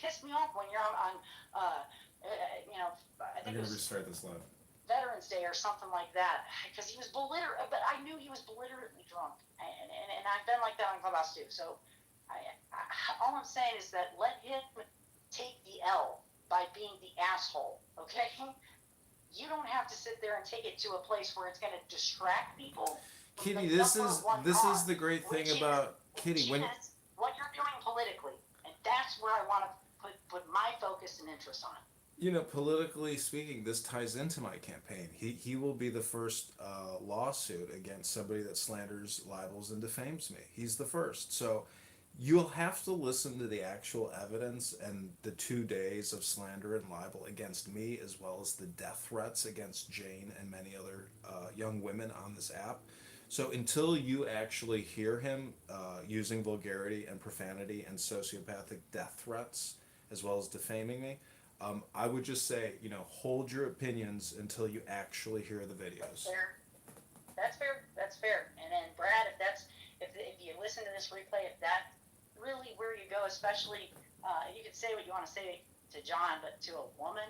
pissed me off when you're on you know, I I'm think it gonna was restart this live. Veterans Day or something like that, because he was belligerent, but I knew he was belligerently drunk, and I've been like that on Clubhouse too. So, all I'm saying is that let him take the L by being the asshole. Okay, you don't have to sit there and take it to a place where it's going to distract people from the Kitty, number one this is cause, the great thing which is about Kitty. When what you're doing politically, and that's where I want to put my focus and interest on. politically speaking, this ties into my campaign. He will be the first lawsuit against somebody that slanders, libels, and defames me. He's the first. So you'll have to listen to the actual evidence and the 2 days of slander and libel against me, as well as the death threats against Jane and many other young women on this app. So until you actually hear him using vulgarity and profanity and sociopathic death threats, as well as defaming me, I would just say, hold your opinions until you actually hear the videos. Fair. That's fair. That's fair. And then Brad, if you listen to this replay, if that's really where you go, especially you could say what you want to say to John, but to a woman,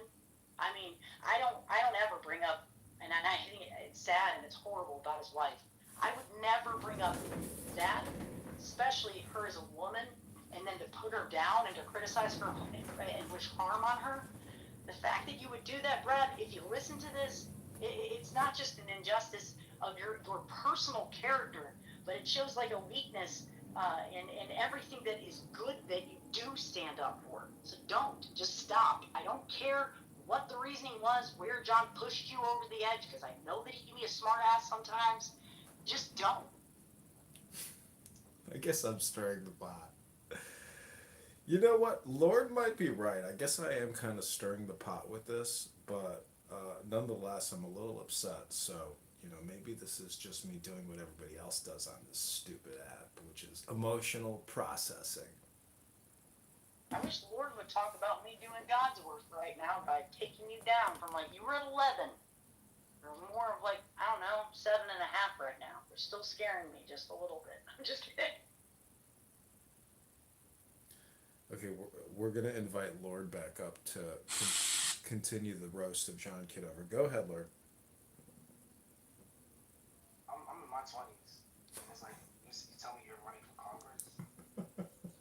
I mean, I don't ever bring up, and I think it's sad and it's horrible about his wife. I would never bring up that, especially her as a woman, and then to put her down and to criticize her and wish harm on her. The fact that you would do that, Brad, if you listen to this, it's not just an injustice of your personal character, but it shows like a weakness in everything that is good that you do stand up for. So don't. Just stop. I don't care what the reasoning was, where John pushed you over the edge, because I know that he can be a smart ass sometimes. Just don't. I guess I'm stirring the pot. You know what? Lord might be right. I guess I am kind of stirring the pot with this, but nonetheless, I'm a little upset. So, maybe this is just me doing what everybody else does on this stupid app, which is emotional processing. I wish the Lord would talk about me doing God's work right now by taking you down from like you were at 11. Or more of like, I don't know, 7.5 right now. They're still scaring me just a little bit. I'm just kidding. Okay, we're going to invite Lord back up to continue the roast of John Kitover. Go ahead, Lord. I'm in my 20s. And it's like, you tell me you're running for Congress.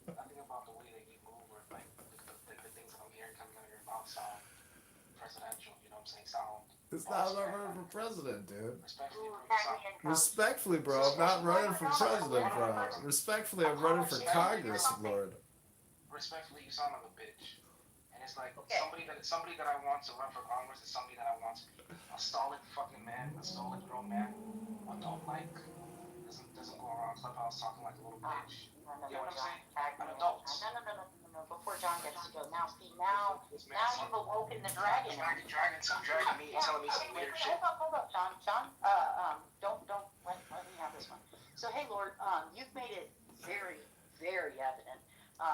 Nothing about the way that you move or like the things that I'm hearing coming out of your mouth sound presidential, you know what I'm saying? Sound. It's not about running for president, dude. Respectfully, Respectfully, bro, I'm not running for president, bro. Respectfully, I'm running for Congress, Lord. Respectfully, you sound like a bitch. And it's like Okay. somebody that I want to run for Congress is somebody that I want to be a solid fucking man, a solid grown man. I don't like doesn't go around clubhouse talking like a little bitch. No, You know what I'm saying? An adult. No. Before John gets to go. Now, see, now you've awoken the dragon. Dragging me and telling me some weird shit. Hold up, John. Don't let me have this one. So, hey, Lord, you've made it very, very evident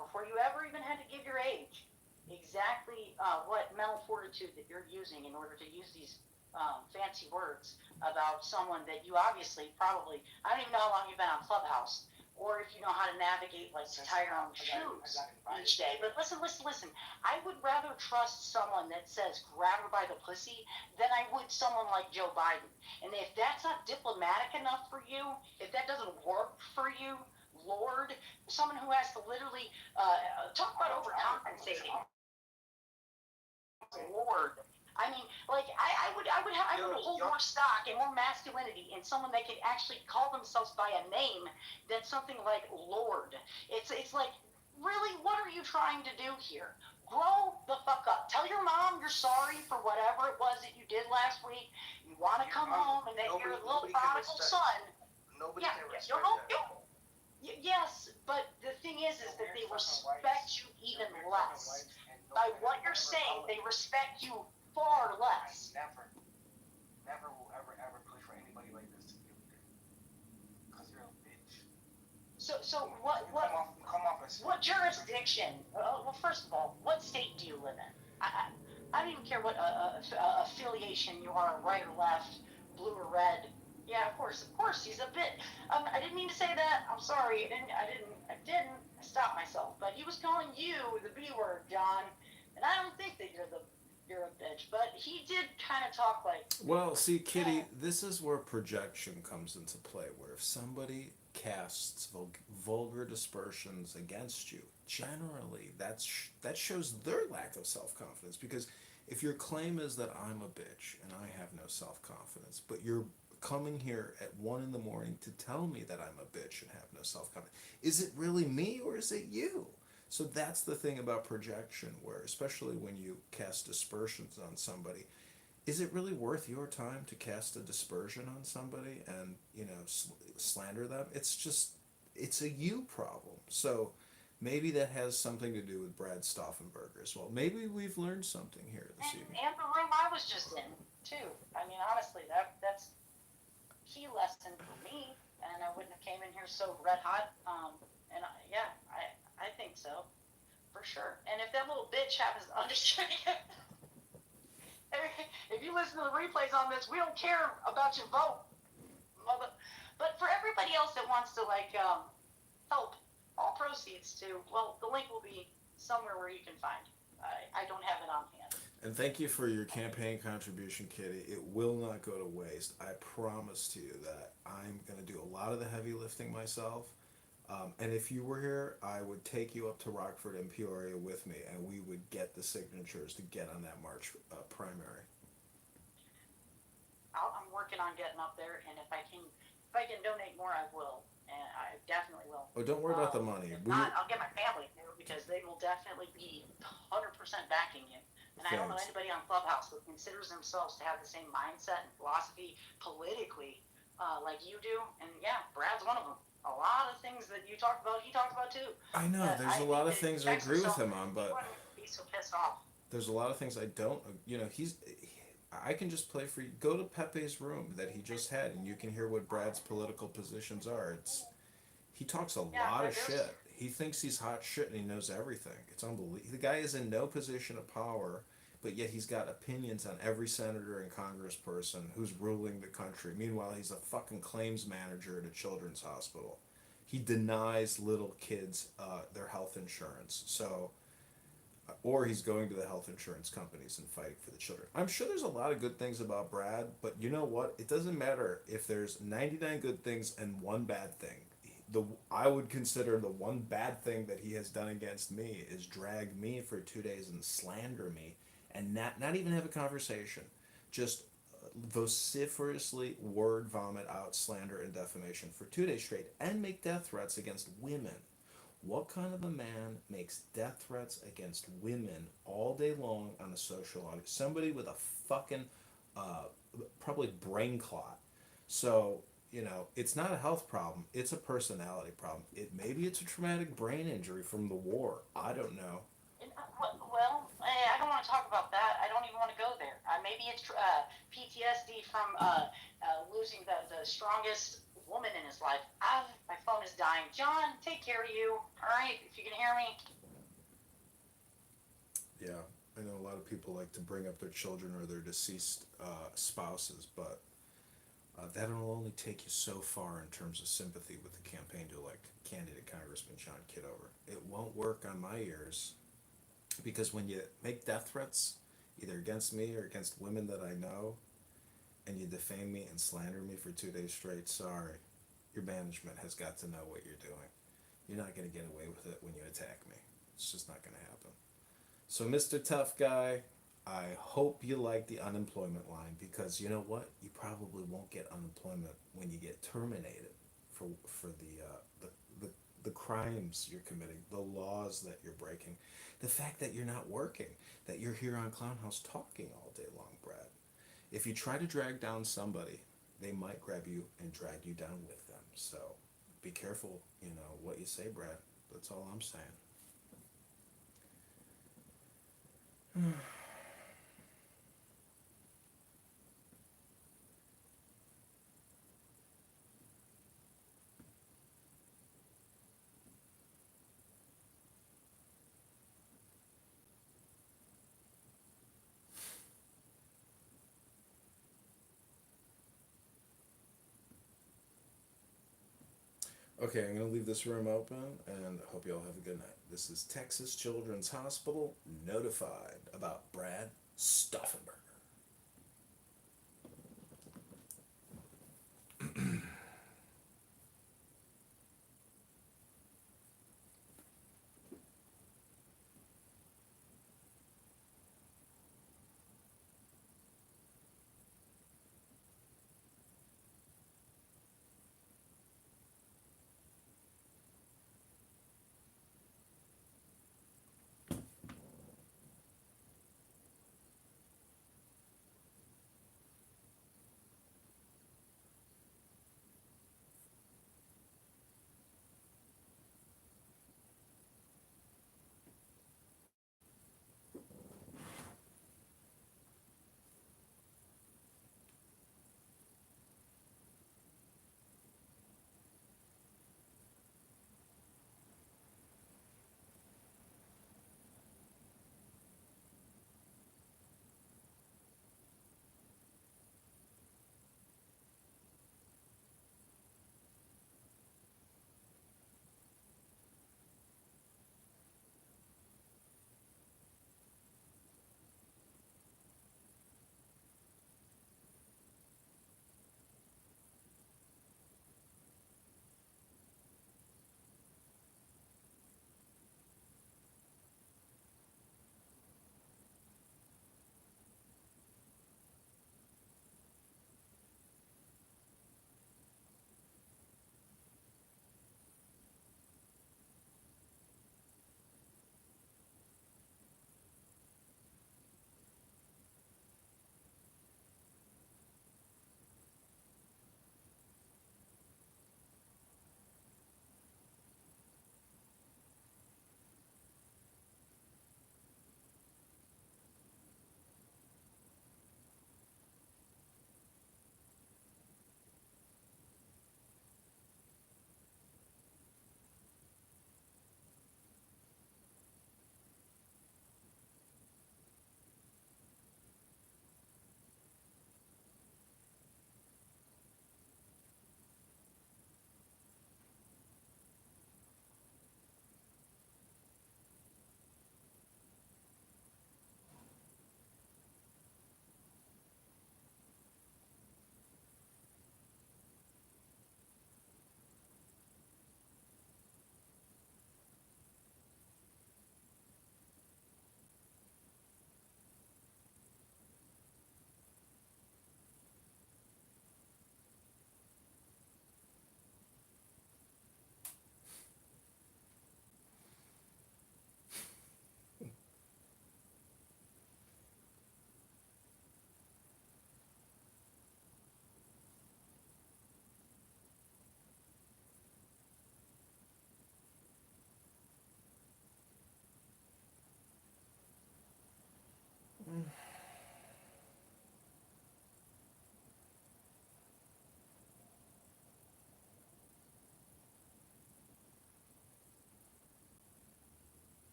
before you ever even had to give your age, exactly what mental fortitude that you're using in order to use these fancy words about someone that you obviously probably, I don't even know how long you've been on Clubhouse, or if you know how to navigate like to tie your own shoes each day. But listen. I would rather trust someone that says grab her by the pussy than I would someone like Joe Biden. And if that's not diplomatic enough for you, if that doesn't work for you, Lord, someone who has to literally talk about overcompensating. Lord. I mean, like I would hold more stock and more masculinity in someone that could actually call themselves by a name than something like Lord. It's like, really, what are you trying to do here? Grow the fuck up. Tell your mom you're sorry for whatever it was that you did last week. You want to come home and that you're a little prodigal son. Nobody can respect that. Yes, but the thing is that they respect you even less. By what you're saying, they respect you far less. Never will ever push for anybody like this to be a leader. Because you're a bitch. So Come off as what jurisdiction? Well, first of all, what state do you live in? I don't even care what affiliation you are, right or left, blue or red. Yeah, of course, he's a bit. I didn't mean to say that. I'm sorry. I didn't. I stopped myself. But he was calling you the B word, John, and I don't think that you're a bitch. But he did kind of talk like, Well, see, eh, Kitty, this is where projection comes into play. Where if somebody casts vulgar dispersions against you, generally that shows their lack of self confidence. Because if your claim is that I'm a bitch and I have no self confidence, but you're coming here at 1 in the morning to tell me that I'm a bitch and have no self confidence, is it really me or is it you? So that's the thing about projection, where especially when you cast dispersions on somebody, is it really worth your time to cast a dispersion on somebody and slander them? It's a you problem. So maybe that has something to do with Brad Stauffenberger as well. Maybe we've learned something here this evening. and the room I was just in too. I mean, honestly, that's key lesson for me, and I wouldn't have came in here so red hot. Yeah, I think so for sure. And if that little bitch happens to understand, if you listen to the replays on this, we don't care about your vote. But for everybody else that wants to help, all proceeds to, well, the link will be somewhere where you can find. I don't have it on hand. And thank you for your campaign contribution, Kitty. It will not go to waste. I promise to you that I'm going to do a lot of the heavy lifting myself. And if you were here, I would take you up to Rockford and Peoria with me, and we would get the signatures to get on that March primary. I'm working on getting up there, and if I can donate more, I will, and I definitely will. Oh, don't worry about the money. If not, I'll get my family to, because they will definitely be 100% backing you. And I don't know Thanks. anybody on Clubhouse that considers themselves to have the same mindset and philosophy politically like you do. And yeah, Brad's one of them. A lot of things that you talked about, he talked about too. I know But there's I a lot think of that things he I checks agree with himself. him on, He but wouldn't be so pissed off. there's a lot of things I don't. I can just play for you. Go to Pepe's room that he just had, and you can hear what Brad's political positions are. He talks a Yeah, lot of there's shit. He thinks he's hot shit and he knows everything. It's unbelievable. The guy is in no position of power, but yet he's got opinions on every senator and congressperson who's ruling the country. Meanwhile, he's a fucking claims manager at a children's hospital. He denies little kids their health insurance. So, or he's going to the health insurance companies and fighting for the children. I'm sure there's a lot of good things about Brad, but you know what? It doesn't matter if there's 99 good things and one bad thing. I would consider the one bad thing that he has done against me is drag me for 2 days and slander me and not even have a conversation. Just vociferously word vomit out slander and defamation for 2 days straight and make death threats against women. What kind of a man makes death threats against women all day long on a social audio? Somebody with a fucking uh, probably brain clot. So it's not a health problem. It's a personality problem. Maybe it's a traumatic brain injury from the war. I don't know. Well, I don't want to talk about that. I don't even want to go there. Maybe it's PTSD from losing the strongest woman in his life. My phone is dying. John, take care of you. All right, if you can hear me. Yeah, I know a lot of people like to bring up their children or their deceased spouses, but that'll only take you so far in terms of sympathy with the campaign to elect candidate Congressman John Kitover. It won't work on my ears, because when you make death threats, either against me or against women that I know, and you defame me and slander me for 2 days straight, sorry, your management has got to know what you're doing. You're not going to get away with it when you attack me. It's just not going to happen. So, Mr. Tough Guy, I hope you like the unemployment line, because you know what? You probably won't get unemployment when you get terminated for the crimes you're committing, the laws that you're breaking, the fact that you're not working, that you're here on Clown House talking all day long, Brad. If you try to drag down somebody, they might grab you and drag you down with them. So be careful, what you say, Brad. That's all I'm saying. Okay, I'm going to leave this room open and hope you all have a good night. This is Texas Children's Hospital notified about Brad Stauffenberger.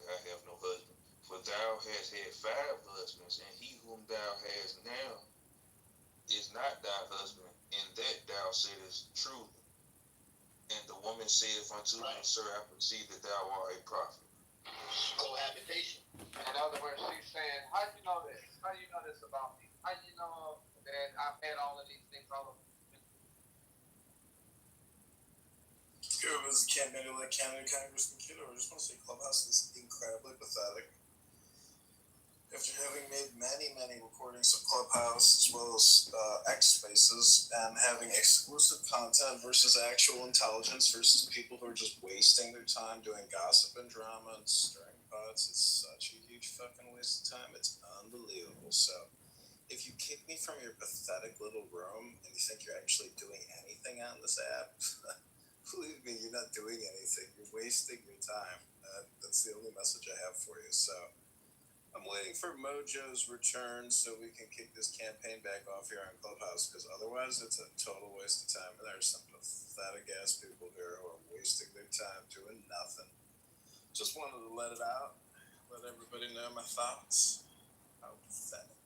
I have no husband. For thou hast had 5 husbands, and he whom thou hast now is not thy husband, and that thou saidest truly. And the woman saith unto him, Sir, I perceive that thou art a prophet. Cohabitation. In other words, she's saying, how do you know this? How do you know this about me? How do you know that I've had all of these things all of It was campaign like Canada Congressman Kitover. I just want to say Clubhouse is incredibly pathetic. After having made many recordings of Clubhouse as well as X Spaces and having exclusive content versus actual intelligence versus people who are just wasting their time doing gossip and drama and stirring pots, it's such a huge fucking waste of time. It's unbelievable. So if you kick me from your pathetic little room and you think you're actually doing anything on this app, believe me, you're not doing anything. You're wasting your time. That's the only message I have for you. So I'm waiting for Mojo's return so we can kick this campaign back off here on Clubhouse, because otherwise it's a total waste of time. And there's some pathetic ass people here who are wasting their time doing nothing. Just wanted to let it out, let everybody know my thoughts. How pathetic.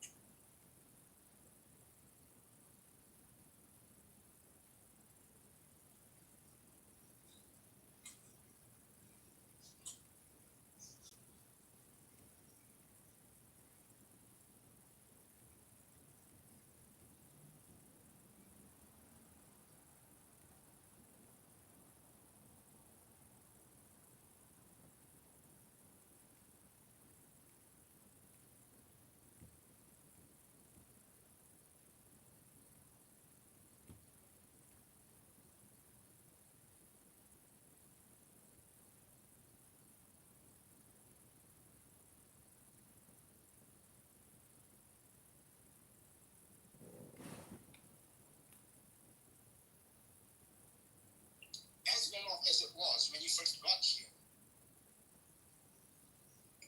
as it was when you first got here.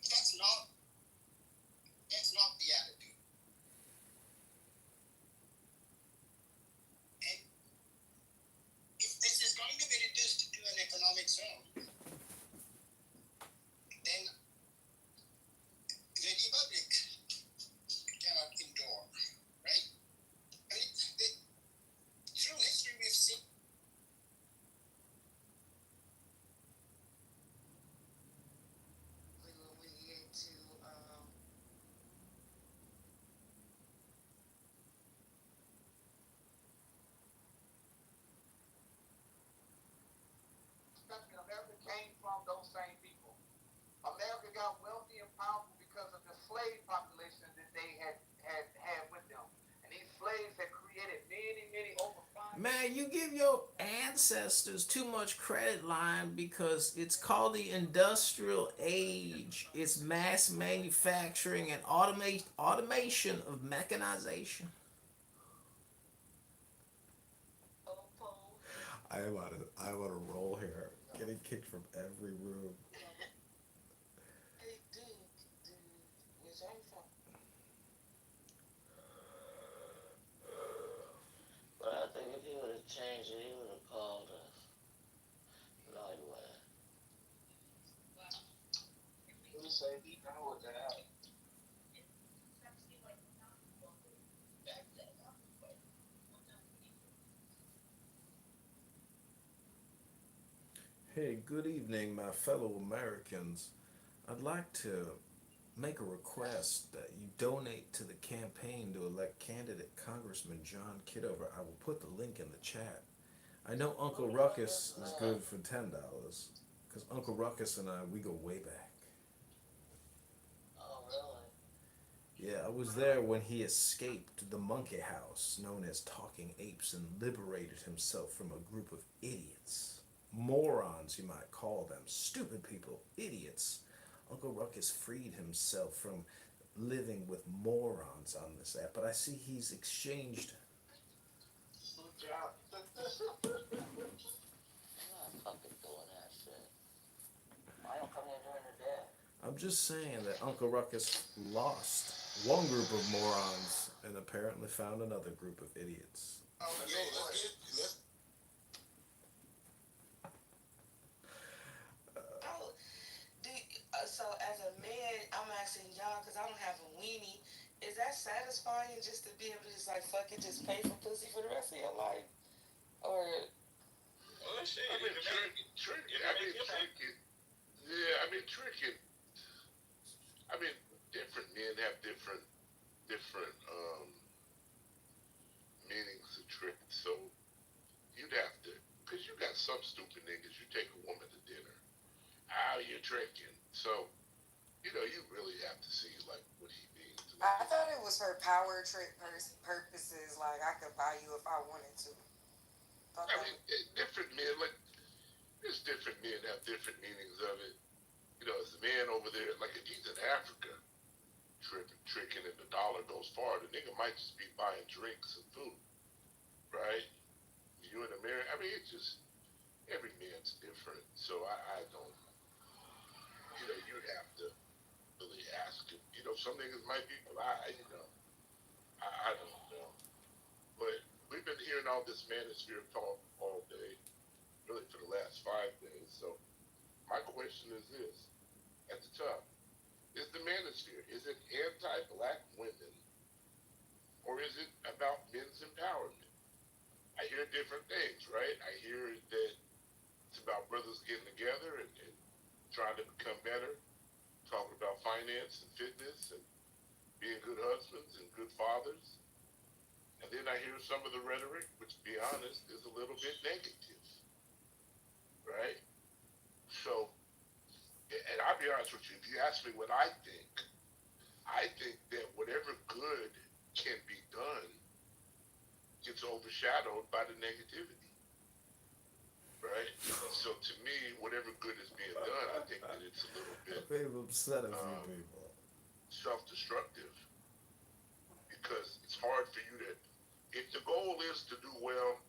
That's not the attitude. And if this is going to be reduced to an economic zone, then the Republic cannot endure, right? I mean, through history we've seen. When we get to America came from those same people. America got wealthy and powerful because of the slave population that they had with them. And these slaves had created many over 5 Man, you give your ancestors too much credit, line, because it's called the industrial age. It's mass manufacturing and automation of mechanization. I want to roll here. Getting kicked from every room. Hey, dude, where's I'm from? But I think if he would have changed it, he would have called us. No, he wouldn't. He said he know what that. Hey, good evening, my fellow Americans. I'd like to make a request that you donate to the campaign to elect candidate Congressman John Kitover. I will put the link in the chat. I know Uncle Ruckus is good for $10 because Uncle Ruckus and I, we go way back. Oh, really? Yeah, I was there when he escaped the monkey house known as Talking Apes and liberated himself from a group of idiots. Morons, you might call them. Stupid people. Idiots. Uncle Ruckus freed himself from living with morons on this app, but I see he's exchanged. Good job. I'm not fucking doing that shit. I don't come here during the day. I'm just saying that Uncle Ruckus lost one group of morons and apparently found another group of idiots. So as a man, I'm asking y'all because I don't have a weenie. Is that satisfying just to be able to just like fuck it, just pay for pussy for the rest of your life, or? Well, shit. I mean, trick it. I mean, trick it. I mean, different men have different meanings of trick. So you'd have to, because you got some stupid niggas. You take a woman to dinner. How you tricking? So, you really have to see like what he means. I thought it was for power trip purposes. Like I could buy you if I wanted to. I mean, different men, like, there's different men have different meanings of it. As a man over there, like if he's in Africa, tricking and the dollar goes far, the nigga might just be buying drinks and food, right? You in America, I mean, it's just, every man's different. So I don't, you'd have to really ask him. Some niggas might be, but I don't know. But we've been hearing all this manosphere talk all day, really for the last 5 days. So my question is this, at the top, is the manosphere, is it anti-black women, or is it about men's empowerment? I hear different things, right? I hear that it's about brothers getting together and trying to become better, talking about finance and fitness and being good husbands and good fathers. And then I hear some of the rhetoric, which, to be honest, is a little bit negative, right? So, and I'll be honest with you, if you ask me what I think that whatever good can be done gets overshadowed by the negativity, right? So to me, whatever good is being done, I think that it's a little bit Upset a few people. self-destructive, because it's hard for you to, if the goal is to do well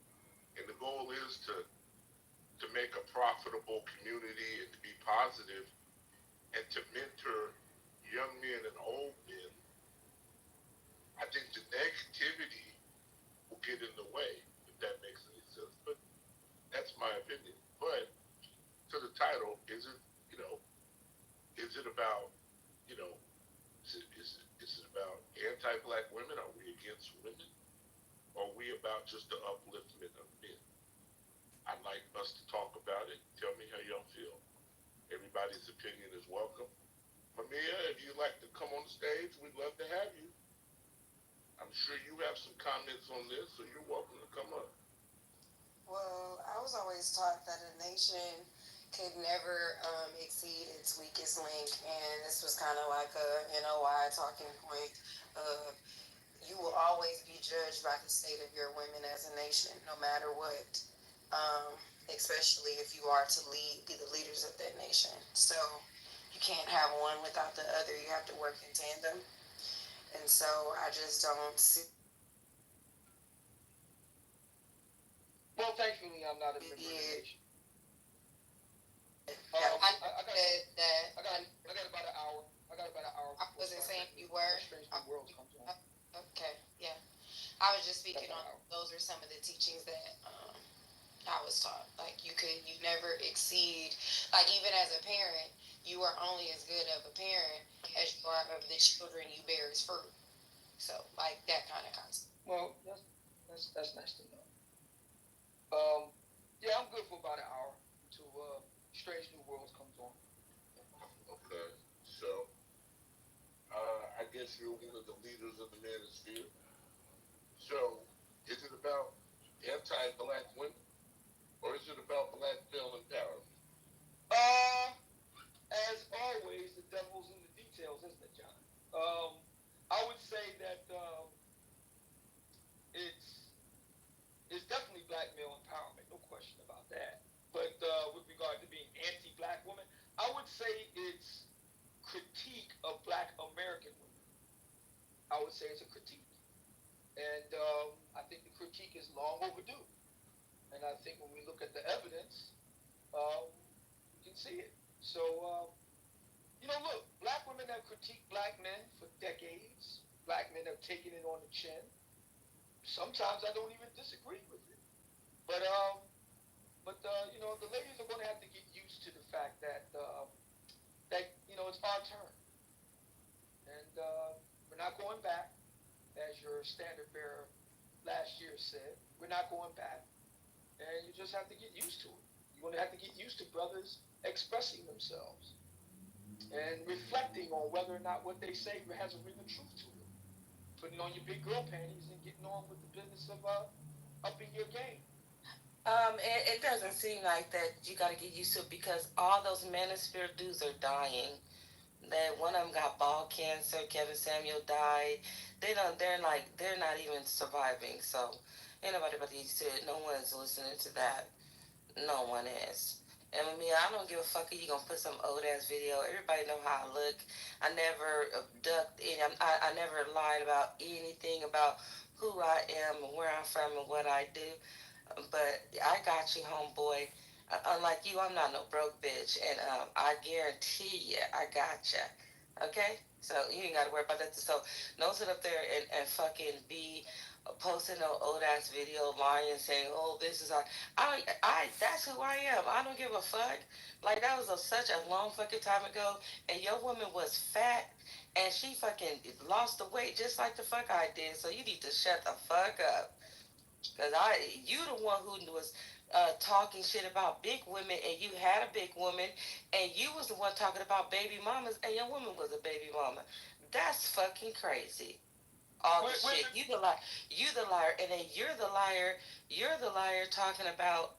and the goal is to make a profit profitable community and to be positive and to mentor young men and old men, I think the negativity will get in the way, if that makes any sense. But that's my opinion. But to the title, is it, you know, is it about, you know, is it about anti-black women? Are we against women? Or are we about just the upliftment of men? I'd like us to talk about it. Tell me how y'all feel. Everybody's opinion is welcome. Mamiya, if you'd like to come on the stage, we'd love to have you. I'm sure you have some comments on this, so you're welcome to come up. Well, I was always taught that a nation could never exceed its weakest link, and this was kind of like a NOI talking point of you will always be judged by the state of your women as a nation, no matter what. Um, Especially if you are to be the leaders of that nation. So you can't have one without the other. You have to work in tandem. And so I just don't see. Well, thankfully, I'm not a member of the nation. I got about an hour. I got about an hour. I wasn't saying you were. Strange New Worlds comes on. Okay, yeah. I was just speaking on those are some of the teachings that I was taught. Like you never exceed. Like even as a parent, you are only as good of a parent as you are of the children you bear as fruit. So like that kind of concept. Well, that's nice to know. Yeah, I'm good for about an hour until Strange New Worlds comes on. Okay, so I guess you're one of the leaders of the manosphere. So, is it about anti-black women, or is it about black male empowerment? Uh, as always, the devil's in the details, isn't it, John? I would say that it's it's definitely black male empowerment, no question about that. But with regard to being anti-black women, I would say it's critique of black American women. I would say it's a critique, and I think the critique is long overdue. And I think when we look at the evidence, we can see it. So, look, black women have critiqued black men for decades. Black men have taken it on the chin. Sometimes I don't even disagree with it. But the ladies are going to have to get used to the fact that it's our turn, and we're not going back, as your standard bearer last year said. We're not going back, and you just have to get used to it. You're going to have to get used to brothers expressing themselves and reflecting on whether or not what they say has a ring of truth to it. Putting on your big girl panties and getting on with the business of upping your game. It doesn't seem like that you got to get used to it because all those manosphere dudes are dying. That one of them got ball cancer. Kevin Samuel died. They're not even surviving. So ain't nobody but used to it. No one's listening to that. No one is. And with me, I don't give a fuck if you gonna put some old ass video. Everybody know how I look. I never ducked in. I never lied about anything about who I am and where I'm from and what I do. But I got you, homeboy. Unlike you, I'm not no broke bitch, and I guarantee you, I got you. Okay, so you ain't got to worry about that. So don't sit up there and fucking be posting no old ass video, lying, saying, "Oh, this is I that's who I am. I don't give a fuck." Like that was such a long fucking time ago, and your woman was fat. And she fucking lost the weight just like the fuck I did. So you need to shut the fuck up. Cause you the one who was talking shit about big women, and you had a big woman, and you was the one talking about baby mamas, and your woman was a baby mama. That's fucking crazy. All the shit. You the liar, and then you're the liar. You're the liar talking about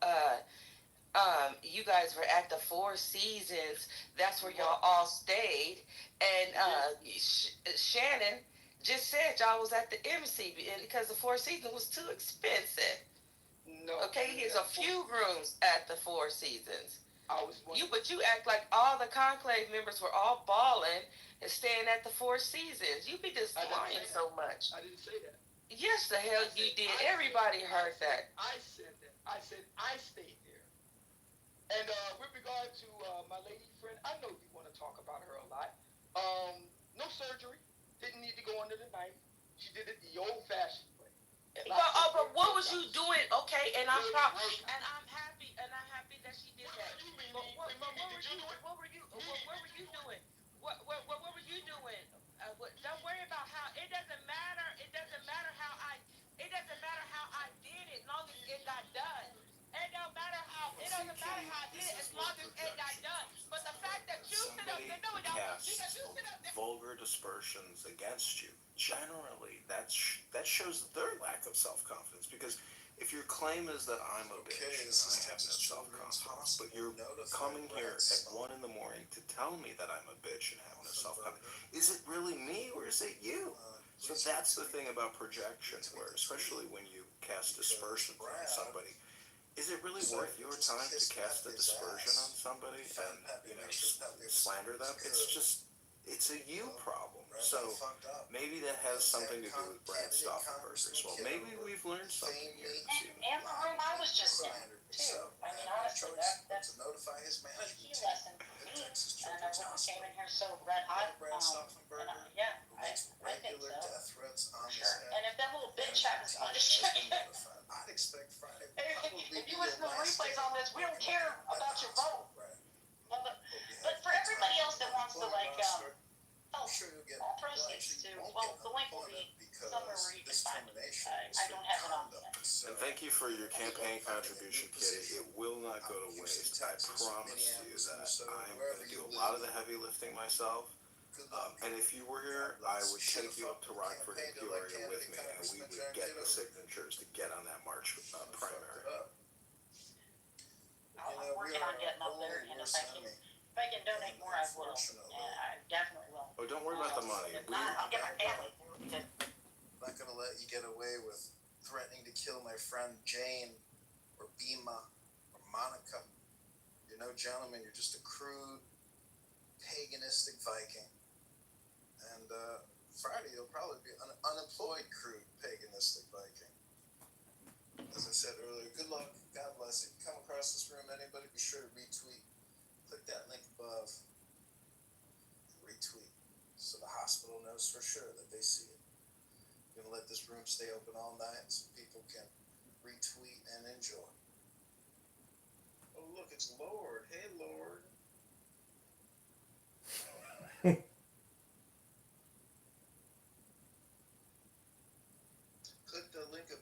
you guys were at the Four Seasons. That's where y'all all stayed, and Shannon just said y'all was at the embassy because the Four Seasons was too expensive. No. Okay, here's a few rooms at the Four Seasons. But you act like all the conclave members were all balling and staying at the Four Seasons. You be just lying so much. I didn't say that. Yes, the hell you did. Everybody heard that. I said that. I said I stayed there. And regard to my lady friend, I know you want to talk about her a lot. No surgery. Didn't need to go under the knife. She did it the old-fashioned way. But what was you doing? Okay, and I'm proud, and I'm happy, that she did that. But what were you doing? What were you doing? Don't worry about how. It doesn't matter. It doesn't matter how I. It doesn't matter how I did it, as long as it got done. It don't matter how. It doesn't matter how I did it, as long as it got done. But the fact that you sit up there, no, it don't. Because you sit up there. Vulgar dispersions against you, generally that shows their lack of self-confidence, because if your claim is that I'm a bitch and I have no self-confidence, but you're coming here at 1 in the morning to tell me that I'm a bitch and have no self-confidence, is it really me or is it you? So that's the thing about projection, where especially when you cast dispersions on somebody, is it really worth your time to cast a dispersion on somebody and, slander them? It's a you problem. So maybe that has something to do with Brad Stauffenberg as well. Maybe we've learned something here. And the room I was just in, too. I mean, honestly, that's a key lesson for me. And everyone came in here so red hot. Yeah, I think so. Sure. And if that little bitch happens to understand, I'd expect Friday. if you listen to the replays on this, we don't care about your vote. Well, but for everybody else that wants to, like, help all proceeds to, well, the link will be somewhere where you can find it. I don't have it on me. And thank you for your campaign contribution, Kitty. It will not go to waste. I promise you that I'm going to do a lot of the heavy lifting myself. And if you were here, I would take you up to Rockford and Peoria with me, and we would get the signatures to get on that March primary. I'm working on getting up there, and if I can donate more, I will. And I definitely will. Oh, don't worry about the money. If not, I'll get my family. I'm not gonna let you get away with threatening to kill my friend Jane or Bima or Monica. You're no gentleman. You're just a crude, paganistic Viking. And Friday, you'll probably be an unemployed, crude, paganistic Viking. As I said earlier, good luck. God bless you. Come across this room, anybody, be sure to retweet. Click that link above. Retweet. So the hospital knows for sure that they see it. I'm going to let this room stay open all night so people can retweet and enjoy. Oh, look, it's Lord. Hey, Lord. Click the link above.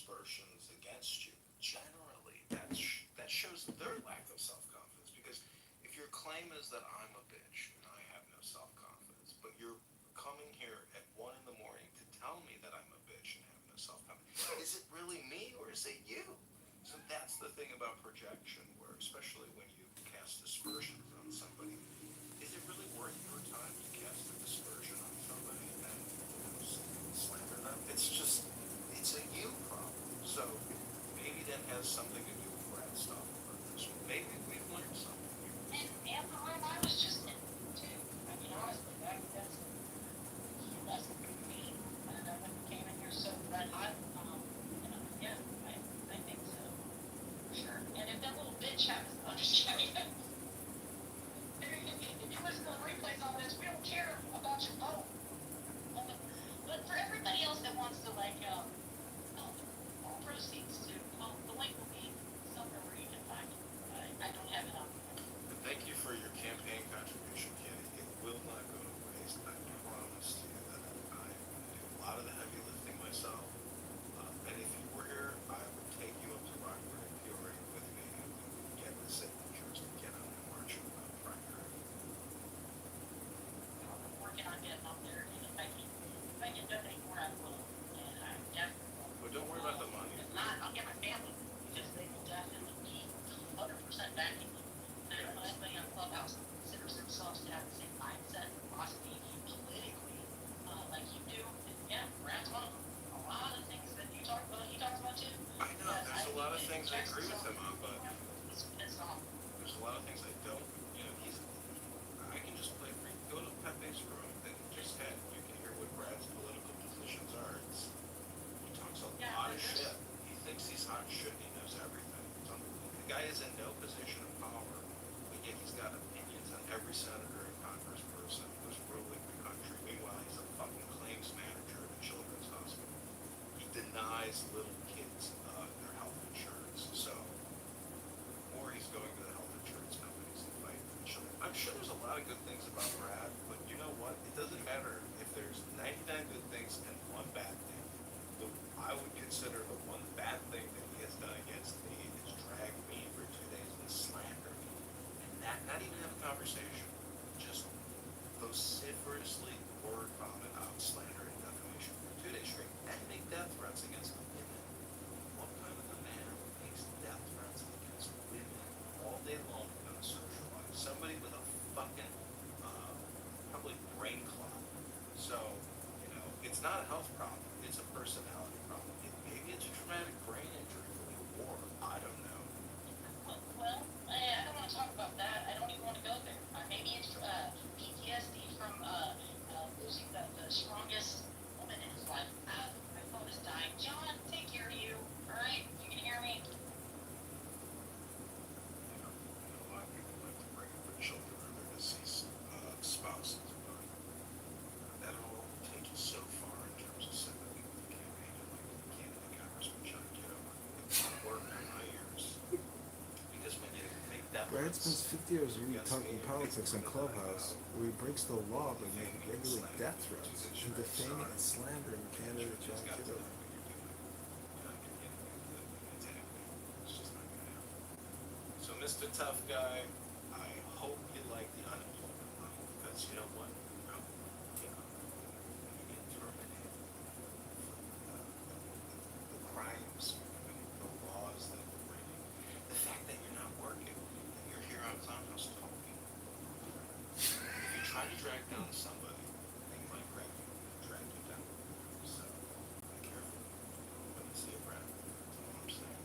aspersions against you, generally that shows their lack of self-confidence. Because if your claim is that I'm a bitch and I have no self-confidence, but you're coming here at 1 in the morning to tell me that I'm a bitch and have no self-confidence, is it really me or is it you? So that's the thing about projection, where especially when you cast aspersions on somebody, is it really worth your time to cast a dispersion on somebody and slander them? It's a you problem. So maybe that has something to do with Brad's stuff about this one. Maybe we've learned something here. And the room I was just in, too. I mean, honestly, that's a lesson for me. And I when you came in here so red hot, yeah, I think so, for sure. And if that little bitch happens, I'm just kidding. If you listen to the replays on this, we don't care about your vote. But for everybody else that wants to, like, all proceeds to, well, the link will be somewhere where you can find it. I don't have it on. And thank you for your campaign contribution, Kenny. It will not go to waste. I promise to you that I'm going to do a lot of the heavy lifting myself. And if you were here, I would take you up to Rockford and Peoria with me, and we would get the signatures to get on the march in the primary. I'm working on getting up there, and if I can donate more, I will. And I definitely will. But don't worry about the money. If not, I'll get my family, because they will definitely be 100% backing me. And I don't know anybody on Clubhouse that considers themselves to have the same mindset and philosophy politically, like you do. And yeah, Brad's one of them. A lot of things that you talk about, he talks about too. I know, there's a lot of things I agree with him on, but He's pissed off. there's a lot of things I don't. I can just play free. Go to Pepe's room that he just had. You can hear what Brad's political positions are. He talks a lot of shit. He thinks he's hot shit. He knows everything. The guy is in no position of power, but yet he's got opinions on every senator and congressperson who's ruling the country. Meanwhile, he's a fucking claims manager at a children's hospital. He denies little kids their health insurance. So, or he's going to the health insurance companies and fighting for the children. I'm sure there's a lot of good things about Brad, but you know what? It doesn't matter if there's 99 good things and one bad thing. I would consider the one bad thing that he has done against me is drag me for 2 days and slander me. And not even have a conversation. Just vociferously word vomit out slander and defamation for 2 days straight and make death threats against women. What kind of a man makes death threats against women all day long on a social life? Somebody with a fucking probably brain clot. So, it's not a health problem. It's a personality problem. Maybe it's a traumatic brain injury from the war. I don't know. Well, I don't want to talk about that. I don't even want to go there. Maybe it's PTSD from losing the strongest woman in his life. My phone is dying. John, take care of you. All right? You can hear me? A lot of people like to bring up their children or their deceased spouses, but that'll take you so far in terms of sympathy with the campaign. Like Congressman John Kitover. It's not work in my ears. Because when you make that Brad spends 50 years a week talking politics in Clubhouse, where he breaks the law by making regular death threats and defaming and slandering candidate John Kitover. So, Mr. Tough Guy, I hope you like the unemployment level, because you know what? You get terminated for the crimes, the laws that you're breaking. The fact that you're not working and you're here on Clubhouse talking. If you try to drag down somebody, they might drag you down. So, be careful when you see a Brad. That's all I'm saying.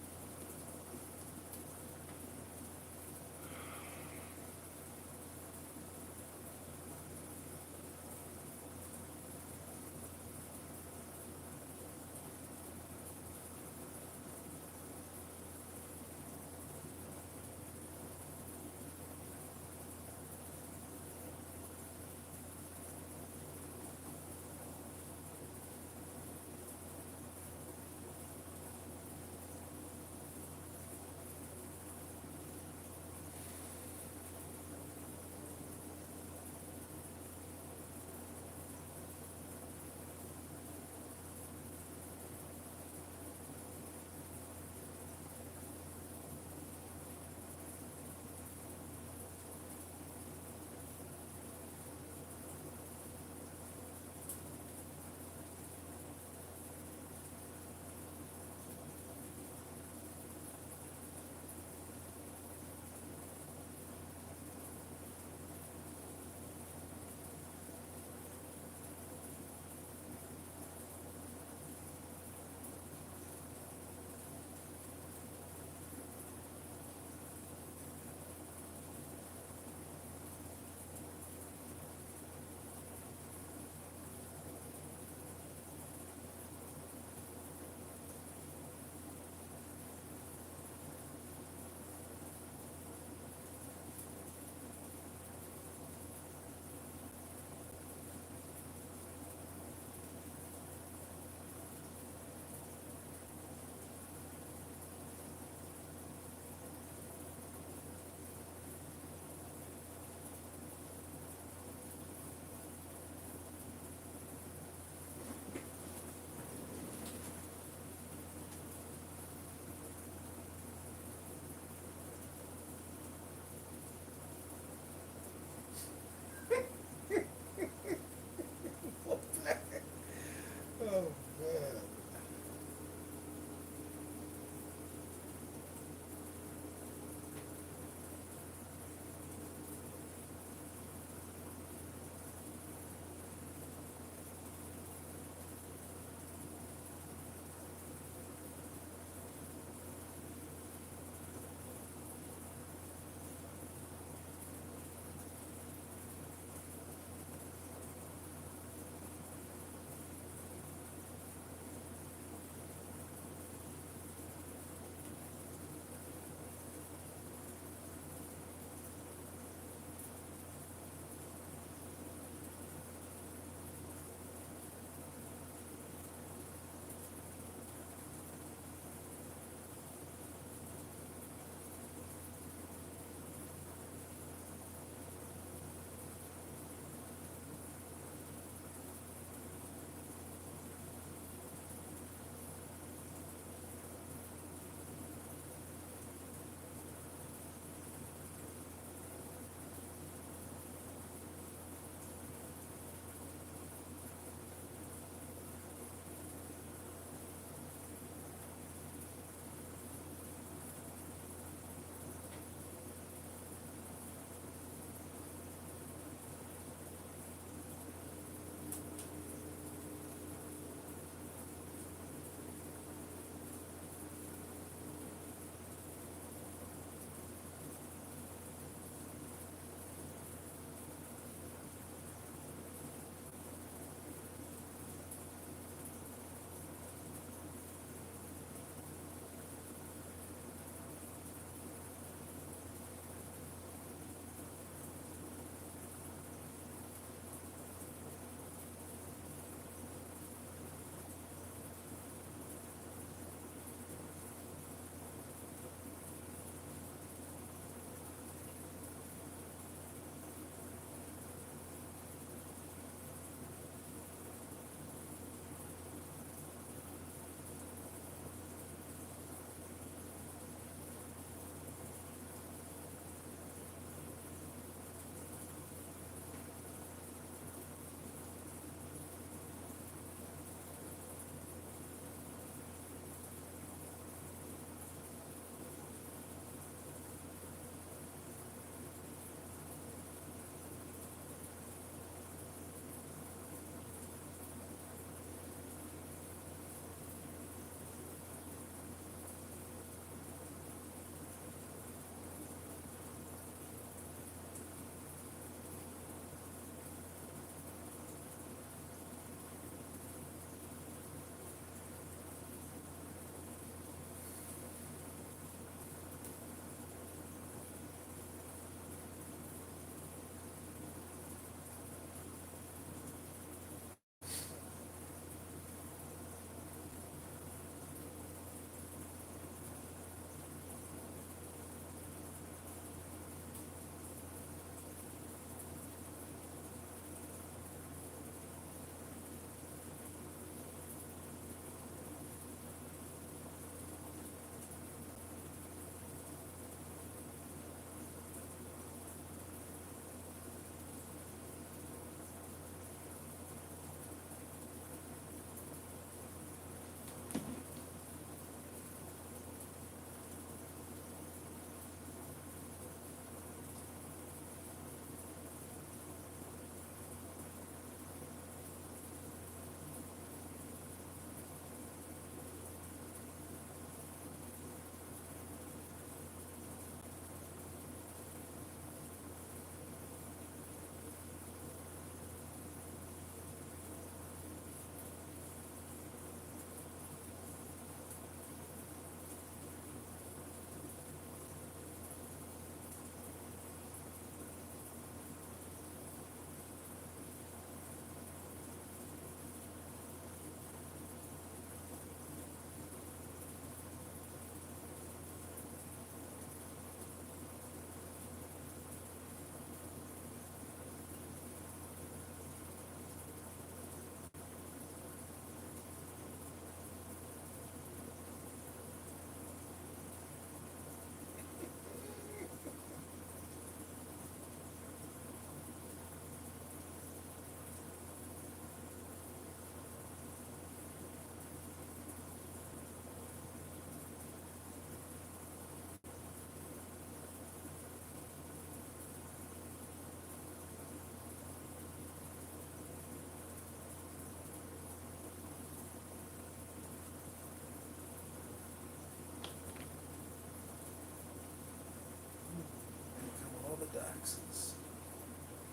taxes.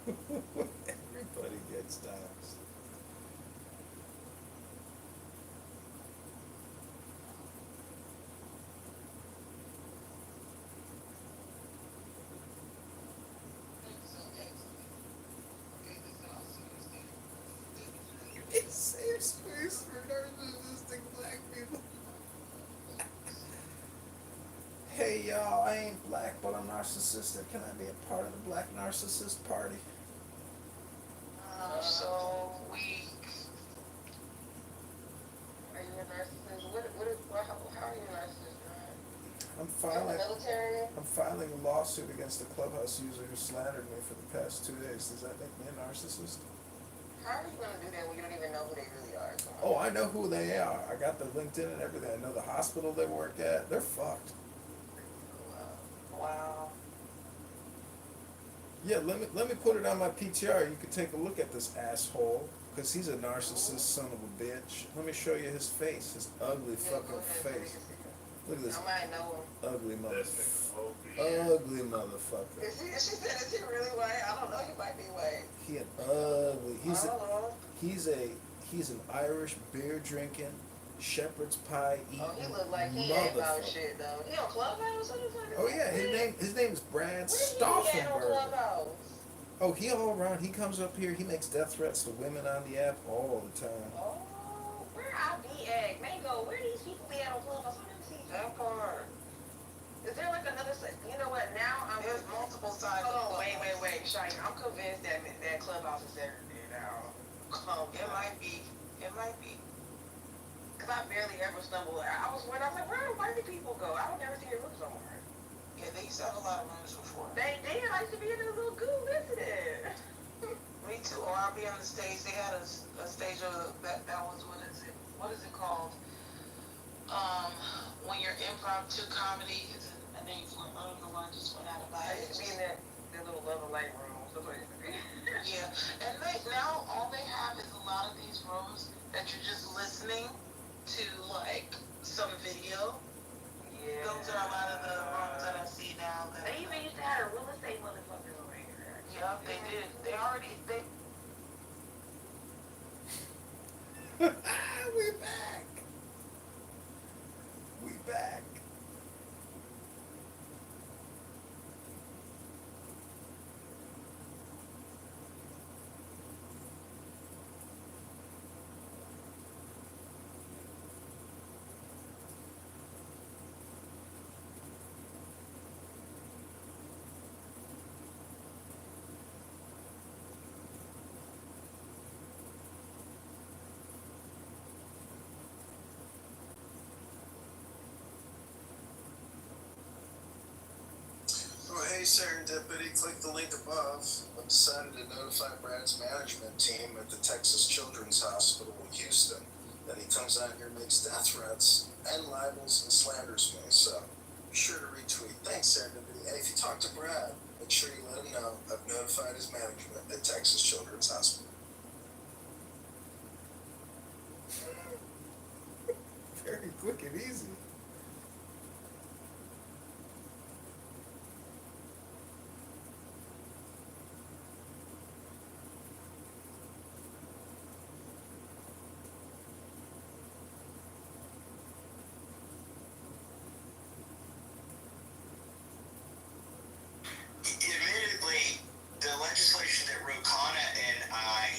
Everybody gets taxed. It saves space for narcissistic black people. Hey y'all, I ain't black, but I'm narcissistic. Can I be a part of the black narcissist party? So weak. Are you a narcissist? How are you a narcissist, I'm Brian? In the filing. military? I'm filing a lawsuit against the Clubhouse user who slandered me for the past 2 days. Does that make me a narcissist? How are you going to do that when you don't even know who they really are? Oh, I know who they are. I got their LinkedIn and everything. I know the hospital they work at. They're fucked. Wow. Yeah, let me put it on my PTR. You can take a look at this asshole, because he's a narcissist son of a bitch. Let me show you his face, his ugly fucking face. Look at this I might know him. ugly motherfucker. Ugly motherfucker. She said, is he really white? I don't know, he might be white. He an ugly. I don't know. He's an Irish beer drinking, shepherd's pie eating. Oh, he look like he ain't about shit though. He on Clubhouse or something? Oh yeah, his name's Brad Where he at on Stauffenberg. Clubhouse? Oh, he all around. He comes up here. He makes death threats to women on the app all the time. Oh, where I be at? Mango, where these people be at on Clubhouse? I never seen that part. Is there like another site? You know what? Now there's multiple sites. Hold on, wait, Shine. I'm convinced that Clubhouse is there now. It might be. Cause I barely ever stumble. I was like, where do white people go? I don't ever see a room somewhere. Yeah, they used to have a lot of rooms before. They did. I used to be in a little goo listening. Me too. Or I'll be on the stage. They had a stage of that was what is it called? When you're impromptu comedy is a name for it. I don't know why I just went out of my head. I used to be in that little Love and Light room. Yeah, and now all they have is a lot of these rooms that you're just listening to, like some video. Yeah. Those are a lot of the rooms that I see now. They even used to have a real estate motherfuckers over here. Yup, they did. We back. We back. Oh, hey, Serendipity, click the link above. I've decided to notify Brad's management team at the Texas Children's Hospital in Houston that he comes out here and makes death threats and libels and slanders me, so be sure to retweet. Thanks, Serendipity. And if you talk to Brad, make sure you let him know I've notified his management at Texas Children's Hospital. Very quick and easy. Admittedly, the legislation that Rokana and I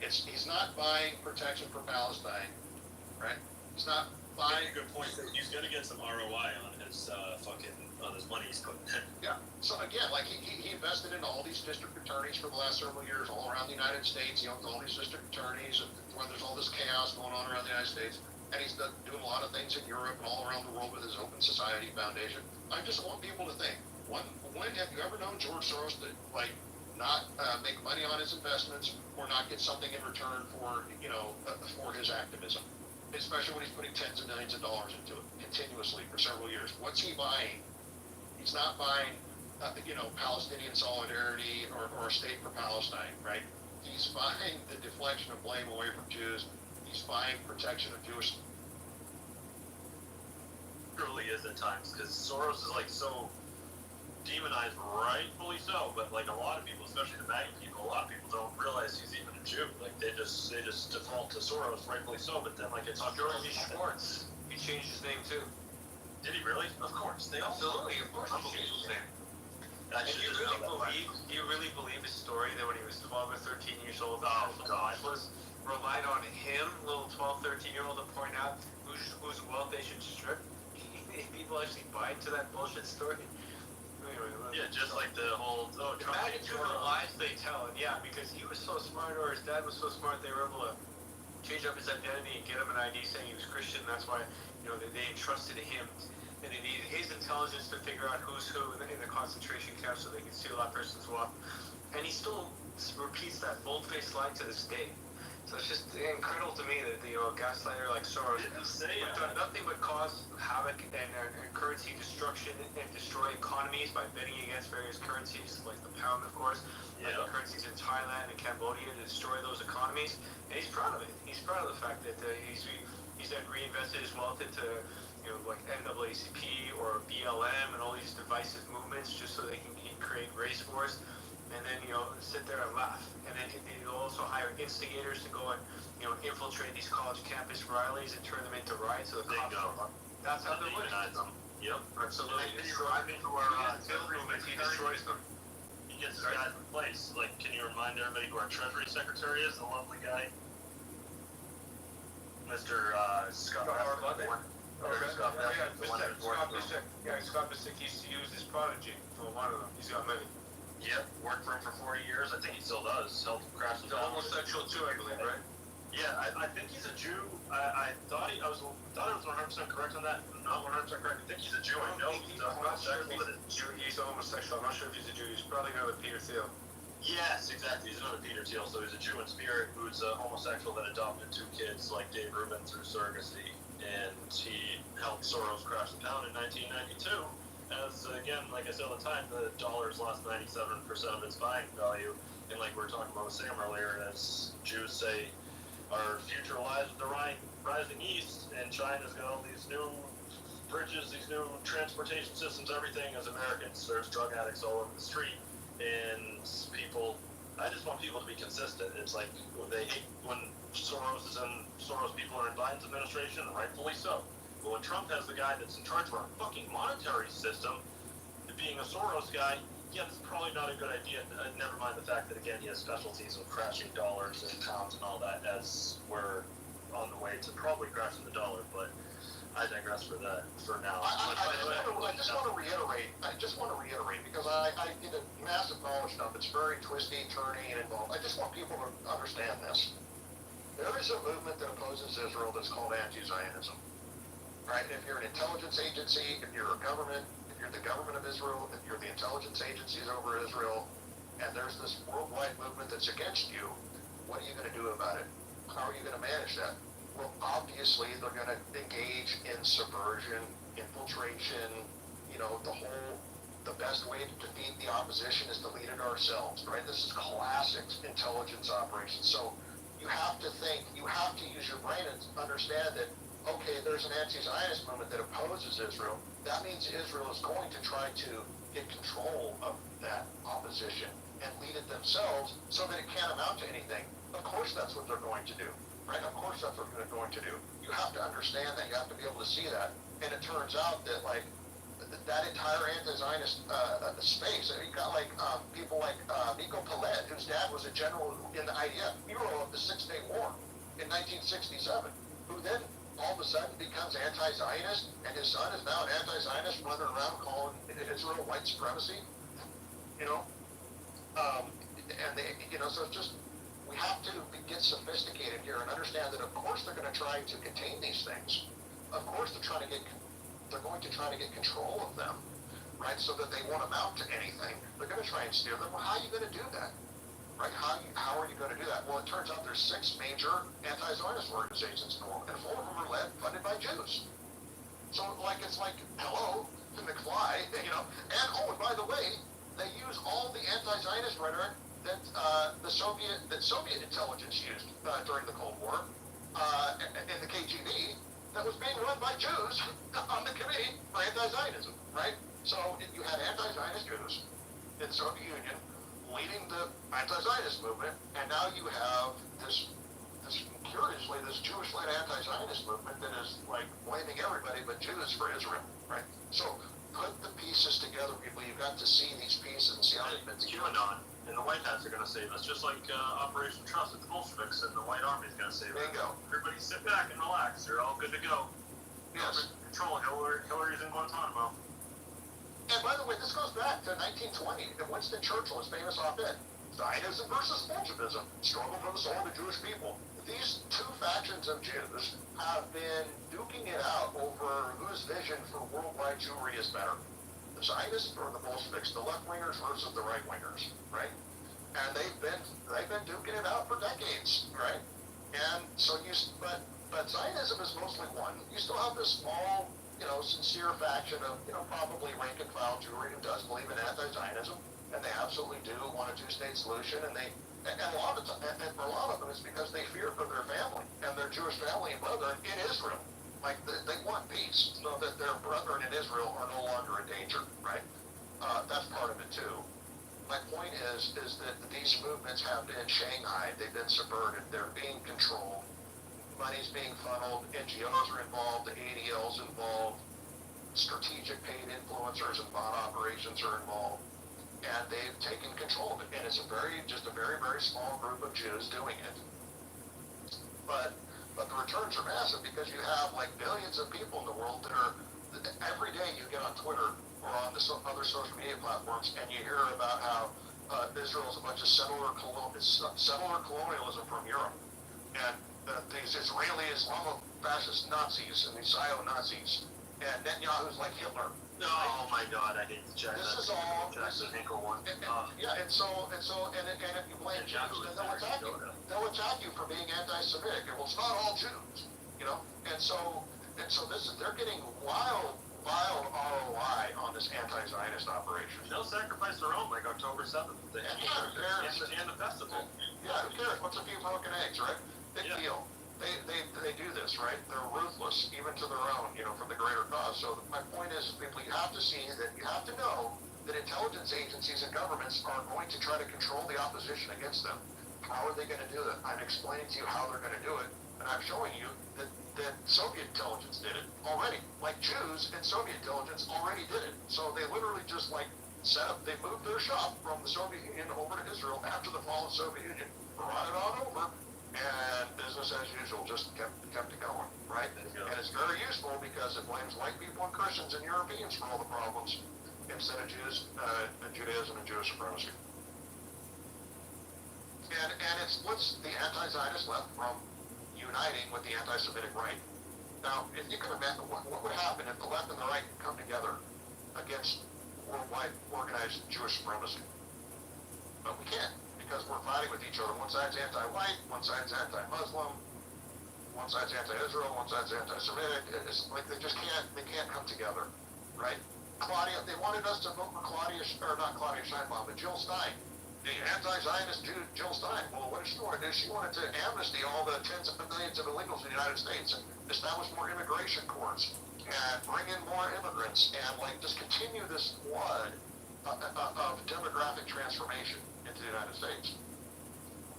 He's not buying protection for Palestine, right? He's not buying. A good point. He's going to get some ROI on his on his money he's putting in. Yeah. So again, like he invested in all these district attorneys for the last several years all around the United States. He owns all these district attorneys, and when there's all this chaos going on around the United States, and he's doing a lot of things in Europe and all around the world with his Open Society Foundation. I just want people to think: when have you ever known George Soros to not make money on his investments or not get something in return for for his activism? Especially when he's putting tens of millions of dollars into it continuously for several years. What's he buying? He's not buying, Palestinian solidarity or a state for Palestine, right? He's buying the deflection of blame away from Jews. He's buying protection of Jewish. Truly is at times, because Soros is so demonized, rightfully so. But a lot of people, especially the MAGA people, a lot of people don't realize he's even a Jew. They just default to Soros, rightfully so. But then it's George Schwartz. He changed his name too. Did he really? Of course. They all Absolutely, of course he changed his name. And you really believe his story that when he was 12 or 13 years old, was relied on him, little 12, 13-year-old, to point out whose wealth they should strip? People actually buy into that bullshit story? Yeah, just like the whole imagine the lies they tell, and because he was so smart, or his dad was so smart, they were able to change up his identity and get him an ID saying he was Christian. That's why they entrusted to him, and they needed his intelligence to figure out who's who in the concentration camp so they could steal that person's wealth. And he still repeats that bold-faced lie to this day. So it's just incredible to me that a gaslighter like Soros has done nothing but cause havoc and currency destruction and destroy economies by betting against various currencies, like the pound, of course, like the currencies in Thailand and Cambodia, to destroy those economies. And he's proud of it. He's proud of the fact that he's then reinvested his wealth into like NAACP or BLM and all these divisive movements just so they can create race wars. And then, sit there and laugh. And then they'll also hire instigators to go and, infiltrate these college campus rallies and turn them into riots. So the cops that's how they work. Yep. Absolutely. He destroys them. He gets his guys in place. Can you remind everybody who our Treasury Secretary is? The lovely guy? Mr. Scott Bessick. Scott Bessick used to use his prodigy for one of them. He's got many. Yep, worked for him for 40 years. I think he still does. Helped crash the He's homosexual too, I believe, right? Yeah, I think he's a Jew. I thought I was 100% correct on that. Not 100% correct. I think he's a Jew. I know he's homosexual. He's a homosexual. I'm not sure if he's a Jew. He's probably another Peter Thiel. Yes, exactly. He's another Peter Thiel. So he's a Jew in spirit who's a homosexual that adopted 2 kids like Dave Rubin through surrogacy. And he helped Soros crash the pound in 1992. As, again, like I said all the time, the dollar's lost 97% of its buying value. And like we were talking about with Sam earlier, as Jews say, our future lies with the rising east, and China's got all these new bridges, these new transportation systems, everything. As Americans, there's drug addicts all over the street. And I just want people to be consistent. It's like they hate when Soros people are in Biden's administration, and rightfully so. But when Trump has the guy that's in charge of our fucking monetary system, being a Soros guy, that's probably not a good idea. Never mind the fact that, again, he has specialties of crashing dollars and pounds and all that, as we're on the way to probably crashing the dollar. But I digress for now. I just want to reiterate because I did a massive knowledge dump. It's very twisty, turny, and involved. I just want people to understand this. There is a movement that opposes Israel that's called anti-Zionism. Right? If you're an intelligence agency, if you're a government, if you're the government of Israel, if you're the intelligence agencies over Israel, and there's this worldwide movement that's against you, what are you going to do about it? How are you going to manage that? Well, obviously, they're going to engage in subversion, infiltration, the best way to defeat the opposition is to lead it ourselves, right? This is classic intelligence operations. So you have to think, you have to use your brain and understand that, okay, there's an anti-Zionist movement that opposes Israel. That means Israel is going to try to get control of that opposition and lead it themselves so that it can't amount to anything. Of course that's what they're going to do, right? Of course that's what they're going to do. You have to understand that. You have to be able to see that. And it turns out that, that entire anti-Zionist space. You got like people like Nico Palet, whose dad was a general in the IDF, hero of the Six-Day War in 1967, who then all of a sudden becomes anti-Zionist, and his son is now an anti-Zionist running around calling Israel white supremacy. You know, and they, you know, so it's just, we have to get sophisticated here and understand that of course they're going to try to contain these things. Of course they're going to try to get control of them, right? So that they won't amount to anything. They're going to try and steer them. Well, how are you going to do that, right? How are you going to do that? Well, it turns out there's 6 major anti-Zionist organizations in the world, and 4 of them are funded by Jews. So it's like hello to McFly, you know. And oh, and by the way, they use all the anti-Zionist rhetoric that Soviet intelligence used during the Cold War in the KGB that was being run by Jews on the committee for anti-Zionism, right? So you had anti-Zionist Jews in the Soviet Union leading the anti-Zionist movement, and now you have this curiously, this Jewish-led anti-Zionist movement that is like blaming everybody but Jews for Israel, right? So put the pieces together, people. You've got to see these pieces and see how they fit together. QAnon and the White Hats are going to save us, just like Operation Trust with the Bolsheviks and the White Army is going to save us. Bingo. Everybody sit back and relax. They're all good to go. Yes. Control. Hillary's in Guantanamo. And by the way, this goes back to 1920 and Winston Churchill's famous op-ed, Zionism versus Bolshevism, struggle for the soul of the Jewish people. These 2 factions of Jews have been duking it out over whose vision for worldwide Jewry is better. The Zionists or the Bolsheviks, the left-wingers versus the right-wingers, right? And they've been duking it out for decades, right? And so but Zionism is mostly one. You still have this small, you know, sincere faction of, you know, probably rank-and-file Jewry who does believe in anti-Zionism, and they absolutely do want a 2-state solution, and for a lot of them it's because they fear for their family and their Jewish family and brethren in Israel. Like they want peace, so that their brethren in Israel are no longer in danger, right? That's part of it too. My point is that these movements have been shanghaied, they've been subverted, they're being controlled, money's being funneled, NGOs are involved, the ADL's involved, strategic paid influencers and bot operations are involved. And they've taken control of it, and it's just a very, very small group of Jews doing it. But the returns are massive because you have like billions of people in the world that are every day you get on Twitter or on the other social media platforms, and you hear about how Israel is a bunch of settler colonialism from Europe, and these Israeli Islamofascist Nazis and these Zio-Nazis, and Netanyahu's like Hitler. Oh my God, I hate the Jack. This is all. Jackson Hinkle one. Yeah, and if you blame Jews, then they'll attack you. They'll attack you for being anti-Semitic. Well, it's not all Jews, you know. And so they're getting wild ROI on this anti-Zionist operation. They'll sacrifice their own, like October 7th, and the festival. Yeah, who cares? What's a few broken eggs, right? Big deal. They do this, right? They're ruthless, even to their own, you know, for the greater cause. So my point is, people, you have to see that, you have to know that intelligence agencies and governments are going to try to control the opposition against them. How are they going to do that? I'm explaining to you how they're going to do it, and I'm showing you that Soviet intelligence did it already. Like Jews and Soviet intelligence already did it. So they literally just like they moved their shop from the Soviet Union over to Israel after the fall of the Soviet Union, brought it on over, and business as usual just kept it going, right? And it's very useful because it blames white people and Christians and Europeans for all the problems instead of Jews, Judaism and Jewish supremacy. And it splits the anti-Zionist left from uniting with the anti-Semitic right. Now, if you can imagine what would happen if the left and the right come together against worldwide organized Jewish supremacy? But we can't, because we're fighting with each other. One side's anti-white, one side's anti-Muslim, one side's anti-Israel, one side's anti-Semitic. It's like they can't come together, right? Claudia, they wanted us to vote for not Claudia Sheinbaum, but Jill Stein, the anti-Zionist Jill Stein. Well, what did she want to do? She wanted to amnesty all the tens of millions of illegals in the United States and establish more immigration courts and bring in more immigrants and like just continue this flood of demographic transformation into the United States.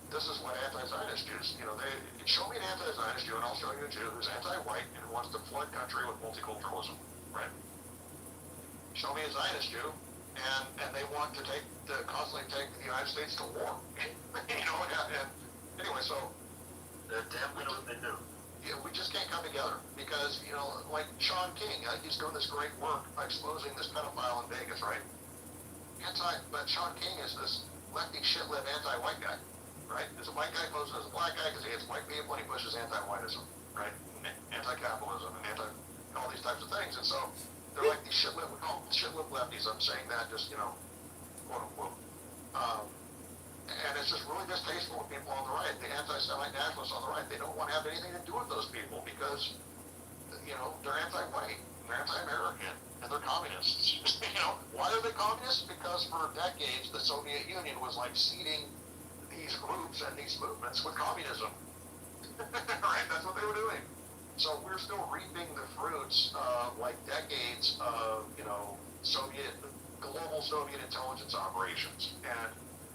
This is what anti-Zionist Jews, you know, they show me an anti-Zionist Jew and I'll show you a Jew who's anti-white and wants to flood country with multiculturalism, right? show me a Zionist Jew, and they want to constantly take the United States to war. And anyway, so They're damn good at what they do. yeah, we just can't come together because, like Sean King, he's doing this great work by exposing this pedophile in Vegas, right? But Sean King is this lefty shit-lib anti-white guy, right? There's a white guy posing as a black guy because he hates white people and he pushes anti-whiteism, right? Anti-capitalism and all these types of things. And so they're like these shit-lib lefties. I'm saying that just, quote unquote. And it's just really distasteful with people on the right, the anti-Semite nationalists on the right. They don't want to have anything to do with those people because, they're anti-white, they're anti-American, and they're communists. Why are they communists? Because for decades the Soviet Union was like seeding these groups and these movements with communism. Right? That's what they were doing. So we're still reaping the fruits of like decades of, global Soviet intelligence operations. And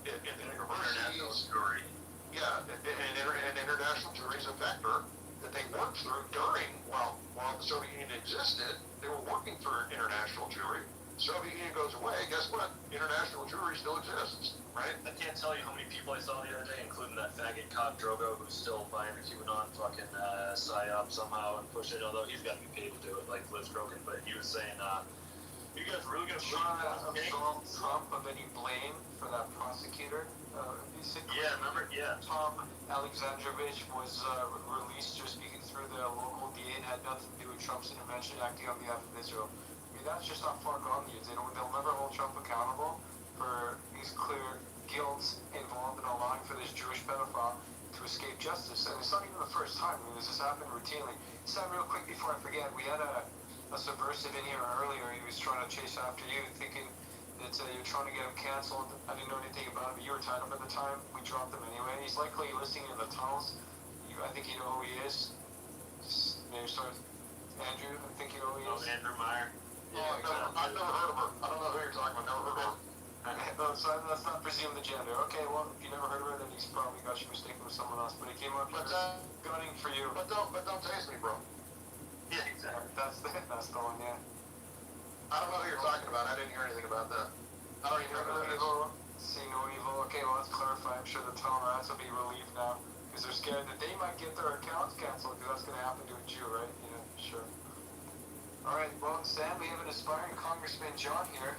International jury. yeah, and international jury is a vector that they worked through while the Soviet Union existed. They were working through international jury. Soviet Union goes away, guess what? International jury still exists, right? I can't tell you how many people I saw the other day, including that faggot cop Drogo, who's still buying the QAnon fucking psyop somehow and push it, although he's got to be paid to do it, like Liz Crokin. But he was saying, you guys really gonna absolve Trump of any blame for that prosecutor? Yeah, remember? Yeah. Tom Alexandrovich was released just speaking through the local DA and had nothing to do with Trump's intervention acting on behalf of Israel. I mean, that's just not far gone. They'll never hold Trump accountable for his clear guilt involved in allowing for this Jewish pedophile to escape justice. And it's not even the first time. I mean, this has happened routinely. Sam, real quick before I forget, we had a subversive in here earlier. He was trying to chase after you, thinking that you're trying to get him canceled. I didn't know anything about him, but you were tied up at the time. We dropped him anyway. He's likely listening in the tunnels. I think you know who he is. Maybe start Andrew. I think you know who he is. Andrew Meyer. Yeah, I've never heard of her. I don't know who you're talking about. Never heard of her. No, so let's not presume the gender. Okay, well, if you never heard of her, then he's probably got you mistaken with someone else. But he came up here gunning for you. But don't taste me, bro. Yeah, exactly. That's the one, yeah. I don't know who you're talking about. I didn't hear anything about that. I don't even know who that is. See no evil. Okay, well, let's clarify. I'm sure the tunnel rats will be relieved now because they're scared that they might get their accounts canceled because that's going to happen to a Jew, right? Yeah, sure. All right, well, Sam, we have an aspiring Congressman John here.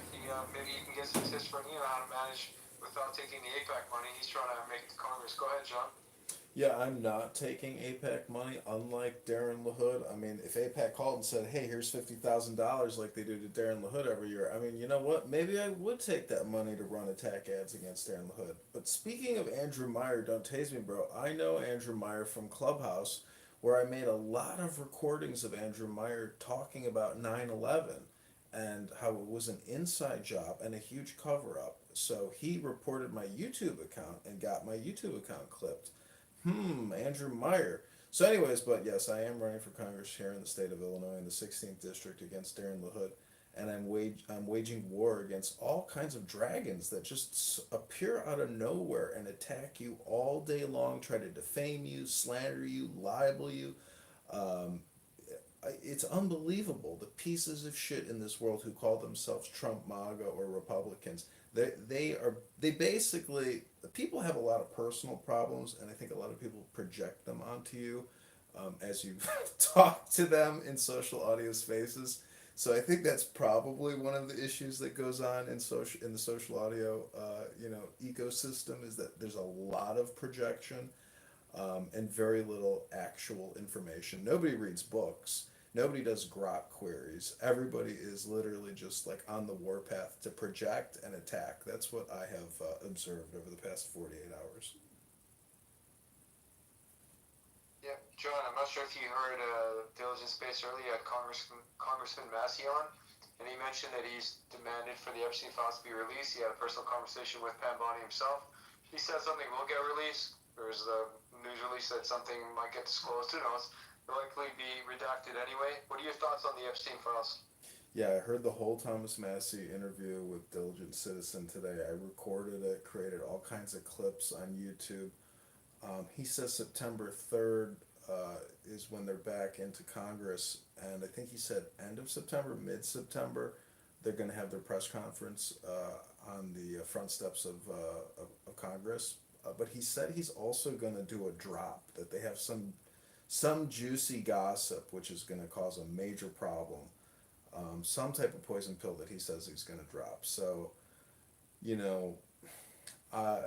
Maybe you can get some tips from you on how to manage without taking the APAC money. He's trying to make it to Congress. Go ahead, John. Yeah, I'm not taking APAC money, unlike Darren LaHood. I mean, if APAC called and said, hey, here's $50,000 like they do to Darren LaHood every year, I mean, you know what? Maybe I would take that money to run attack ads against Darren LaHood. But speaking of Andrew Meyer, don't tase me, bro. I know Andrew Meyer from Clubhouse, where I made a lot of recordings of Andrew Meyer talking about 9/11 and how it was an inside job and a huge cover-up. So he reported my YouTube account and got my YouTube account clipped. Andrew Meyer. So anyways, but yes, I am running for Congress here in the state of Illinois in the 16th district against Darren LaHood, and I'm waging war against all kinds of dragons that just appear out of nowhere and attack you all day long, try to defame you, slander you, libel you. It's unbelievable, the pieces of shit in this world who call themselves Trump MAGA or Republicans. They basically, people have a lot of personal problems, and I think a lot of people project them onto you as you talk to them in social audio spaces. So I think that's probably one of the issues that goes on in the social audio ecosystem, is that there's a lot of projection and very little actual information. Nobody reads books. Nobody does grok queries. Everybody is literally just like on the warpath to project and attack. That's what I have observed over the past 48 hours. Yeah, John, I'm not sure if you heard Diligence Space earlier. You had Congressman Massey on, and he mentioned that he's demanded for the Epstein files to be released. He had a personal conversation with Pam Bondi himself. He said something will get released. There's the news release that something might get disclosed. Who knows? It'll likely be redacted anyway. What are your thoughts on the Epstein files? Yeah, I heard the whole Thomas Massey interview with Diligent Citizen today. I recorded it, created all kinds of clips on YouTube. He says September 3rd is when they're back into Congress, and I think he said end of September, mid-September. they're going to have their press conference on the front steps of Congress. But he said he's also going to do a drop, that they have some juicy gossip which is going to cause a major problem, some type of poison pill that he says he's going to drop. So, you know, I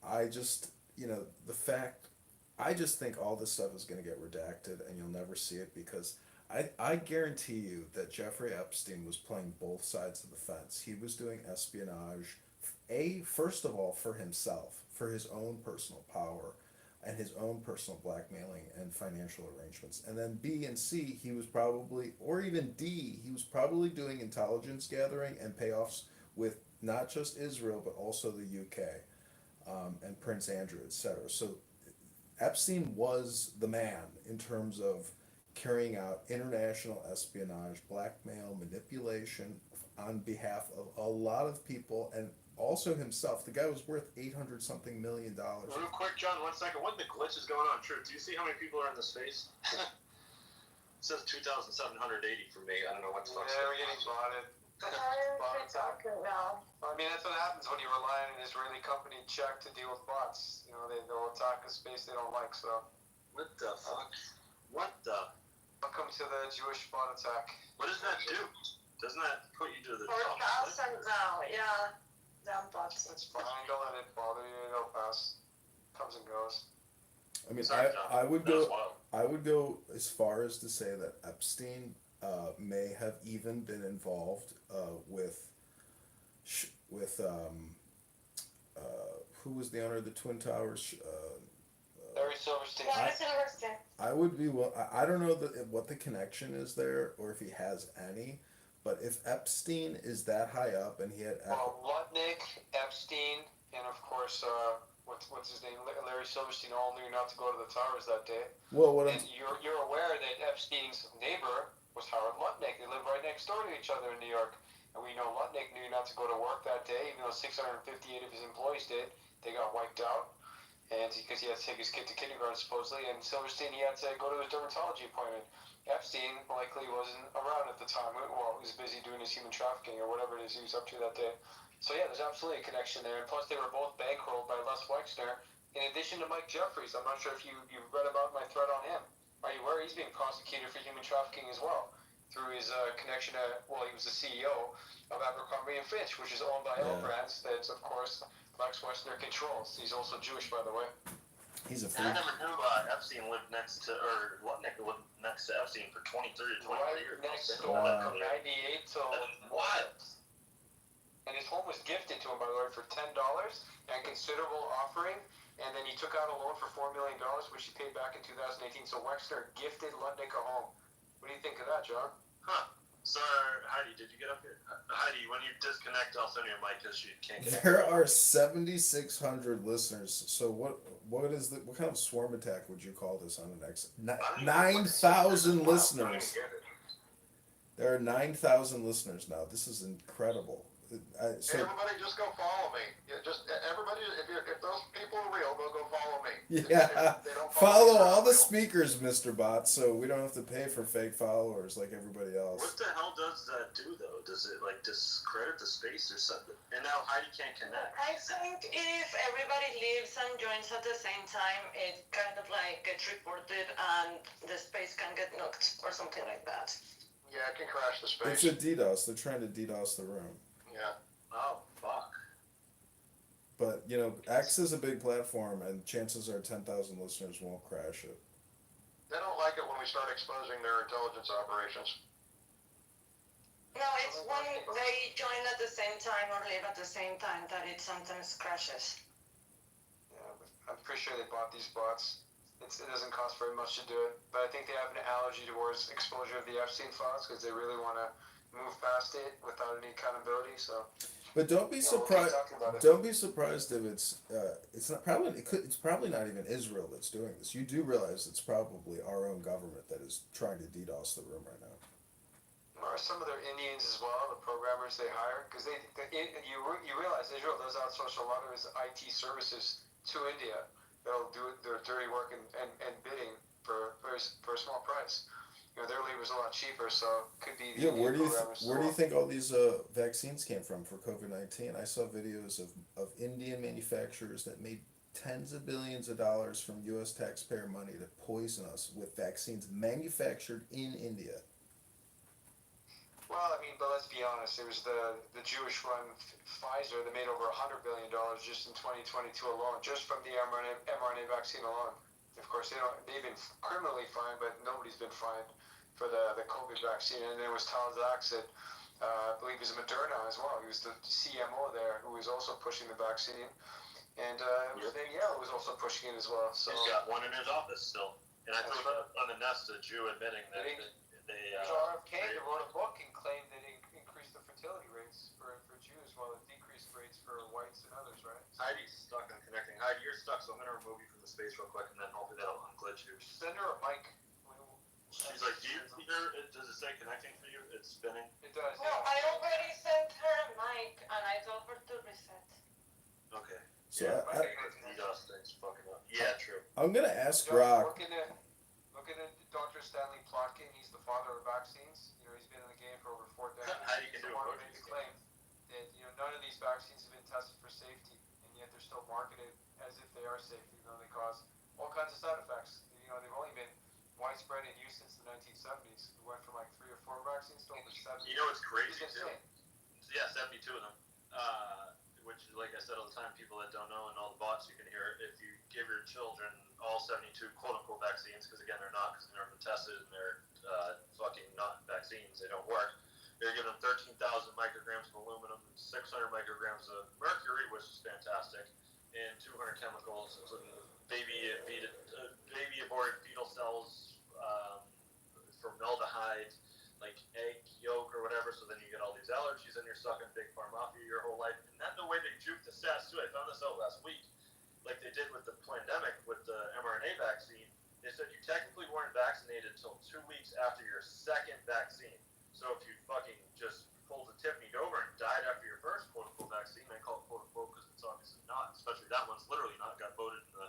I just, the fact, I just think all this stuff is going to get redacted and you'll never see it, because I guarantee you that Jeffrey Epstein was playing both sides of the fence. He was doing espionage, first of all, for himself, for his own personal power and his own personal blackmailing and financial arrangements. And then B and C, he was probably, or even D, he was probably doing intelligence gathering and payoffs with not just Israel, but also the UK, and Prince Andrew, etc. So Epstein was the man in terms of carrying out international espionage, blackmail, manipulation on behalf of a lot of people, and also himself. The guy was worth $800 something million. Real quick, John, 1 second. What the glitch is going on? True. Do you see how many people are in the space? It says 2,780 for me. I don't know what the fuck's Yeah, we're getting botted. I mean, that's what happens when you rely on an Israeli company check to deal with bots. They'll attack a space they don't like, so. What the fuck? What the? Welcome to the Jewish bot attack. What does that do? Doesn't that put you to the 4,000 now, yeah. Damn bots. It's fine, don't let it bother you, it'll pass. Comes and goes. I mean, Sorry, I would go as far as to say that Epstein may have even been involved with who was the owner of the Twin Towers? Larry Silverstein. I would be. Well, I don't know what the connection is there, or if he has any. But if Epstein is that high up, and he had Lutnick, Epstein, and of course, what's his name? Larry Silverstein all knew not to go to the towers that day. Well, you're aware that Epstein's neighbor was Howard Lutnick. They live right next door to each other in New York. And we know Lutnick knew not to go to work that day, even though 658 of his employees did. They got wiped out, and because he had to take his kid to kindergarten supposedly. And Silverstein, he had to go to his dermatology appointment. Epstein likely wasn't around at the time. Well, he was busy doing his human trafficking or whatever it is he was up to that day. So yeah, there's absolutely a connection there. And plus, they were both bankrolled by Les Wexner, in addition to Mike Jeffries. I'm not sure if you've read about my thread on him. Are you aware he's being prosecuted for human trafficking as well, through his connection to, he was the CEO of Abercrombie & Fitch, which is owned by L Brands, that, of course, Lex Wexner controls. He's also Jewish, by the way. He's a freak. I never knew Epstein lived next to, or Lutnick lived next to Epstein for 23 to 24 years. Next door, from 98 till... Wild. And his home was gifted to him, by the way, for $10 and considerable offering. And then he took out a loan for $4 million, which he paid back in 2018. So Wexner gifted Lutnick a home. What do you think of that, John? Huh. Sir, Heidi, did you get up here? Heidi, when you disconnect, I'll send you a mic because she can't get There are 7,600 listeners. So what kind of swarm attack would you call this on the next 9,000 listeners? There are 9,000 listeners now. This is incredible. Everybody just go follow me. Everybody, if those people are real, they'll go follow me. Yeah, if they don't follow all the speakers, Mr. Bot, so we don't have to pay for fake followers like everybody else. What the hell does that do, though? Does it, discredit the space or something? And now Heidi can't connect. I think if everybody leaves and joins at the same time, it kind of gets reported and the space can get knocked or something like that. Yeah, it can crash the space. It's a DDoS. They're trying to DDoS the room. Yeah. Oh, fuck. But, X is a big platform, and chances are 10,000 listeners won't crash it. They don't like it when we start exposing their intelligence operations. No, it's when they join at the same time or leave at the same time that it sometimes crashes. Yeah, I'm pretty sure they bought these bots. It doesn't cost very much to do it, but I think they have an allergy towards exposure of the Epstein files because they really want to move past it without any accountability. So, but don't be surprised. Don't be surprised if it's not probably it's probably not even Israel that's doing this. You do realize it's probably our own government that is trying to DDoS the room right now. Or some of their Indians as well, the programmers they hire, because you realize Israel does outsource a lot of its IT services to India. They'll do their dirty work and bidding for a small price. their labor is a lot cheaper, so could be the Yeah, Indian programmers as where do you well. think all these vaccines came from for COVID-19? I saw videos of Indian manufacturers that made tens of billions of dollars from U.S. taxpayer money to poison us with vaccines manufactured in India. Well, I mean, but let's be honest. There was the Jewish-run Pfizer that made over $100 billion just in 2022 alone, just from the mRNA vaccine alone. Of course, they've been criminally fined, but nobody's been fined for the COVID vaccine. And there was Tal Zaks that I believe is Moderna as well. He was the CMO there who was also pushing the vaccine. And Danielle was also pushing it as well. So he's got one in his office still. And I threw on the nest a Jew admitting that RFK that wrote a book and claimed that it increased the fertility rates for Jews while it decreased rates for whites and others, right? Heidi's stuck on connecting. Heidi, you're stuck, so I'm going to remove you from the space real quick, and then hopefully that'll unglitch you. Send her a mic. She's like, do you hear, does it say connecting for you? It's spinning? It does. No, I already sent her a mic and I told her to reset. Okay. So yeah, I think DDoS thing's fucking up. Yeah, true. I'm gonna ask Brock. Look at Dr. Stanley Plotkin. He's the father of vaccines. He's been in the game for over 4 decades. How do you do it? Made the claim that none of these vaccines have been tested for safety, and yet they're still marketed as if they are safe, even though they cause all kinds of side effects. They've only been widespread in use since the 1970s. We went from like 3 or 4 vaccines to over 70. You know what's crazy too? Yeah, 72 of them. Which, like I said all the time, people that don't know and all the bots you can hear, if you give your children all 72 quote-unquote vaccines, because again they're not, because they've never been tested and they're fucking not vaccines, they don't work. You're giving them 13,000 micrograms of aluminum, 600 micrograms of mercury, which is fantastic, and 200 chemicals, including baby aborted fetal cells, formaldehyde, like egg yolk or whatever, so then you get all these allergies and you're sucking big pharmaceuticals your whole life. And that's the way they juke the stats too. I found this out last week, like they did with the pandemic with the mRNA vaccine. They said you technically weren't vaccinated until 2 weeks after your second vaccine. So if you fucking just pulled a Tiffany Dover and died after your first quote-unquote vaccine, I call it quote-unquote because it's obviously not, especially that one's literally not, got voted in the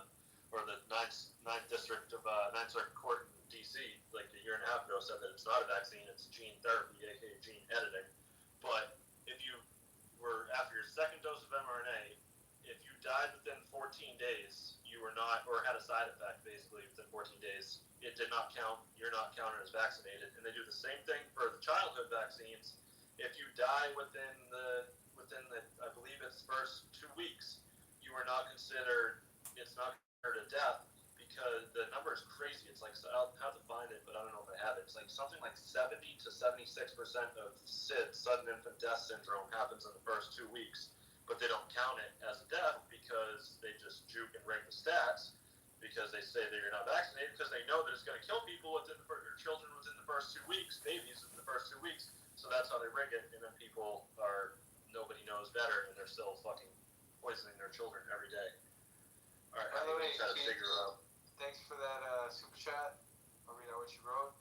9th district of 9th Circuit Court in D.C. like a year and a half ago said that it's not a vaccine, it's gene therapy, aka gene editing. But if you were, after your second dose of mRNA, if you died within 14 days, you were not, or had a side effect basically within 14 days, it did not count, you're not counted as vaccinated. And they do the same thing for the childhood vaccines. If you die within the I believe it's first 2 weeks, you are not considered, it's not considered a death, because the number is crazy. It's like, I'll have to find it, but I don't know if I have it. It's like something like 70 to 76% of SID, sudden infant death syndrome, happens in the first 2 weeks, but they don't count it as a death because they just juke and rig the stats because they say that you're not vaccinated because they know that it's going to kill people within the or children within the first 2 weeks, babies within the first 2 weeks. So that's how they rig it, and then people are, nobody knows better, and they're still fucking poisoning their children every day. All right, I'm going to try to figure it out. Thanks for that super chat. I'll read out what you wrote.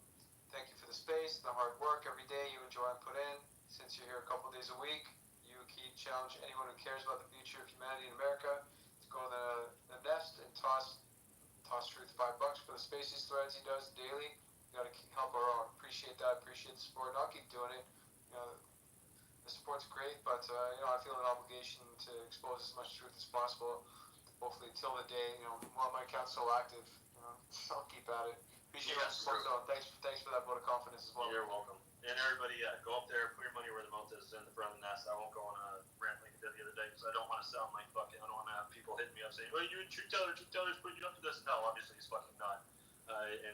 Thank you for the space, the hard work every day you and Joanne put in. Since you're here a couple days a week, you keep challenging anyone who cares about the future of humanity in America to go to the nest and toss Truth $5 for the Spaces threads he does daily. You got to help our own. Appreciate that. Appreciate the support. And I'll keep doing it. The support's great, but I feel an obligation to expose as much truth as possible. Hopefully, till the day, while my account's still active, I'll keep at it. Appreciate the support, though. Thanks for that vote of confidence as well. You're welcome. And everybody, go up there, put your money where the mouth is in the front of the nest. I won't go on a rant like I did the other day because I don't want to sound like fucking, I don't want to have people hitting me up saying, well, you and Truth Teller's putting you up to this. No, obviously he's fucking not. And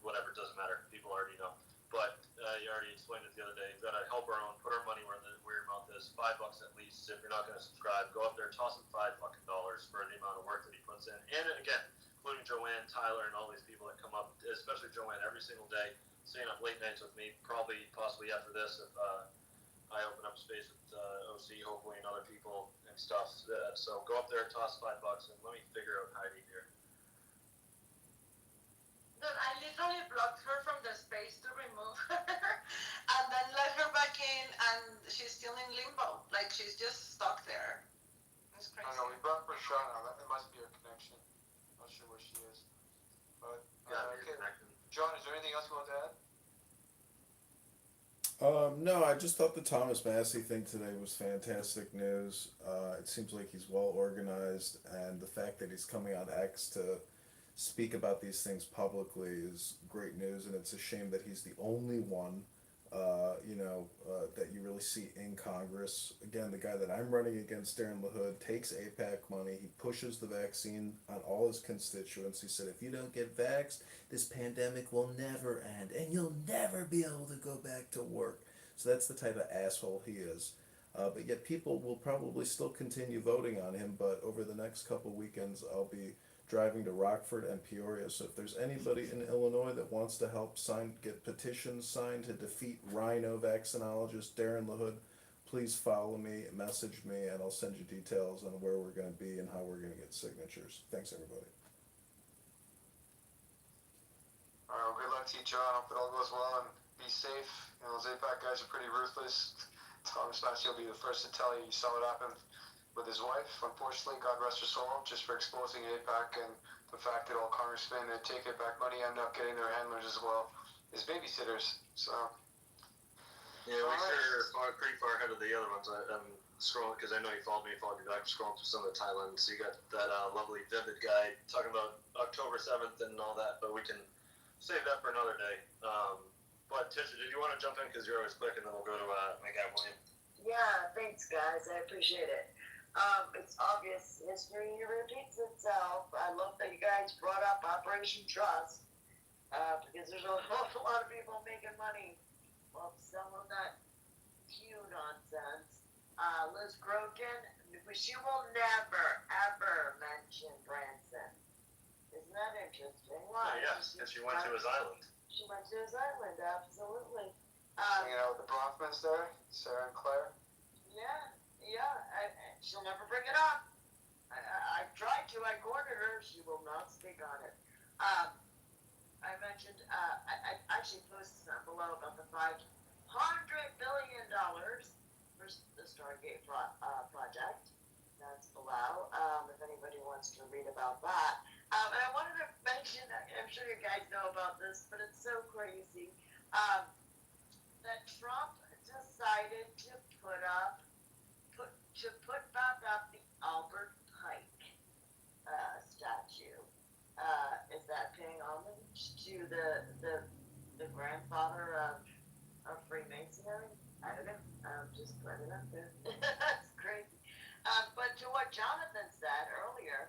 whatever, it doesn't matter. People already know. But you already explained it the other day. You've got to help our own, put our money where your mouth is. $5 at least. If you're not going to subscribe, go up there, toss him $5 for the amount of work that he puts in. And again, including Joanne, Tyler, and all these people that come up, especially Joanne, every single day, staying up late nights with me. Possibly after this, if I open up space with OC, hopefully, and other people and stuff. So go up there, toss $5, and let me figure out Heidi here. Dude, I literally blocked her from the space to remove her and then let her back in, and she's still in limbo. Like, she's just stuck there. It's crazy. I know, we brought Prashant now. It must be her connection. Not sure where she is. But, okay. John, is there anything else you want to add? No, I just thought the Thomas Massey thing today was fantastic news. It seems like he's well organized, and the fact that he's coming on X to speak about these things publicly is great news. And it's a shame that he's the only one, that you really see in Congress. Again, the guy that I'm running against, Darren LaHood, takes APAC money. He pushes the vaccine on all his constituents. He said, if you don't get vaxxed, this pandemic will never end, and you'll never be able to go back to work. So that's the type of asshole he is. But yet people will probably still continue voting on him. But over the next couple weekends, I'll be driving to Rockford and Peoria. So if there's anybody in Illinois that wants to help get petitions signed to defeat rhino vaccinologist Darren LaHood, please follow me, message me, and I'll send you details on where we're going to be and how we're going to get signatures. Thanks, everybody. Alright, well, good luck to you, John. Hope it all goes well and be safe. Those APAC guys are pretty ruthless. Thomas Massey will be the first to tell you saw it happen with his wife. Unfortunately, God rest her soul, just for exposing APAC and the fact that all congressmen that take APAC money end up getting their handlers as well as babysitters. So. Yeah, we sure are pretty far ahead of the other ones. I'm scrolling because I know you followed me back. I'm scrolling through some of the Thailand. So you got that lovely Vivid guy talking about October 7th and all that, but we can save that for another day. But Tisha, did you want to jump in because you're always quick, and then we'll go to my guy William. Yeah, thanks guys. I appreciate it. It's obvious history repeats itself. I love that you guys brought up Operation Trust because there's a whole lot of people making money off some of that Q nonsense. Liz Grogan, she will never ever mention Branson. Isn't that interesting? Why? Oh, yeah, because she went to his island. She went to his island, absolutely. Hanging out with the Bronfmans there, Sarah and Claire. Yeah, she'll never bring it up. I tried to, I cornered her, she will not speak on it. I mentioned, I actually posted something below about the $500 billion for the Stargate project. That's below, if anybody wants to read about that. And I wanted to mention, I'm sure you guys know about this, but it's so crazy, that Trump decided to put back up the Albert Pike statue. Is that paying homage to the grandfather of Freemasonry? I don't know. Just put it up there. That's crazy. But to what Jonathan said earlier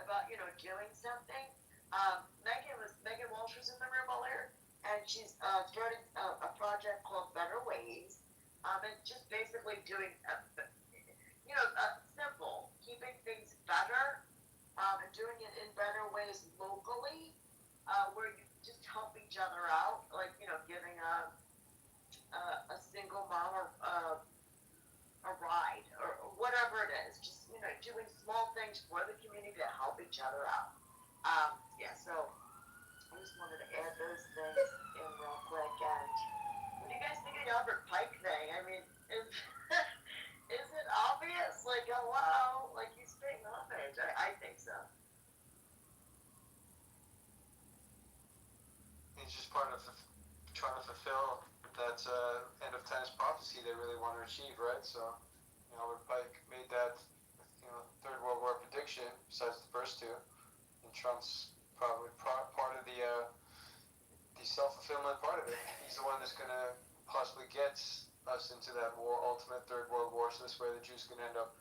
about doing something, Megan Walsh was in the room earlier, and she's starting a project called Better Ways, and just basically doing simple, keeping things better, and doing it in better ways locally, where you just help each other out, like giving a single mom a ride or whatever it is, just doing small things for the community to help each other out. So I just wanted to add those things in real quick. And what do you guys think of the Albert Pike thing? I mean, is it obvious? Like, hello, like he's paying homage. I think so. He's just part of trying to fulfill that end of tennis prophecy they really want to achieve, right? So, Albert Pike made that, Third World War prediction, besides the first two, and Trump's probably part of the self-fulfillment part of it. He's the one that's going to possibly get us into that ultimate Third World War, so this way the Jews can end up,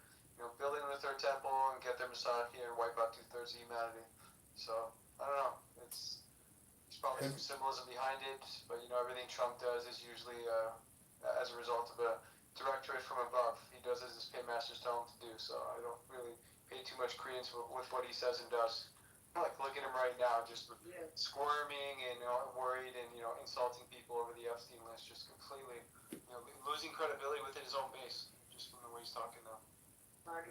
building the third temple and get their Messiah here and wipe out 2/3 of humanity. So, I don't know. There's probably some symbolism behind it, but everything Trump does is usually as a result of a directorate from above. He does as his paymasters tell him to do, so I don't really pay too much credence with what he says and does. Like, look at him right now, just squirming and worried and insulting people over the Epstein list, just completely losing credibility within his own base, just from the way he's talking now. 100%.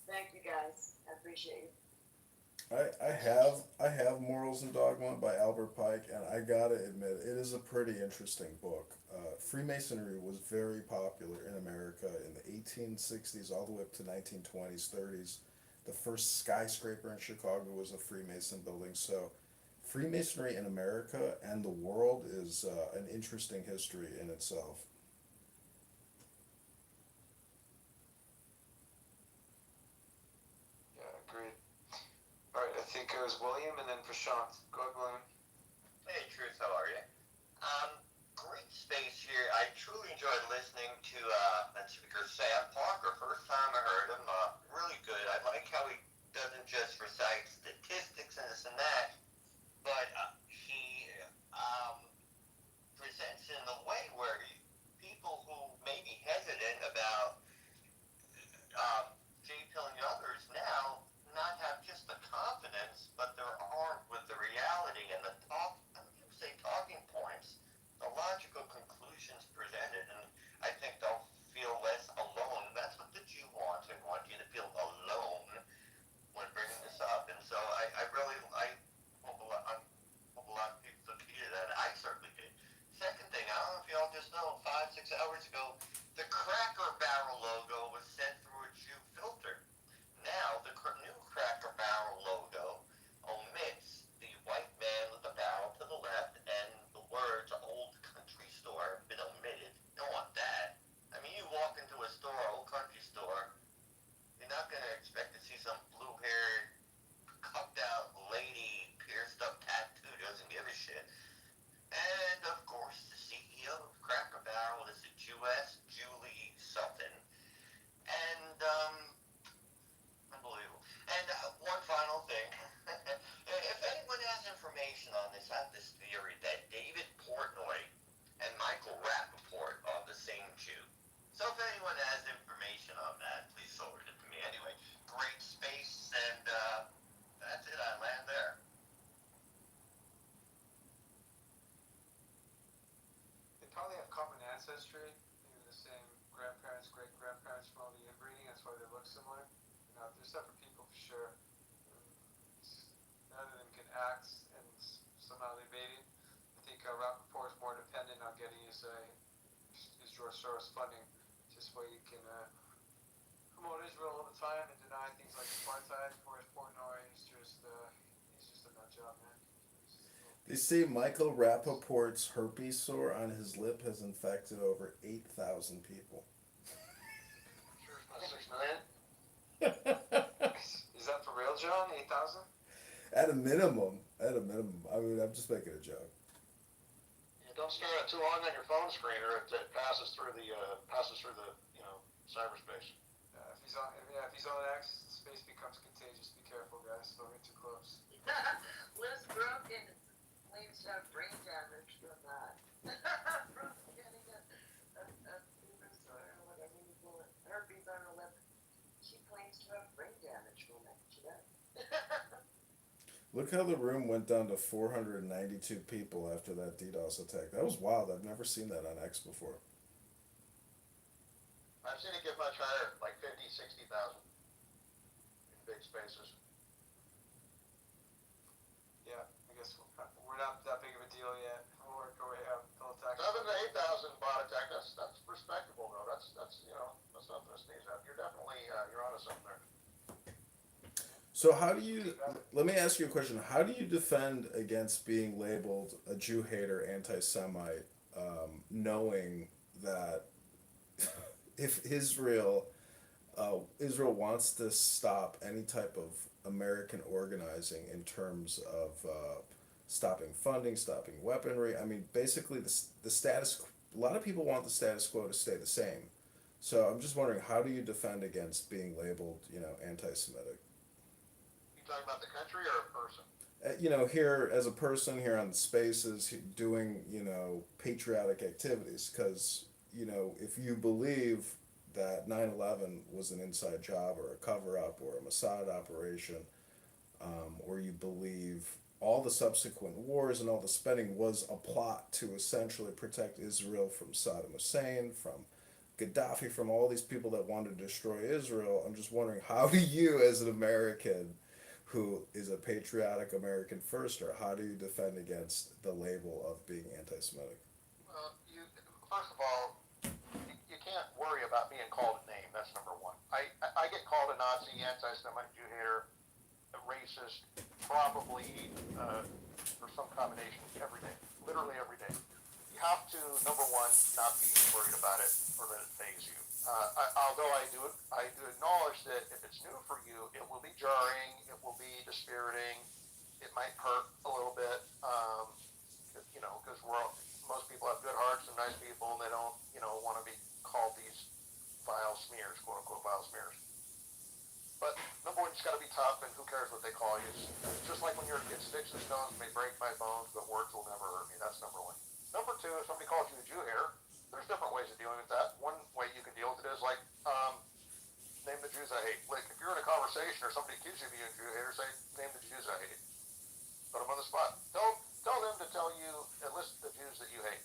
Thank you guys. I appreciate it. I have Morals and Dogma by Albert Pike, and I gotta admit, it is a pretty interesting book. Freemasonry was very popular in America in the 1860s all the way up to 1920s, 30s. The first skyscraper in Chicago was a Freemason building, so Freemasonry in America and the world is an interesting history in itself. Yeah, agreed. All right, I think it was William, and then Prashant. Go ahead, William. Hey, Truth, how are you? Great space here. I truly enjoyed listening to that speaker, Sam Parker. First time I heard him, really good. I like how he doesn't just recite statistics and this and that, but he presents it in a way where people who may be hesitant about J-pilling others now not have just the confidence, but they're armed with the reality and the talk, I don't even say talking points, the logical conclusions presented, and I think they'll feel less alone. That's what the Jew wants. They want you to feel alone when bringing this up, and so I really, I hope a lot of people took heed of that. I certainly did. Second thing, I don't know if y'all just know, 5-6 hours ago, the Cracker Barrel logo was sent through a Jew filter. Now, the new Cracker Barrel logo omits the white man with the barrel to the left, and the words "Old Country Store" have been omitted. You don't want that. I mean, you walk into a store, Old Country Store, you're not going to expect to see some blue-haired, cupped-out lady, pierced-up tattoo, doesn't give a shit. And, of course, the CEO of Cracker Barrel is a Jewess, Julie something. And, unbelievable. And one final thing. If anyone has information on this, I have this theory that David Portnoy and Michael Rappaport are the same Jew. So if anyone has information on that, please forward it to me. Anyway, great space, and that's it. I land there. They probably have common ancestry, maybe the same grandparents, great-grandparents from all the inbreeding, that's why they look similar. They're separate people for sure. None of them can act and somehow they evade. I think Rappaport is more dependent on getting his George Soros funding, just where you can promote Israel all the time and deny things like apartheid. Whereas Portnoy, he's just a nut job, man. They say Michael Rappaport's herpes sore on his lip has infected over 8,000 people. Sure, it's not 6 million. Is that for real, John? 8,000? At a minimum. I mean, I'm just making a joke. Yeah, don't stare at it too long on your phone screen, or it passes through the cyberspace. If he's on X, space becomes contagious. Be careful, guys. Don't get too close. Liz Broken claims to have brain damage from that. From getting a fever sore or whatever you call it, herpes on her lip. She claims to have brain damage from it. She does. Look how the room went down to 492 people after that DDoS attack. That was wild. I've never seen that on X before. I've seen it get much higher, like 50, 60,000 in big spaces. Yeah, I guess we're not that big of a deal yet. We'll work our way up. 7 to 8,000 bot attack. That's respectable though. That's nothing to sneeze at. You're definitely you're onto something there. So how do you, let me ask you a question. How do you defend against being labeled a Jew hater, anti-Semite, knowing that if Israel wants to stop any type of American organizing in terms of stopping funding, stopping weaponry, I mean, basically the status, a lot of people want the status quo to stay the same. So I'm just wondering, how do you defend against being labeled, anti-Semitic? Talking about the country or a person? Here as a person here on the spaces doing, patriotic activities, because, if you believe that 9/11 was an inside job or a cover-up or a Mossad operation, or you believe all the subsequent wars and all the spending was a plot to essentially protect Israel from Saddam Hussein, from Gaddafi, from all these people that wanted to destroy Israel, I'm just wondering, how do you as an American who is a patriotic American firster, how do you defend against the label of being anti-Semitic? Well, first of all, you can't worry about being called a name. That's number one. I get called a Nazi, anti-Semite, Jew hater, a racist, probably or some combination every day, literally every day. You have to, number one, not be worried about it or let it phase you. Although I do acknowledge that if it's new for you, it will be jarring, it will be dispiriting, it might hurt a little bit, because most people have good hearts and nice people, and they don't, want to be called these vile smears, quote unquote vile smears. But number one, it's got to be tough, and who cares what they call you? It's just like when you're a kid, sticks and stones may break my bones, but words will never hurt me. That's number one. Number two, if somebody calls you a Jew hater, there's different ways of dealing with that. One way you can deal with it is like, name the Jews I hate. Like, if you're in a conversation or somebody accuses you of being a Jew hater, say, name the Jews I hate. Put them on the spot. Tell them to tell you and list the Jews that you hate.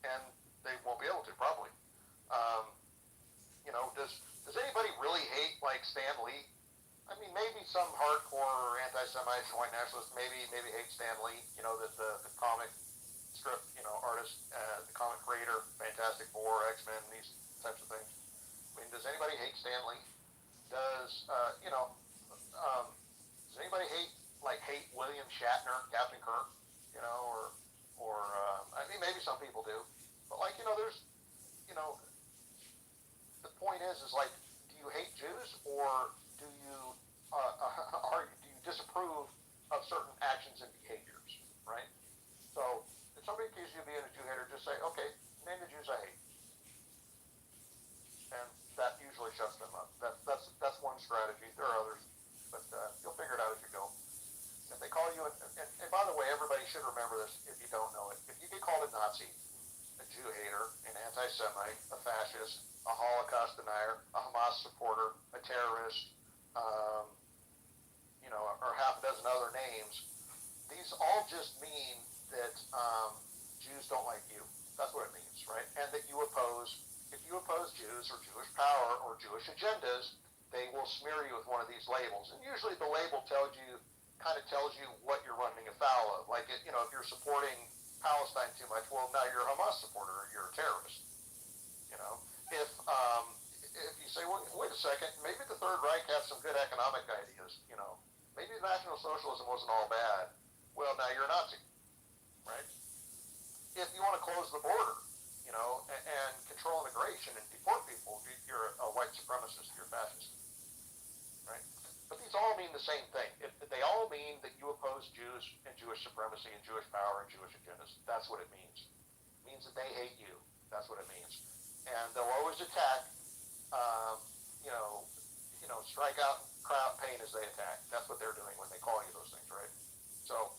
And they won't be able to, probably. Does anybody really hate, like, Stan Lee? I mean, maybe some hardcore anti-Semites or white nationalists maybe hate Stan Lee, the comic strip, artist, the comic creator, Fantastic Four, X-Men, these types of things. I mean, does anybody hate Stan Lee? Does anybody hate William Shatner, Captain Kirk, I mean, maybe some people do, but there's, the point is like, do you hate Jews, or do you, do you disapprove of certain actions and behaviors, right? So, if somebody accuses you of being a Jew hater, just say, okay, name the Jews I hate. And that usually shuts them up. That's one strategy. There are others, but you'll figure it out as you go. If they call you, and by the way, everybody should remember this if you don't know it. If you get called a Nazi, a Jew hater, an anti-Semite, a fascist, a Holocaust denier, a Hamas supporter, a terrorist, or half a dozen other names, these all just mean that Jews don't like you. That's what it means, right? And that you oppose, if you oppose Jews or Jewish power or Jewish agendas, they will smear you with one of these labels. And usually the label tells you what you're running afoul of. Like, if you're supporting Palestine too much, well, now you're a Hamas supporter or you're a terrorist. If you say, well, wait a second, maybe the Third Reich had some good economic ideas, maybe National Socialism wasn't all bad. Well, now you're a Nazi, right? If you want to close the border, and control immigration and deport people, you're a white supremacist, you're a fascist, right? But these all mean the same thing. They all mean that you oppose Jews and Jewish supremacy and Jewish power and Jewish agendas. That's what it means. It means that they hate you. That's what it means. And they'll always attack, strike out and cry out pain as they attack. That's what they're doing when they call you those things, right? So,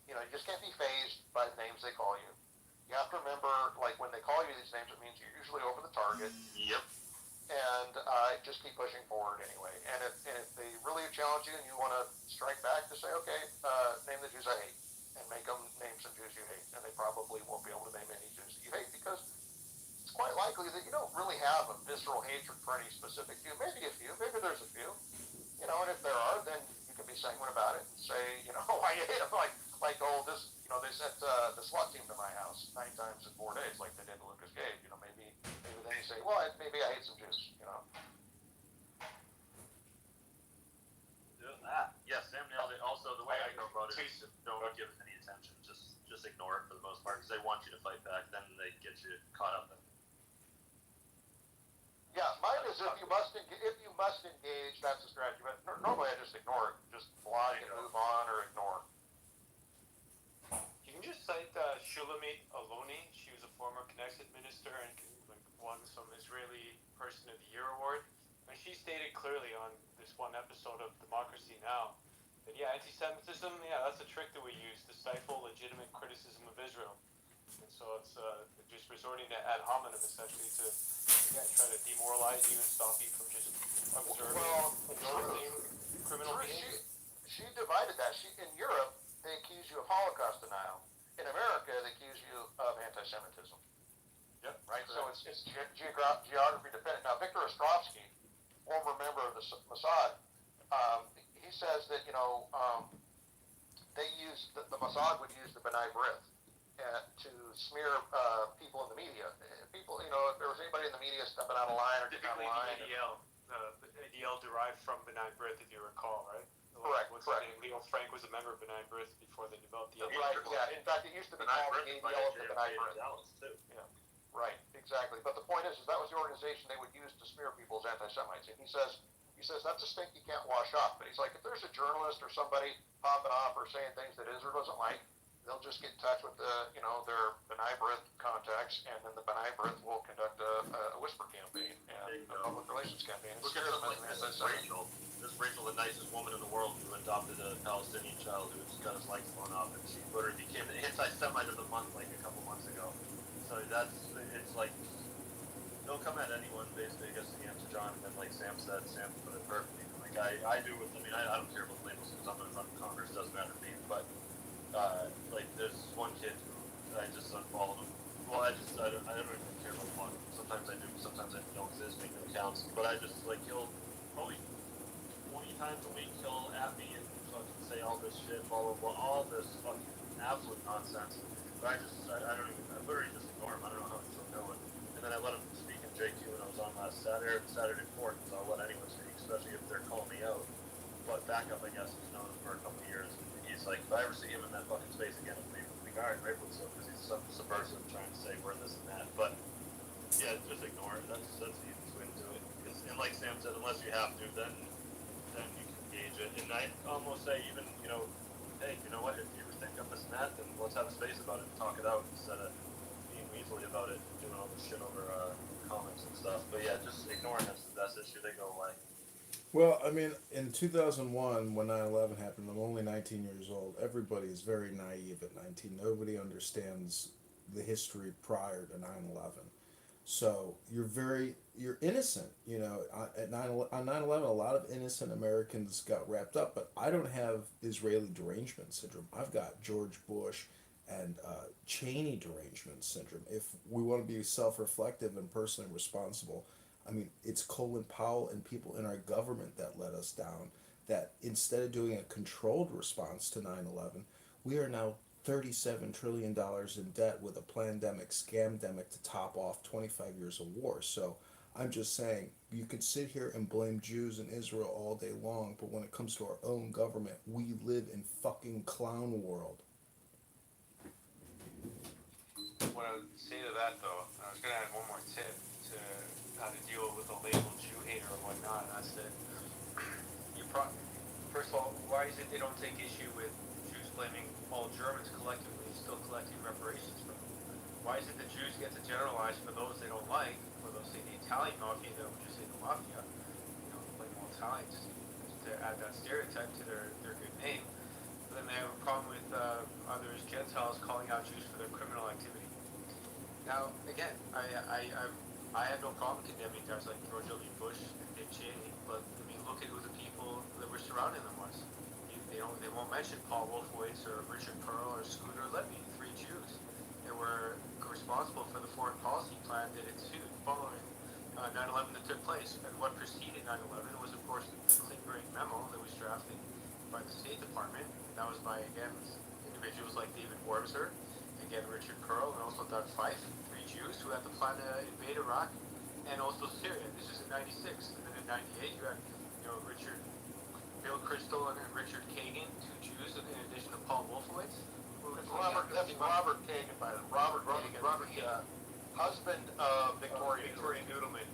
you just can't be fazed by the names they call you. You have to remember, like, when they call you these names, it means you're usually over the target. Yep. And just keep pushing forward anyway. And if they really challenge you and you want to strike back, to say, okay, name the Jews I hate, and make them name some Jews you hate. And they probably won't be able to name any Jews that you hate, because it's quite likely that you don't really have a visceral hatred for any specific Jew. Maybe a few, maybe there's a few. And if there are, then you can be sanguine about it and say, I hate them. Like, they sent the SWAT team to my house 9 times in 4 days, like they did to Lucas Gage. Maybe then you say, well, maybe I hate some Jews. Yeah, Sam nailed it. Also, the way I go about it is don't give it any attention. Just ignore it for the most part, because they want you to fight back. Then they get you caught up in. Yeah, mine is if you must engage, that's the strategy. But normally I just ignore it, just block and move on or ignore. You can just cite Shulamit Aloni. She was a former Knesset minister and won some Israeli Person of the Year award. And she stated clearly on this one episode of Democracy Now! That, anti-Semitism, that's a trick that we use to stifle legitimate criticism of Israel. And so it's just resorting to ad hominem, essentially, to, try to demoralize you and stop you from just observing criminal behavior. She divided that. In Europe, they accuse you of Holocaust denial. In America, they accuse you of anti-Semitism. Yep. Right? Correct. So it's geography dependent. Now, Victor Ostrovsky, former member of the Mossad, he says that, the Mossad would use the B'nai B'rith to smear people in the media. People, if there was anybody in the media stepping out of line or getting out of line. The ADL derived from B'nai B'rith, if you recall, right? Correct, What's correct. his name? Leo Frank was a member of Benign Birth before they developed the Right, yeah. In fact, it used to be called ABL of the Benign Birth. too. Yeah, right, exactly. But the point is that was the organization they would use to smear people as anti-Semites. And he says that's a stink you can't wash off. But he's like, if there's a journalist or somebody popping off or saying things that Israel doesn't like, they'll just get in touch with their B'nai B'rith contacts, and then the B'nai B'rith will conduct a whisper campaign and a public relations campaign. And Look at smear them something as like an this anti-Semite. Rachel. This Rachel, the nicest woman in the world, who adopted a Palestinian child who just got his legs blown off, and she literally became the anti-Semite of the month like a couple months ago. So it's like, don't come at anyone, basically, I guess, to answer John, and then like Sam said, Sam put it perfectly. Like I do with, I don't care about labels because I'm going to run Congress, doesn't matter to me, but like there's this one kid who I just unfollowed him. Well, I don't even care about one. Sometimes I do, sometimes I don't exist, make no accounts, but I just like, he'll probably 20 times a week he'll at me and fucking say all this shit, blah blah blah, all this fucking absolute nonsense. But I don't even, I literally just ignore him. I don't know how he's still going. And then I let him speak in JQ when I was on last Saturday before, because I'll let anyone speak, especially if they're calling me out. But backup, I guess, he's known him for a couple of years. And he's like, if I ever see him in that fucking space again, I'm leaving the guard, right? Because he's some subversive trying to say we're this and that. But yeah, just ignore it. That's the easiest way to do it. Because, and like Sam said, unless you have to, then you can gauge it. And I almost say even, hey, you know what, if you think of this and that, then let's have a space about it and talk it out instead of being weaselly about it, doing all this shit over comments and stuff. But yeah, just ignoring that's the best issue. They go away. Well, I mean, in 2001, when 9/11 happened, I'm only 19 years old. Everybody is very naive at 19. Nobody understands the history prior to 9/11. So you're innocent. At on 9/11, a lot of innocent Americans got wrapped up. But I don't have Israeli derangement syndrome. I've got George Bush and Cheney derangement syndrome. If we want to be self-reflective and personally responsible, I mean, it's Colin Powell and people in our government that let us down. That instead of doing a controlled response to 9/11, we are now $37 trillion in debt with a pandemic, scamdemic to top off 25 years of war. So I'm just saying, you could sit here and blame Jews and Israel all day long, but when it comes to our own government, we live in fucking clown world. What I would say to that, though, I was going to add one more tip to how to deal with a label Jew hater or whatnot, and that's that first of all, why is it they don't take issue with Jews blaming all Germans collectively and still collecting reparations from them? Why is it that Jews get to generalize for those they don't like, for those, say, the Italian mafia, they would just say the mafia, blame all Italians to add that stereotype to their good name. But then they have a problem with others, Gentiles, calling out Jews for their criminal activity. Now, again, I have no problem condemning guys like George W. Bush and Dick Cheney, but I mean, look at who the people that were surrounding them was. They won't mention Paul Wolfowitz or Richard Pearl or Scooter Libby, 3 Jews that were responsible for the foreign policy plan that ensued following 9/11 that took place. And what preceded 9/11 was, of course, the Klingberg memo that was drafted by the State Department. That was by, again, individuals like David Warbser, again, Richard Pearl, and also Doug Fife, 3 Jews who had the plan to invade Iraq and also Syria. This is in 96. And then in 98, you had, Bill Kristol and Richard Kagan, 2 Jews, in addition to Paul Wolfowitz. That's Robert Kagan, by the way. Robert Kagan, husband of Victoria Noodleman.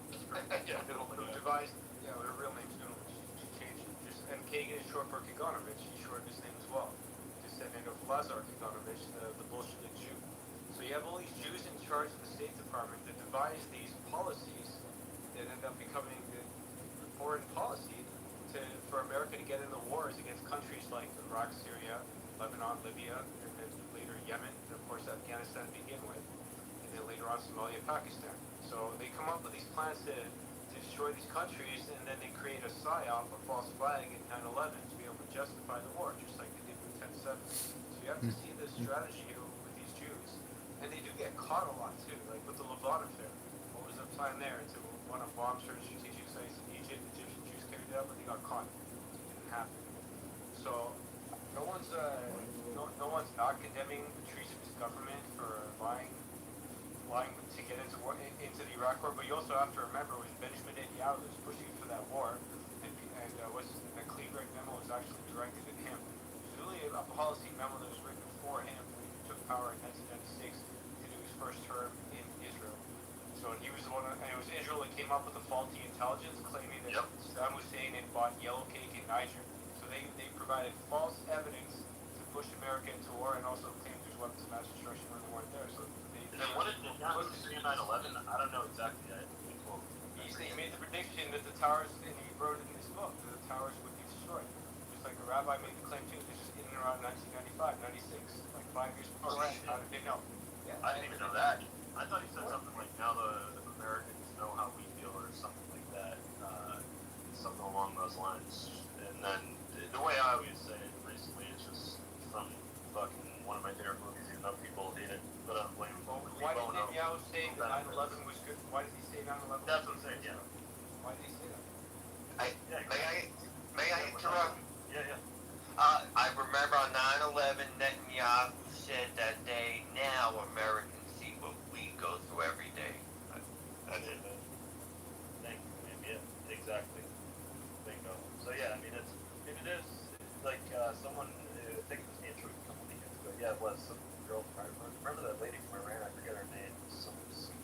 Yeah, Noodleman. Who devised, her real name's Noodleman. She changed it. And Kagan is short for Kaganovich. He shortened his name as well. Descendant of Lazar Kaganovich, the Bolshevik Jew. So you have all these Jews in charge of the State Department that devise these policies that end up becoming the foreign policy for America to get into wars against countries like Iraq, Syria, Lebanon, Libya, and then later Yemen, and of course Afghanistan to begin with, and then later on Somalia, Pakistan. So they come up with these plans to destroy these countries, and then they create a psyop, a false flag in 9/11 to be able to justify the war, just like they did with 10/7. So you have to see this strategy with these Jews, and they do get caught a lot too, like with the Levant affair. What was the plan there? To want to bomb certain strategic sites in Egypt, Egyptian Jews carried it out, but they got caught. It didn't happen. So no one's not condemning the treasonous government for lying to get into the Iraq war, but you also have to remember when Benjamin Netanyahu was pushing for that war, and and that Cleveland memo was actually directed at him. It was really a policy memo that was written for him when he took power in 1996 to do his first term in Israel. So he was the one, and it was Israel that came up with the faulty intelligence, claiming that Saddam Hussein had bought yellow cake in Niger. So they provided false evidence to push America into war, and also claimed there's weapons of mass destruction when they weren't there. So And then what did Netanyahu say in 9/11? I don't know exactly. He made the prediction that the towers, and he wrote it in his book, that the towers would be destroyed. Just like the rabbi made the claim too, this is in and around 1995, 96, like 5 years before that. How did they know? Yeah, I didn't even know that. I thought he said something like, now the Americans know how we feel, or something like that. Something along those lines. And then the way I always say it, basically, it's just from fucking one of my favorite movies, even though people hate it, but I'm blaming why did Netanyahu say that 9/11 was good? Why did he say 9/11? That's what I'm saying, yeah. Why did he say that? May I interrupt? Yeah. I remember on 9/11, Netanyahu said that day, now Americans see what we go through every day. I did. Thank you. Yeah, exactly. Bingo. So yeah, I mean, it is like someone. I think it was me and Truth a couple weekends ago. Yeah, it was some girl. I remember that lady from Iran. I forget her name. Some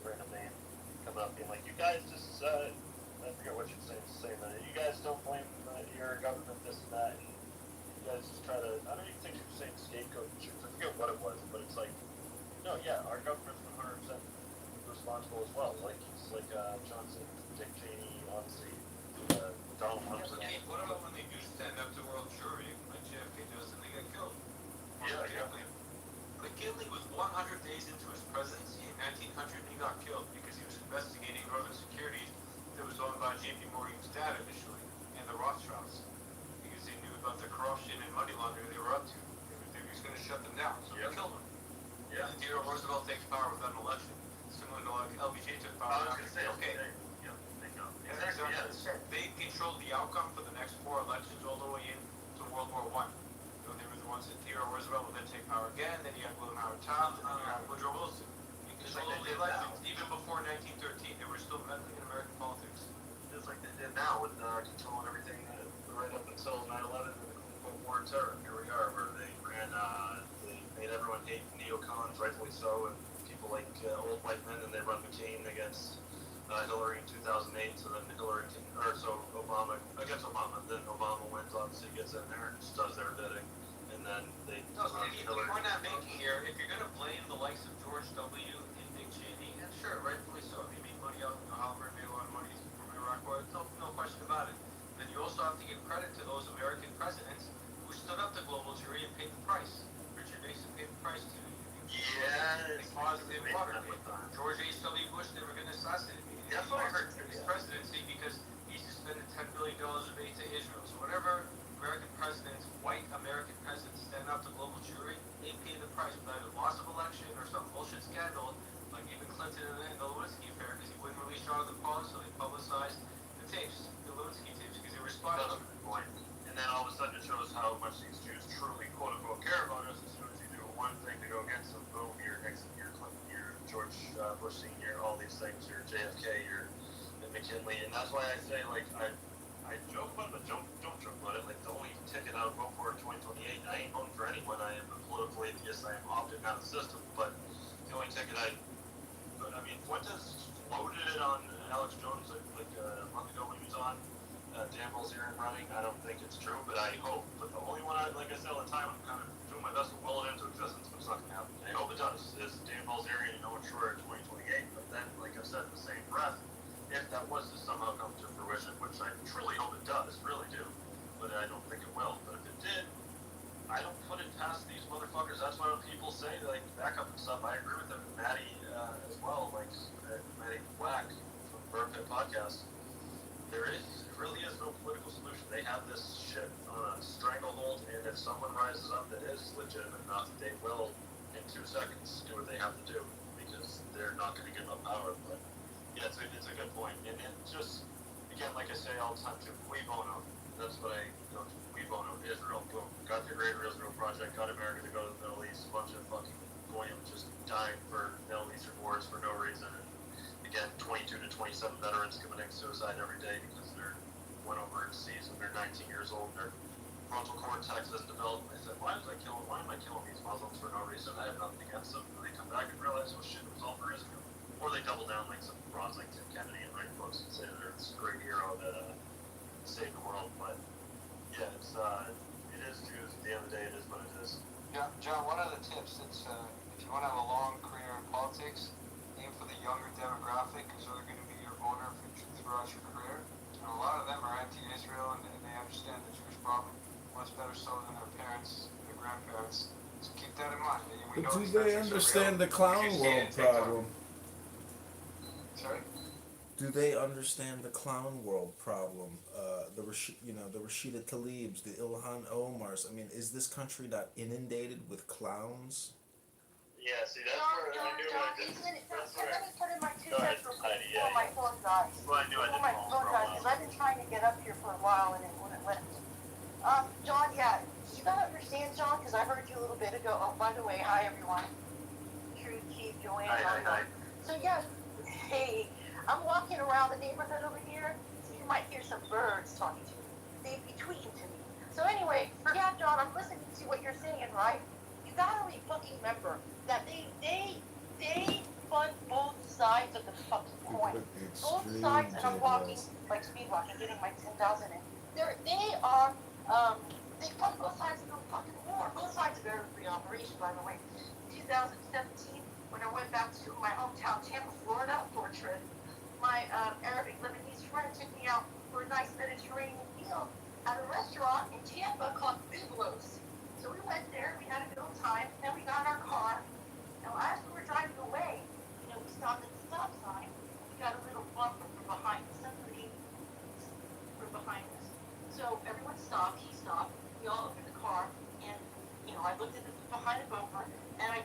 random name coming up being like, "You guys just." I forget what you're saying that you guys don't blame your government this and that, and you guys just try to. I don't even think you're saying scapegoat and shit. I forget what it was, but it's like, no, yeah, our government's 100% responsible as well. Like Johnson, Dick Cheney, obviously, Donald Trump. What about when they do stand up to world jury, like JFK does, and they get killed? Yeah. McKinley was 100 days into his presidency in 1900, and he got killed because he was investigating Northern Securities that was owned by J.P. Morgan's dad initially, and the Rothschilds, because they knew about the corruption and money laundering they were up to. They were going to shut them down, so they killed him. Yeah. And Theodore Roosevelt takes power without an election, similar to like LBJ took power. I was going to say, okay. Yeah, bingo. Exactly. Yeah. They controlled the outcome for the next 4 elections all the way into World War I. So they were the ones that Theodore Roosevelt would then take power again, then you had William Howard Taft, and then you had Woodrow Wilson. They controlled all the elections, even before 1913, they were still meddling in American politics. Just like they did now with controlling everything right up until 9/11 and the Cold War terror. Here we are, where they made everyone hate neocons, rightfully so, and people like old white men, and they run McCain against Hillary in 2008. So then Obama against Obama. Then Obama wins, obviously gets in there and just does their bidding, and then they. No, Hillary. The point I'm making here, if you're going to blame the likes of George W. and Dick Cheney, and sure, rightfully so, they made money out. Halliburton made a lot of money from Iraq War. No question about it. Then you also have to give credit to those American presidents who stood up to global jury and paid the price. Richard Nixon paid the price to. They caused the Watergate. George H.W. Bush, they were going to assassinate him. That's what I heard. His presidency because he suspended $10 billion of aid to Israel. So whatever American presidents, white American presidents, stand up to global jury, they pay the price with either loss of election or some bullshit scandal, like even Clinton and the Lewinsky affair, because he wouldn't release Jonathan Pollock, so they publicized the tapes, the Lewinsky tapes, because they were spying on him. And then all of a sudden it shows how much these Jews truly, quote unquote, care about us. As soon as you do one thing to go against them, boom, you're Nixon, you're Clinton, you're George Bush Sr., all these things, you're JFK, you're McKinley. And that's why I say, like, I joke about it, but don't joke about it. Like, the only ticket I would vote for in 2028, I ain't voting for anyone. I am a political atheist. I am opting out of the system. But the only ticket Fuentes loaded it on Alex Jones like a month ago when he was on. Dan Bilzerian running. I don't think it's true, but I hope. But the only one, like I said all the time, I'm kind of doing my best to will it into existence, but it's not going to happen. I hope it does. Is Dan Bilzerian and Owen Schroyer in 2028. But then, like I said, in the same breath, if that was to somehow come to fruition, which I truly hope it does, really do, but I don't think it will. But if it did, I don't put it past these motherfuckers. That's why when people say, like, backup and stuff, I agree with them. Maddie as well, like Maddie Black from Burn Pit Podcast. There really is no political solution. They have this shit on a stranglehold, and if someone rises up that is legitimate enough, they will, in 2 seconds, do what they have to do, because they're not going to give up power. But yeah, it's a good point. And just, again, like I say all the time, too, we bono. That's what I go to. We bono. Israel, boom. Got the Greater Israel Project, got America to go to the Middle East, a bunch of fucking goyim just dying for Middle Eastern wars for no reason. And again, 22 to 27 veterans committing suicide every day because they're went overseas when they're 19 years old, their frontal cortex has developed, and they said, why am I killing these Muslims for no reason? I have nothing against them. And they come back and realize, oh shit, it was all for Israel. Or they double down like some frauds like Tim Kennedy and write books and say they're this great hero that saved the world. But yeah, it is Jews. At the end of the day, it is what it is. Yeah, John, one of the tips is if you want to have a long career in politics, aim for the younger demographic because they're going to be your voter throughout your career. And a lot of them are anti-Israel and they understand the Jewish problem much better so than their parents, their grandparents. So keep that in mind. But do they understand the clown world problem? Sorry? Do they understand the clown world problem? The Rashida Tlaibs, the Ilhan Omars. I mean, is this country not inundated with clowns? Yeah, see, that's John, where I knew I did. That's where. let me put in my two Go ahead, cents real Heidi, quick before my phone dies. Well, I knew I Before my didn't phone dies, because I've been trying to get up here for a while and it wouldn't let me. John, yeah, you gotta understand, John, because I heard you a little bit ago. Oh, by the way, hi everyone. True Chief, Joanne. Hi. So yeah, hey, I'm walking around the neighborhood over here, so you might hear some birds talking to me. They'd be tweeting to me. So anyway, yeah, John, I'm listening to what you're saying, right? You gotta fucking remember that they fund both sides of the fucking coin. Both sides, and I'm walking, like speed walking, getting my 10,000 in. They fund both sides of the fucking war. Both sides of every free operation, by the way. 2017, when I went back to my hometown, Tampa, Florida, for a trip, my Arabic Lebanese friend took me out for a nice Mediterranean meal at a restaurant in Tampa called Biblos. So we went there, we had a good old time, then we got in our car. Now as we were driving away, we stopped at the stop sign. We got a little bumper from behind us. Somebody from behind us. So everyone stopped, he stopped, we all opened the car, and I looked at the behind the bumper, and I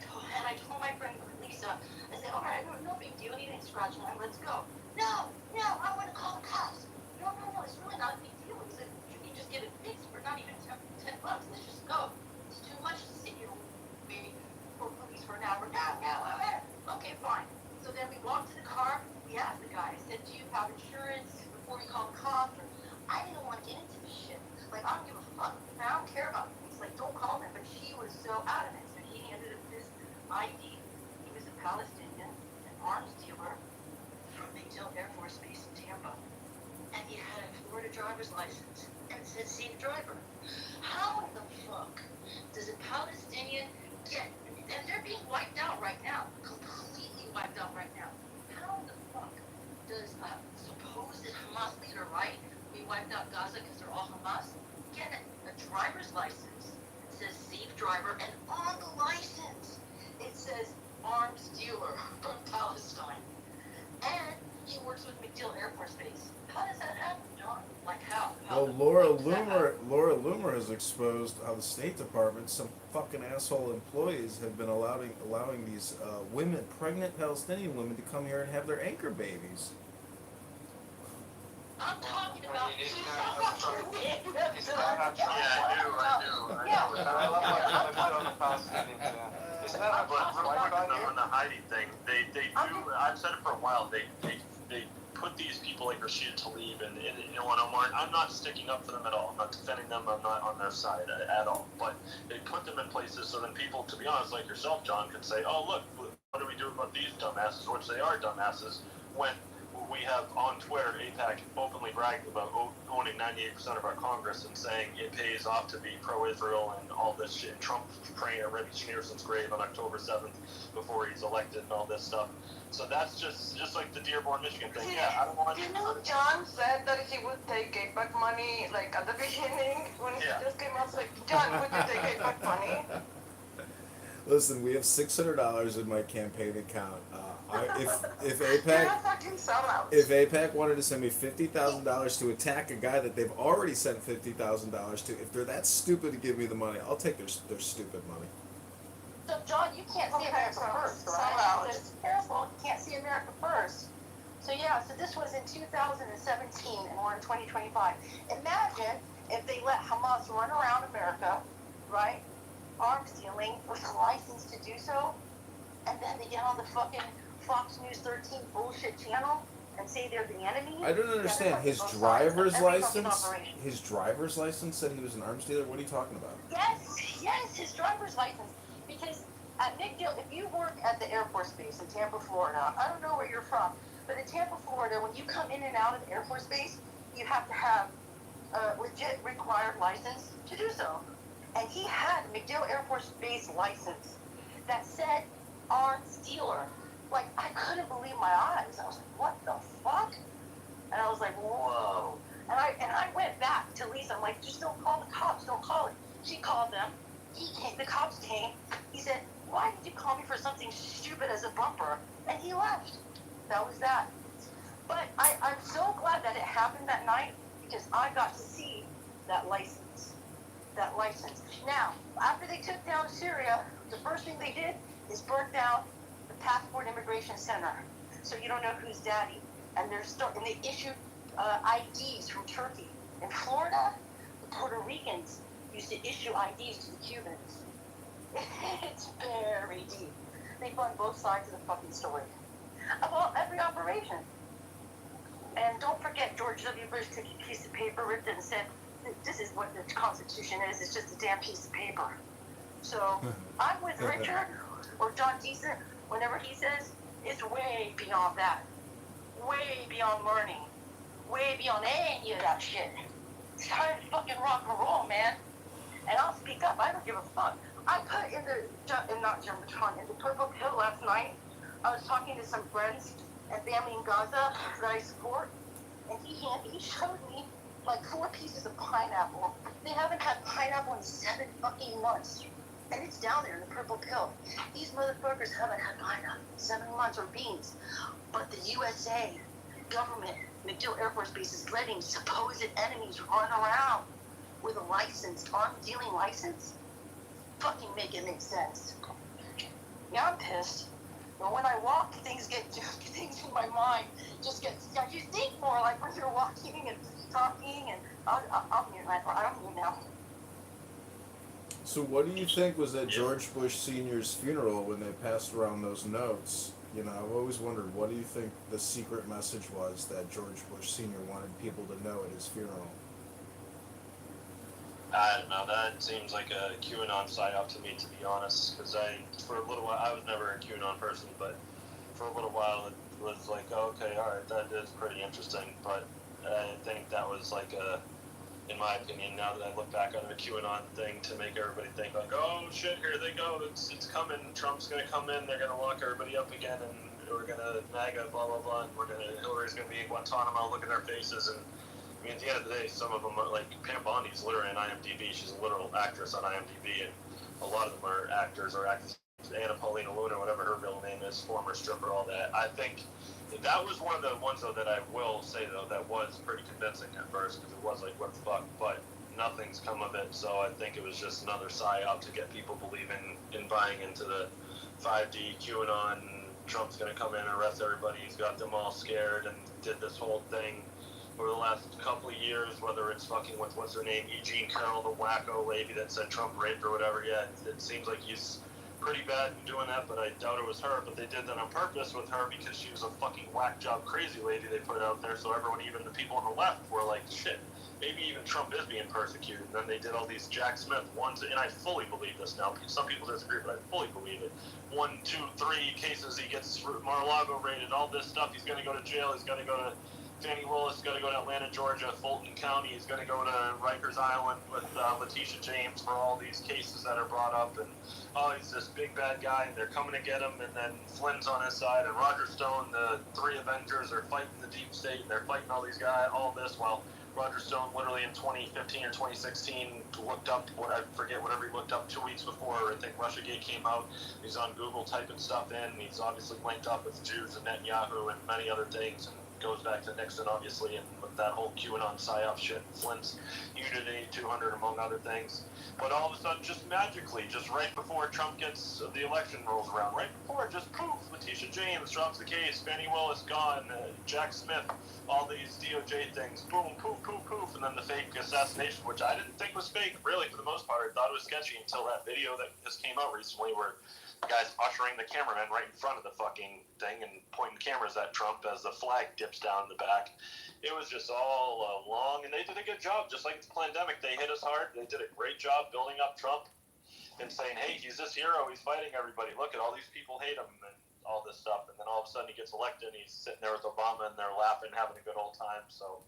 told my friend Lisa, I said, all right, no big deal, he didn't scratch me, let's go. No, I want to call the cops. No, it's really not a big deal. He said, you can just get it fixed for not even $10. Let's just go. It's too much to sit here waiting for police for an hour. No. Okay, fine. So then we walked to the car. We asked the guy. I said, do you have insurance before we call the cops? I didn't want to get into this shit. Like, I don't give a fuck. I don't care about police. Like, don't call them. But she was so adamant. So he handed him his ID. He was a Palestinian, an arms dealer from McDill Air Force Base in Tampa. And he had a Florida driver's license. And it said, see the driver. How in the fuck does a Palestinian get, and they're being wiped out right now, completely wiped out right now. How in the fuck does a supposed Hamas leader, right? We wiped out Gaza because they're all Hamas, get a driver's license. It says safe driver, and on the license, it says arms dealer from Palestine. And he works with McDill Air Force Base. How does that happen, John? Like how? Well, Laura Loomer has exposed how the State Department, some fucking asshole employees, have been allowing these women, pregnant Palestinian women, to come here and have their anchor babies. I'm talking about Isn't two that fucking I do. I love how you on the Palestinians. Isn't that a on the Heidi thing, they do. I've said it for a while. They put these people like Rashida Tlaib and Ilhan Omar. I'm not sticking up for them at all. I'm not defending them. I'm not on their side at all. But they put them in places so then people, to be honest, like yourself, John, can say, "Oh, look, what do we do about these dumbasses?" Which they are dumbasses. When we have on Twitter, AIPAC openly bragging about owning 98% of our Congress and saying it pays off to be pro-Israel and all this shit. And Trump praying at Rebbe Schneerson's grave on October 7th before he's elected and all this stuff. So that's just like the Dearborn, Michigan thing. Yeah, I don't want to. John said that he would take AIPAC money, like at the beginning when he just came out. Like, John, would you take AIPAC money? Listen, we have $600 in my campaign account. If AIPAC wanted to send me $50,000 to attack a guy that they've already sent $50,000 to, if they're that stupid to give me the money, I'll take their stupid money. So, John, you can't see America first, right? So, careful, you can't see America first. So, so this was in 2017, and we're in 2025. Imagine if they let Hamas run around America, right? Arms dealing with a license to do so, and then they get on the fucking Fox News 13 bullshit channel and say they're the enemy. I don't understand. His driver's license. His driver's license said he was an arms dealer. What are you talking about? Yes, his driver's license. Because at McDill, if you work at the Air Force Base in Tampa, Florida, I don't know where you're from, but in Tampa, Florida, when you come in and out of the Air Force Base, you have to have a legit required license to do so. And he had a McDill Air Force Base license that said arms dealer. Like, I couldn't believe my eyes. I was like, what the fuck? And I was like, whoa. And I went back to Lisa. I'm like, just don't call the cops. Don't call it. She called them. He came. The cops came. He said, why did you call me for something stupid as a bumper? And he left. That was that. But I'm so glad that it happened that night because I got to see that license. That license. Now, after they took down Syria, the first thing they did is burn down the Passport Immigration Center. So you don't know who's daddy. And they issued IDs from Turkey. In Florida, the Puerto Ricans used to issue IDs to the Cubans. It's very deep. They fund both sides of the fucking story. About every operation. And don't forget, George W. Bush took a piece of paper, ripped it, and said, this is what the Constitution is. It's just a damn piece of paper. So I'm with Richard or John Deason whenever he says it's way beyond that. Way beyond learning. Way beyond any of that shit. It's time to fucking rock and roll, man. And I'll speak up. I don't give a fuck. I put in the purple pill last night. I was talking to some friends and family in Gaza that I support, and he showed me like 4 pieces of pineapple. They haven't had pineapple in 7 fucking months. And it's down there in the purple pill. These motherfuckers haven't had pineapple in 7 months or beans. But the USA government, McDill Air Force Base, is letting supposed enemies run around with a license, arms dealing license. Fucking make it make sense. Yeah, I'm pissed. But when I walk, things in my mind just get, you think more like when you're walking and talking, and I'll mute now. So what do you think was at George Bush Sr.'s funeral when they passed around those notes? You know, I've always wondered, what do you think the secret message was that George Bush Sr. wanted people to know at his funeral? I don't know, that seems like a QAnon psyop to me, to be honest, because for a little while, I was never a QAnon person, but for a little while it was like, okay, alright, that is pretty interesting, but I think that was like in my opinion, now that I look back on the QAnon thing to make everybody think like, oh shit, here they go, it's coming, Trump's gonna come in, they're gonna lock everybody up again, and we're gonna MAGA, blah blah blah, and Hillary's gonna be in Guantanamo, look at their faces, and I mean, at the end of the day, some of them are like, Pam Bondi's literally on IMDb, she's a literal actress on IMDb, and a lot of them are actors or actresses. Anna Paulina Luna, whatever her real name is, former stripper, all that. I think that was one of the ones, though, that I will say, though, that was pretty convincing at first, because it was like, what the fuck, but nothing's come of it, so I think it was just another psyop to get people believing in buying into the 5D QAnon, Trump's going to come in and arrest everybody, he's got them all scared, and did this whole thing over the last couple of years, whether it's fucking with, what's her name, Eugene Carroll, the wacko lady that said Trump raped or whatever, yeah, it seems like he's pretty bad in doing that, but I doubt it was her, but they did that on purpose with her because she was a fucking whack job crazy lady they put out there, so everyone, even the people on the left, were like, shit, maybe even Trump is being persecuted. And then they did all these Jack Smith ones, and I fully believe this now, some people disagree, but I fully believe it. 1, 2, 3 cases, he gets Mar-a-Lago raided, all this stuff, he's gonna go to jail, he's gonna go to Fannie Willis, got to go to Atlanta, Georgia, Fulton County. He's going to go to Rikers Island with Letitia James for all these cases that are brought up. And, oh, he's this big bad guy, and they're coming to get him. And then Flynn's on his side, and Roger Stone, the 3 Avengers, are fighting the deep state, and they're fighting all these guys, all this, while Roger Stone literally in 2015 or 2016 looked up, I forget, whatever he looked up 2 weeks before, I think Russiagate came out. He's on Google typing stuff in, and he's obviously linked up with Jews and Netanyahu and many other things. And goes back to Nixon, obviously, and with that whole QAnon psyop shit, Flynn's Unity 200, among other things. But all of a sudden, just magically, just right before Trump gets the election rolls around, right before, just poof, Letitia James drops the case, Fannie Willis gone, Jack Smith, all these DOJ things, boom, poof, poof, poof, and then the fake assassination, which I didn't think was fake, really, for the most part. I thought it was sketchy until that video that just came out recently where The guy's ushering the cameraman right in front of the fucking thing and pointing cameras at Trump as the flag dips down in the back. It was just all long, and they did a good job. Just like the pandemic, they hit us hard. They did a great job building up Trump and saying, hey, he's this hero. He's fighting everybody. Look at all these people hate him and all this stuff. And then all of a sudden he gets elected and he's sitting there with Obama and they're laughing, having a good old time. So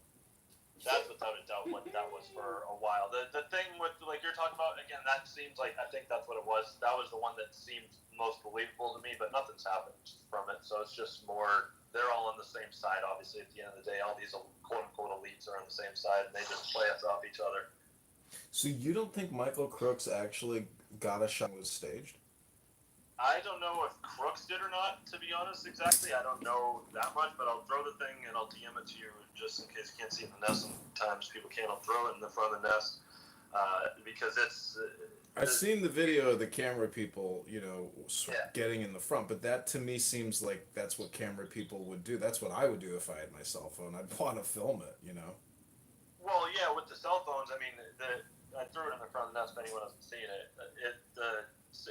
that's without a doubt what that was for a while. The thing with, like you're talking about, again, that seems like, I think that's what it was. That was the one that seemed most believable to me, but nothing's happened from it. So it's just more, they're all on the same side, obviously, at the end of the day. All these quote-unquote elites are on the same side, and they just play us off each other. So you don't think Michael Crooks actually got a shot was staged? I don't know if Crooks did or not, to be honest, exactly. I don't know that much, but I'll throw the thing and I'll DM it to you just in case you can't see it in the nest. Sometimes people can't. I'll throw it in the front of the nest because it's... I've seen the video of the camera people, getting in the front, but that to me seems like that's what camera people would do. That's what I would do if I had my cell phone. I'd want to film it, Well, yeah, with the cell phones, I mean, I threw it in the front of the nest if anyone hasn't seen it.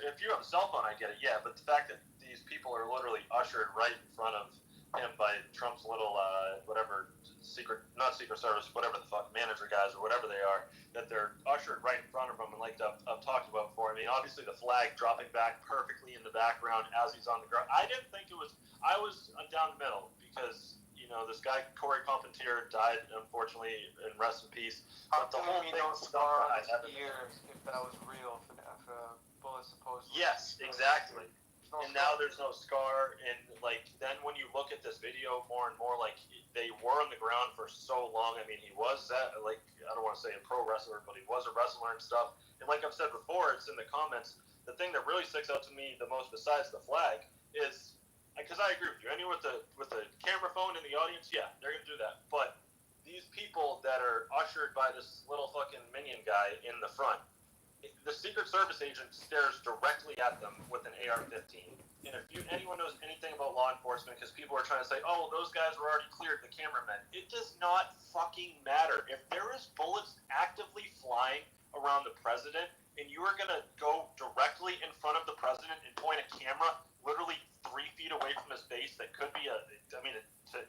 If you have a cell phone, I get it, yeah, but the fact that these people are literally ushered right in front of him by Trump's little, not Secret Service, whatever the fuck, manager guys or whatever they are, that they're ushered right in front of him, and like I've talked about before, I mean, obviously the flag dropping back perfectly in the background as he's on the ground. I didn't think it was, I was down the middle because, this guy, Corey Competier, died, unfortunately, and rest in peace. But the whole thing don't scar on his ear if that was real, if bullets supposedly. Yes, exactly. And now there's no scar, and then when you look at this video more and more, they were on the ground for so long. I mean, he was I don't want to say a pro wrestler, but he was a wrestler and stuff. And like I've said before, it's in the comments. The thing that really sticks out to me the most, besides the flag, is because I agree with you. Anyone with a camera phone in the audience, yeah, they're gonna do that. But these people that are ushered by this little fucking minion guy in the front. The Secret Service agent stares directly at them with an AR-15. And if anyone knows anything about law enforcement, because people are trying to say, oh, those guys were already cleared, the cameramen, it does not fucking matter. If there is bullets actively flying around the president, and you are going to go directly in front of the president and point a camera literally 3 feet away from his face that could be in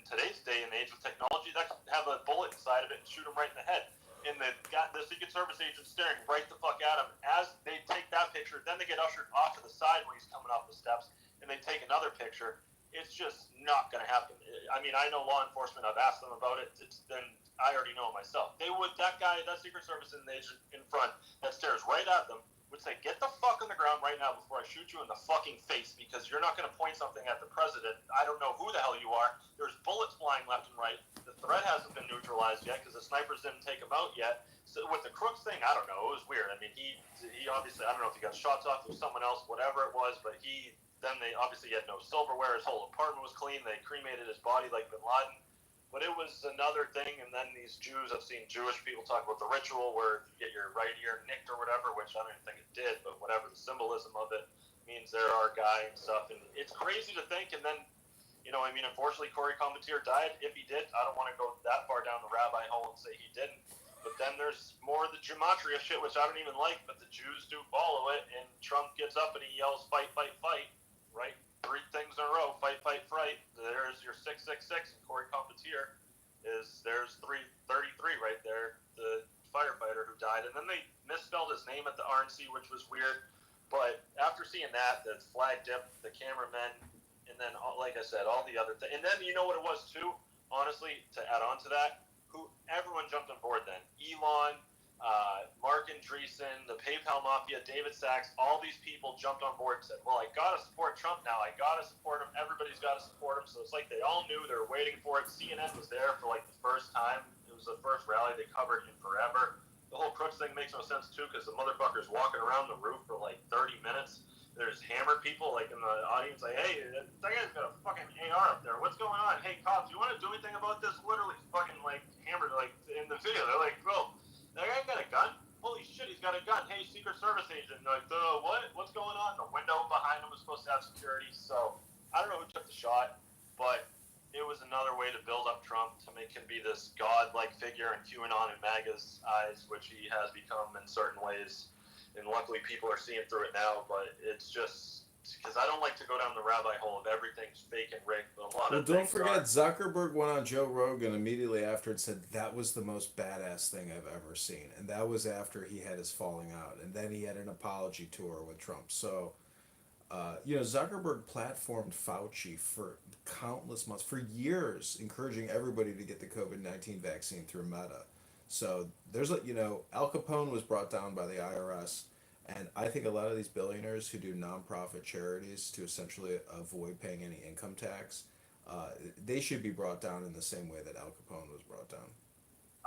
today's day and age with technology, that could have a bullet inside of it and shoot him right in the head. And the Secret Service agent staring right the fuck at him as they take that picture. Then they get ushered off to the side when he's coming off the steps, and they take another picture. It's just not going to happen. I mean, I know law enforcement. I've asked them about it. Then I already know it myself. They would, that Secret Service agent in front that stares right at them would say, get the fuck on the ground right now before I shoot you in the fucking face, because you're not going to point something at the president. I don't know who the hell you are. There's bullets flying left and right. The threat hasn't been neutralized yet because the snipers didn't take him out yet. So with the Crooks thing, I don't know. It was weird. I mean, he obviously, I don't know if he got shots off with someone else, whatever it was, but they obviously had no silverware. His whole apartment was clean. They cremated his body like Bin Laden. But it was another thing, and then these Jews, I've seen Jewish people talk about the ritual where you get your right ear nicked or whatever, which I don't even think it did, but whatever, the symbolism of it means they're our guy and stuff. And it's crazy to think, and then, unfortunately, Corey Competier died. If he did, I don't want to go that far down the rabbi hole and say he didn't. But then there's more of the gematria shit, which I don't even like, but the Jews do follow it, and Trump gets up and he yells, fight, fight, fight, right? 3 things in a row, fight, fight, fight. There's your 666, and Corey Competier there's 333 right there, the firefighter who died. And then they misspelled his name at the RNC, which was weird. But after seeing that, the flag dip, the cameramen, and then, like I said, all the other things. And then you know what it was, too? Honestly, to add on to that, everyone jumped on board then. Elon, Mark Andreessen, the PayPal Mafia, David Sachs, all these people jumped on board and said, well, I got to support Trump now. I got to support him. Everybody's got to support him. So it's like they all knew. They were waiting for it. CNN was there for the first time. It was the first rally they covered in forever. The whole Crooks thing makes no sense, too, because the motherfucker's walking around the roof for 30 minutes. There's hammered people in the audience hey, that guy's got a fucking AR up there. What's going on? Hey, cops, you want to do anything about this? Literally fucking hammered in the video. They're like, bro, that guy got a gun? Holy shit, he's got a gun. Hey, Secret Service agent. They're like, what? What's going on? The window behind him was supposed to have security. So I don't know who took the shot, but it was another way to build up Trump to make him be this god-like figure in QAnon and MAGA's eyes, which he has become in certain ways. And luckily people are seeing through it now, but it's just because I don't like to go down the rabbit hole of everything's fake and rigged, but a lot Well, of don't things forget, are. Zuckerberg went on Joe Rogan immediately after and said that was the most badass thing I've ever seen, and that was after he had his falling out, and then he had an apology tour with Trump. So, Zuckerberg platformed Fauci for countless months, for years, encouraging everybody to get the COVID-19 vaccine through Meta. So Al Capone was brought down by the IRS, and I think a lot of these billionaires who do nonprofit charities to essentially avoid paying any income tax, they should be brought down in the same way that Al Capone was brought down.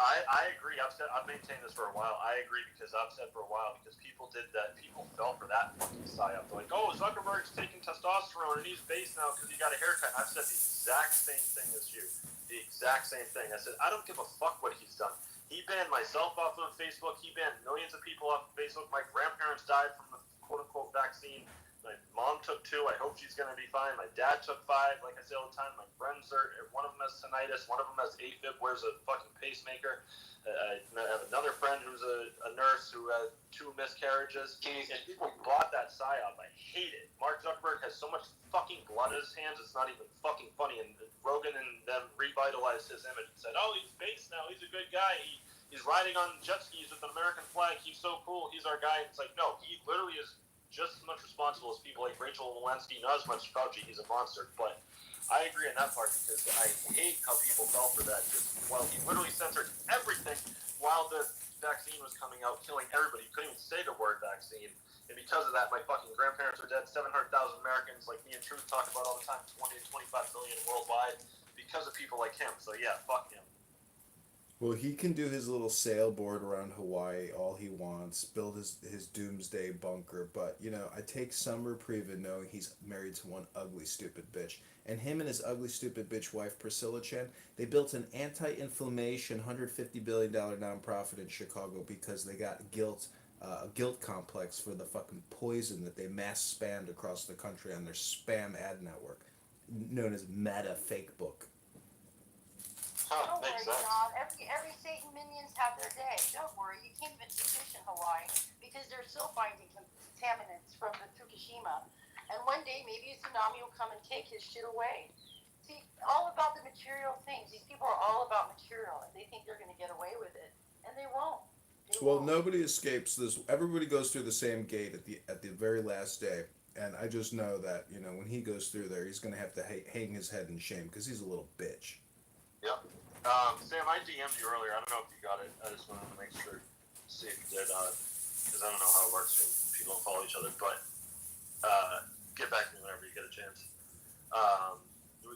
I agree. I've maintained this for a while. I agree because I've said for a while because people did that. People fell for that fucking psyop. They're like, oh, Zuckerberg's taking testosterone and he's based now because he got a haircut. I've said the exact same thing as you. The exact same thing. I said, I don't give a fuck what he's done. He banned myself off of Facebook. He banned millions of people off of Facebook. My grandparents died from the quote-unquote vaccine. My mom took 2. I hope she's going to be fine. My dad took 5. Like I say all the time, my friends one of them has tinnitus. One of them has AFib, wears a fucking pacemaker. I have another friend who's a nurse who has 2 miscarriages. And people bought that psyop. I hate it. Mark Zuckerberg has so much fucking blood in his hands, it's not even fucking funny. And Rogan and them revitalized his image and said, oh, he's based now. He's a good guy. He's riding on jet skis with an American flag. He's so cool. He's our guy. And it's like, no, he literally is just as much responsible as people like Rachel Walensky, not as much as Fauci. He's a monster. But I agree on that part because I hate how people fell for that. He literally censored everything while the vaccine was coming out, killing everybody. He couldn't even say the word vaccine. And because of that, my fucking grandparents are dead. 700,000 Americans, like me and Truth talk about all the time, 20 to 25 million worldwide because of people like him. So yeah, fuck him. Well, he can do his little sailboard around Hawaii all he wants, build his doomsday bunker, but, I take some reprieve in knowing he's married to one ugly, stupid bitch. And him and his ugly, stupid bitch wife, Priscilla Chen, they built an anti-inflammation, $150 billion nonprofit in Chicago because they got a guilt complex for the fucking poison that they mass spammed across the country on their spam ad network, known as Meta Fake Book. Don't worry, John. Every Satan minions have their day. Don't worry. You can't even fish in Hawaii because they're still finding contaminants from the Fukushima. And one day maybe a tsunami will come and take his shit away. See, all about the material things. These people are all about material, and they think they're going to get away with it, and they won't. Nobody escapes this. Everybody goes through the same gate at the very last day. And I just know that when he goes through there, he's going to have to hang his head in shame because he's a little bitch. Yep. Sam, I DM'd you earlier. I don't know if you got it. I just wanted to make sure, see if you did, because I don't know how it works when people don't follow each other. But get back to me whenever you get a chance.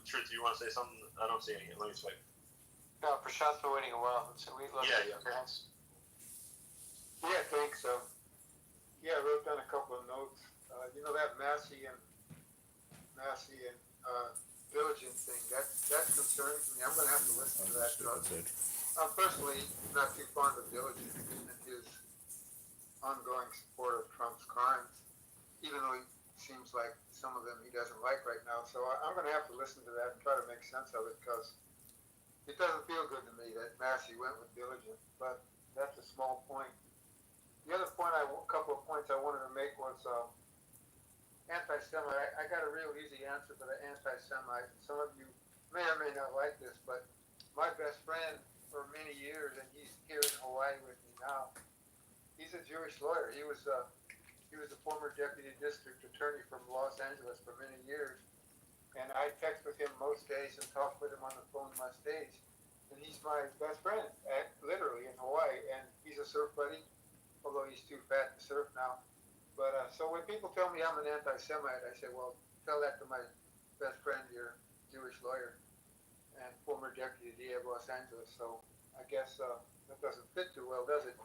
Truth, you want to say something? I don't see any. Let me swipe. No, Prashad's been waiting a while. So we left Yeah. Yeah, thanks. I wrote down a couple of notes. That Massey and Diligent thing, that concerns me. I'm going to have to listen to that. I'm personally not too fond of Diligent and his ongoing support of Trump's crimes, even though it seems like some of them he doesn't like right now. So I'm going to have to listen to that and try to make sense of it because it doesn't feel good to me that Massey went with Diligent, but that's a small point. The other point, a couple of points I wanted to make was anti-Semite. I got a real easy answer for the anti-Semite. Some of you may or may not like this, but my best friend for many years, and he's here in Hawaii with me now, he's a Jewish lawyer. He was a former deputy district attorney from Los Angeles for many years, and I text with him most days and talk with him on the phone most days. And he's my best friend, literally in Hawaii, and he's a surf buddy, although he's too fat to surf now. But so when people tell me I'm an anti-Semite, I say, well, tell that to my best friend, your Jewish lawyer and former deputy DA of Los Angeles. So I guess that doesn't fit too well, does it?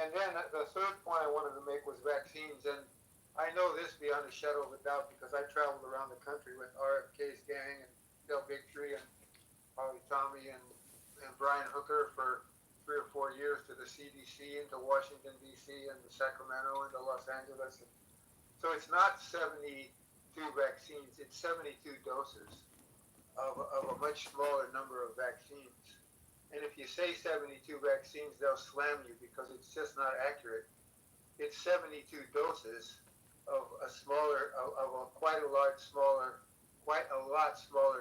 And then the third point I wanted to make was vaccines. And I know this beyond a shadow of a doubt because I traveled around the country with RFK's gang and Del Bigtree and Holly Tommy and Brian Hooker for 3 or 4 years to the CDC and to Washington, D.C. and to Sacramento and to Los Angeles. So it's not 72 vaccines, it's 72 doses of a much smaller number of vaccines. And if you say 72 vaccines, they'll slam you because it's just not accurate. It's 72 doses of a smaller, of a quite a lot smaller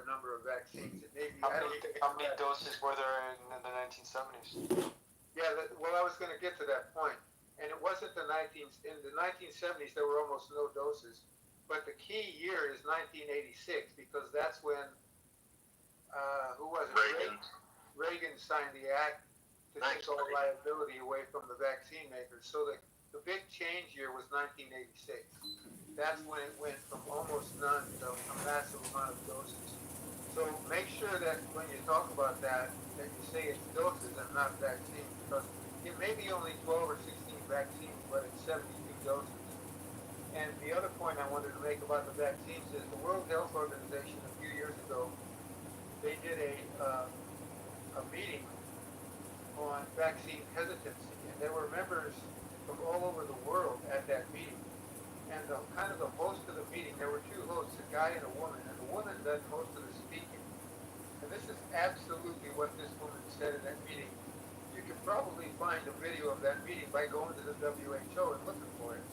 number of vaccines. It may be, How many doses were there in the 1970s? Yeah, well, I was going to get to that point. And it wasn't in the 1970s, there were almost no doses. But the key year is 1986, because that's when, who was it? Reagan signed the act to take all liability away from the vaccine makers. So the big change year was 1986. That's when it went from almost none to a massive amount of doses. So make sure that when you talk about that you say it's doses and not vaccines, because it may be only 12 or 16 vaccines, but it's 72 doses. And the other point I wanted to make about the vaccines is the World Health Organization a few years ago, they did a meeting on vaccine hesitancy, and there were members from all over the world at that meeting. And the host of the meeting, there were two hosts, a guy and a woman, and the woman did most of the speaking. And this is absolutely what this woman said in that meeting. You can probably find a video of that meeting by going to the WHO and looking for it.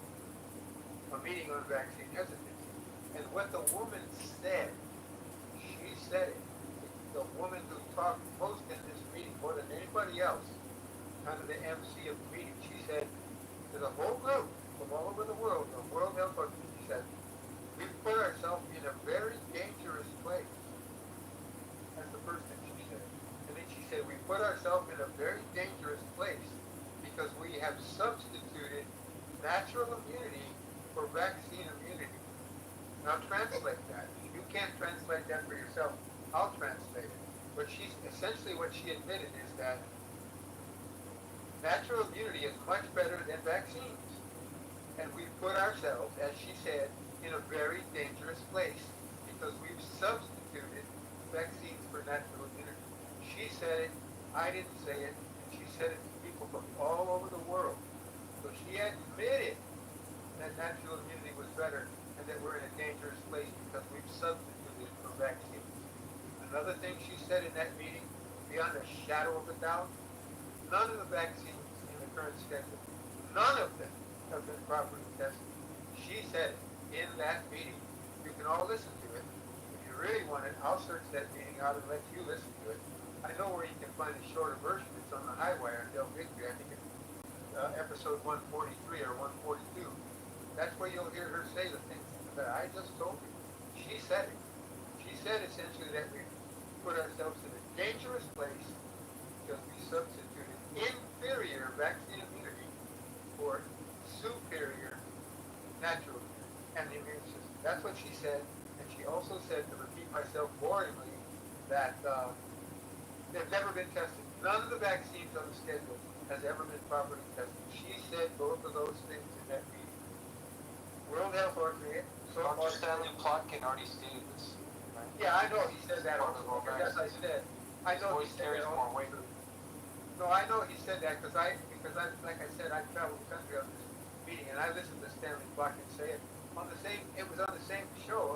A meeting on vaccine hesitancy. And what the woman said, she said it. The woman who talked most in this meeting, more than anybody else, kind of the MC of the meeting, she said to the whole group from all over the world, the World Health Organization, she said, we've put ourselves in a very dangerous place. That's the first thing she said. And then she said, we put ourselves in a very dangerous place because we have substituted natural immunity for vaccine immunity. Now translate that. You can't translate that for yourself. I'll translate it. But essentially what she admitted is that natural immunity is much better than vaccines. And we've put ourselves, as she said, in a very dangerous place because we've substituted vaccines for natural immunity. She said it, I didn't say it, and she said it to people from all over the world. So she admitted that natural immunity was better and that we're in a dangerous place because we've substituted for vaccines. Another thing she said in that meeting, beyond a shadow of a doubt, none of the vaccines in the current schedule, none of them have been properly tested. She said it in that meeting. You can all listen to it. If you really want it, I'll search that meeting out and let you listen to it. I know where you can find a shorter version. It's on the Highwire on Del Victory. I think it's episode 143 or 142. That's where you'll hear her say the things that I just told you. She said it. She said essentially that we put ourselves in a dangerous place because we substituted inferior vaccine immunity for superior natural immunity and the immune system. That's what she said. And she also said, to repeat myself boringly, that they've never been tested. None of the vaccines on the schedule has ever been properly tested. She said both of those things in that meeting. World Health Organization. Dr. Stanley Plotkin already stated this. Right? Yeah, I know he said that also. As I said, I know he said that more weight. No, I know he said that because I, like I said, I traveled the country on this meeting and I listened to Stanley Plotkin say it on the same. It was on the same show,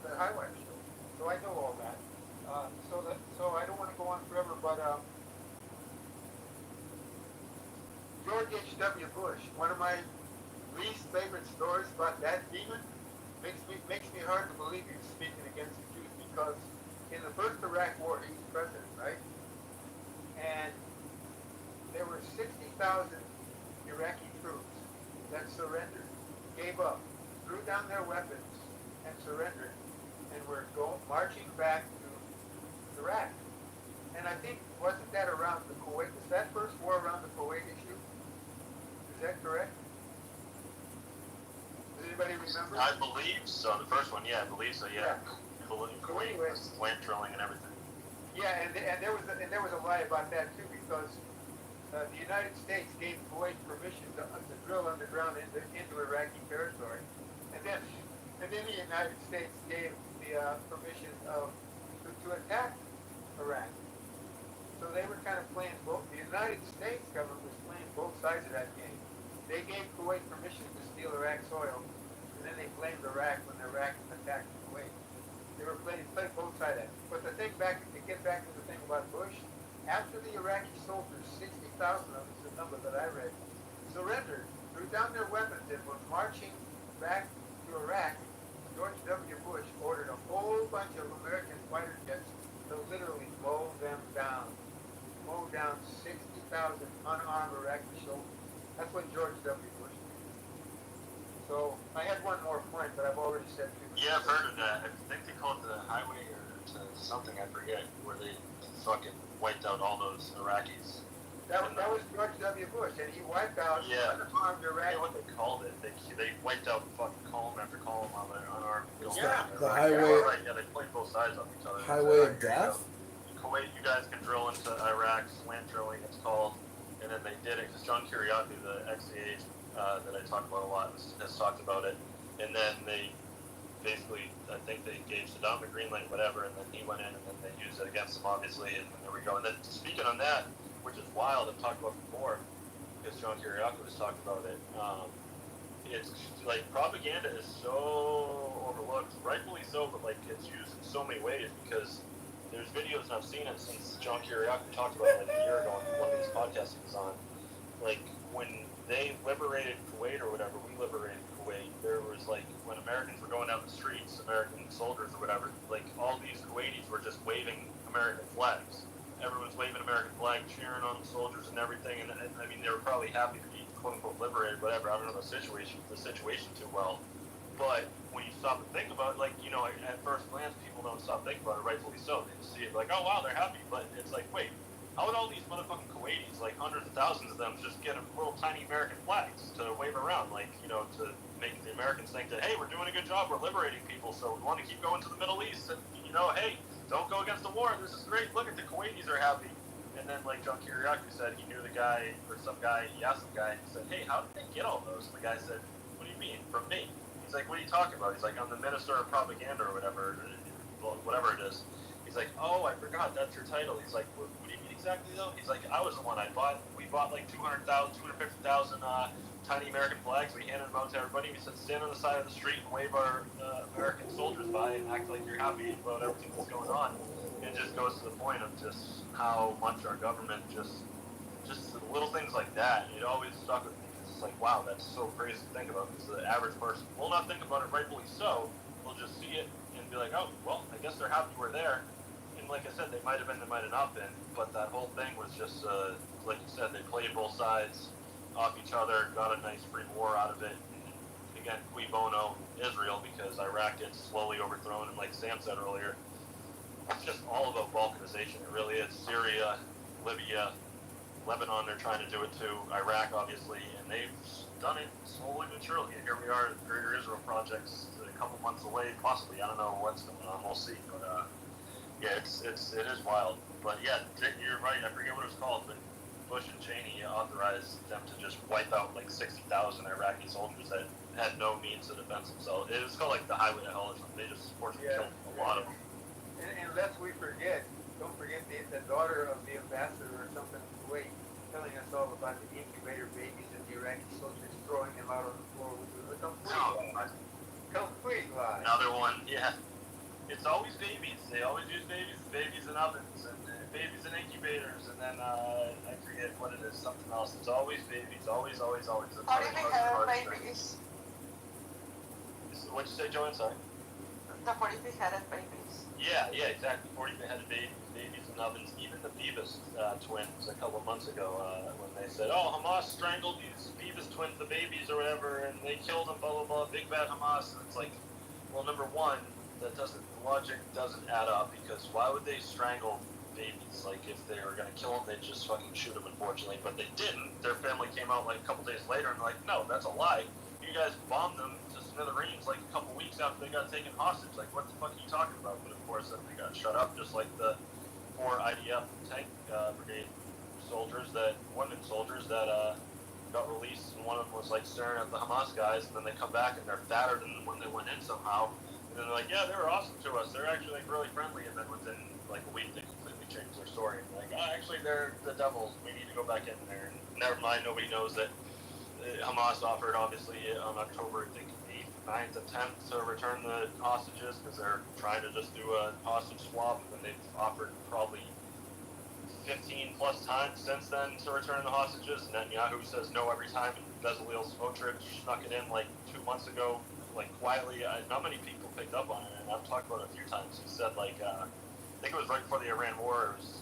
the Highwire show. So I know all that. So I don't want to go on forever, but George H.W. Bush, one of my least favorite stories about that demon, makes me hard to believe he was speaking against the Jews, because in the first Iraq war, he was president, right? And there were 60,000 Iraqi troops that surrendered, gave up, threw down their weapons, and surrendered, and were marching back to Iraq. And I think, wasn't that around the Kuwait? Was that first war around the Kuwait issue? Is that correct? Does anybody remember? I believe so. The first one, yeah, I believe so. Yeah. Kuwait was land drilling and everything. Yeah, and there was a lie about that too, because the United States gave Kuwait permission to drill underground into Iraqi territory, and then the United States gave the permission to attack Iraq. So they were kind of playing both. The United States government was playing both sides of that game. They gave Kuwait permission to steal Iraq's oil, and then they blamed Iraq when Iraq attacked Kuwait. They were playing both sides of it. But to get back to the thing about Bush, after the Iraqi soldiers, 60,000 of them is the number that I read, surrendered, threw down their weapons, and were marching back Iraq, George W. Bush ordered a whole bunch of American fighter jets to literally mow them down. Mow down 60,000 unarmed Iraqi soldiers. That's what George W. Bush did. So I had one more point, but I've already said too much. Yeah, I've heard of that. I think they call it the highway or something, I forget, where they fucking wiped out all those Iraqis. That was George W. Bush, and he wiped out unarmed Iraqis. I what they called it. They wiped out fucking column after column of unarmed. The highway. Right, yeah, they played both sides of each other. Highway of death? Kuwait, you guys can drill into Iraq, slant drilling it's called, and then they did it because John Kiriakou, the ex-CA that I talk about a lot, has talked about it, and then they basically, I think they gave Saddam the green light, whatever, and then he went in and then they used it against him, obviously, and there we go. And then speaking on that, which is wild, I've talked about before, because John Kiriakou has talked about it, it's like propaganda is so overlooked, rightfully so, but like it's used in so many ways because there's videos, and I've seen it since John Kiriakou talked about it like a year ago on one of these podcasts he was on. Like when they liberated Kuwait or whatever, we liberated Kuwait, there was like, when Americans were going down the streets, American soldiers or whatever, like all these Kuwaitis were just waving American flags. Everyone's waving American flag, cheering on the soldiers and everything, and I mean, they were probably happy to be quote unquote liberated, whatever. I don't know the situation too well. But when you stop and think about it, like, you know, at first glance, people don't stop thinking about it, rightfully so. They just see it like, oh wow, they're happy, but it's like, wait, how would all these motherfucking Kuwaitis, like hundreds of thousands of them, just get little tiny American flags to wave around, like, you know, to make the Americans think that, hey, we're doing a good job, we're liberating people, so we want to keep going to the Middle East, and, you know, hey, don't go against the war, this is great, look at the Kuwaitis are happy. And then, like John Kiriakou said, he knew the guy, or some guy, he asked some guy, he said, hey, how did they get all those? And the guy said, what do you mean, from me? He's like, what are you talking about? He's like, I'm the minister of propaganda or whatever it is. He's like, oh, I forgot, that's your title. He's like, what do you mean exactly though? He's like, I was the one we bought like 250,000 tiny American flags. We handed them out to everybody. We said, stand on the side of the street and wave our American soldiers by and act like you're happy about everything that's going on. It just goes to the point of just how much our government just little things like that. It always stuck with me. It's like, wow, that's so crazy to think about, because the average person will not think about it, rightfully so. They'll just see it and be like, oh, well, I guess they're happy we're there. And like I said, they might have been, they might have not been, but that whole thing was just, like you said, they played both sides off each other, got a nice free war out of it. And again, cui bono, Israel, because Iraq gets slowly overthrown, and like Sam said earlier, it's just all about balkanization. It really is. Syria, Libya, Lebanon, they're trying to do it too. Iraq, obviously, and they've done it slowly but surely. And here we are, the Greater Israel Project's a couple months away, possibly. I don't know what's going on. We'll see. But yeah, it is wild. But yeah, you're right. I forget what it was called, but Bush and Cheney authorized them to just wipe out like 60,000 Iraqi soldiers that had no means to defend themselves. It was called like the Highway to Hell or something. They just fortunately killed a lot of them. And lest we forget, don't forget the daughter of the ambassador or something in Kuwait telling us all about the incubator babies and the Iraqi soldiers throwing them out on the floor, which was a complete lie. Another one, yeah. It's always babies. They always use babies in ovens, and babies in incubators, and then I forget what it is, something else. It's always babies, always. How do they have babies? What'd you say, Joanne? Sorry. The 40-beheaded babies. Yeah, exactly. 40-beheaded babies in ovens. Even the Beavis twins a couple of months ago, when they said, "Oh, Hamas strangled these Beavis twins, the babies or whatever, and they killed them." Blah blah blah. Big bad Hamas. And it's like, well, number one, the logic doesn't add up, because why would they strangle babies? Like, if they were gonna kill them, they'd just fucking shoot them. Unfortunately, but they didn't. Their family came out like a couple days later and like, no, that's a lie. You guys bombed them to smithereens like a couple weeks after they got taken hostage. Like, what the fuck are you talking about? But of course, then they got shut up, just like the 4 IDF tank brigade women soldiers that got released, and one of them was like staring at the Hamas guys, and then they come back and they're fatter than when they went in somehow. And then they're like, yeah, they were awesome to us. They're actually like really friendly. And then within like a week, they completely changed their story. And like, oh, actually, they're the devils. We need to go back in there. And never mind, nobody knows that Hamas offered, obviously, on October, I think, 8th, 9th, and 10th to return the hostages, because they're trying to just do a hostage swap. And then they've offered probably 15 plus times since then to return the hostages. And Netanyahu says no every time. And Bezalel Smotrich snuck it in like 2 months ago, like quietly, not many people picked up on it, and I've talked about it a few times. He said like, I think it was right before the Iran war, it was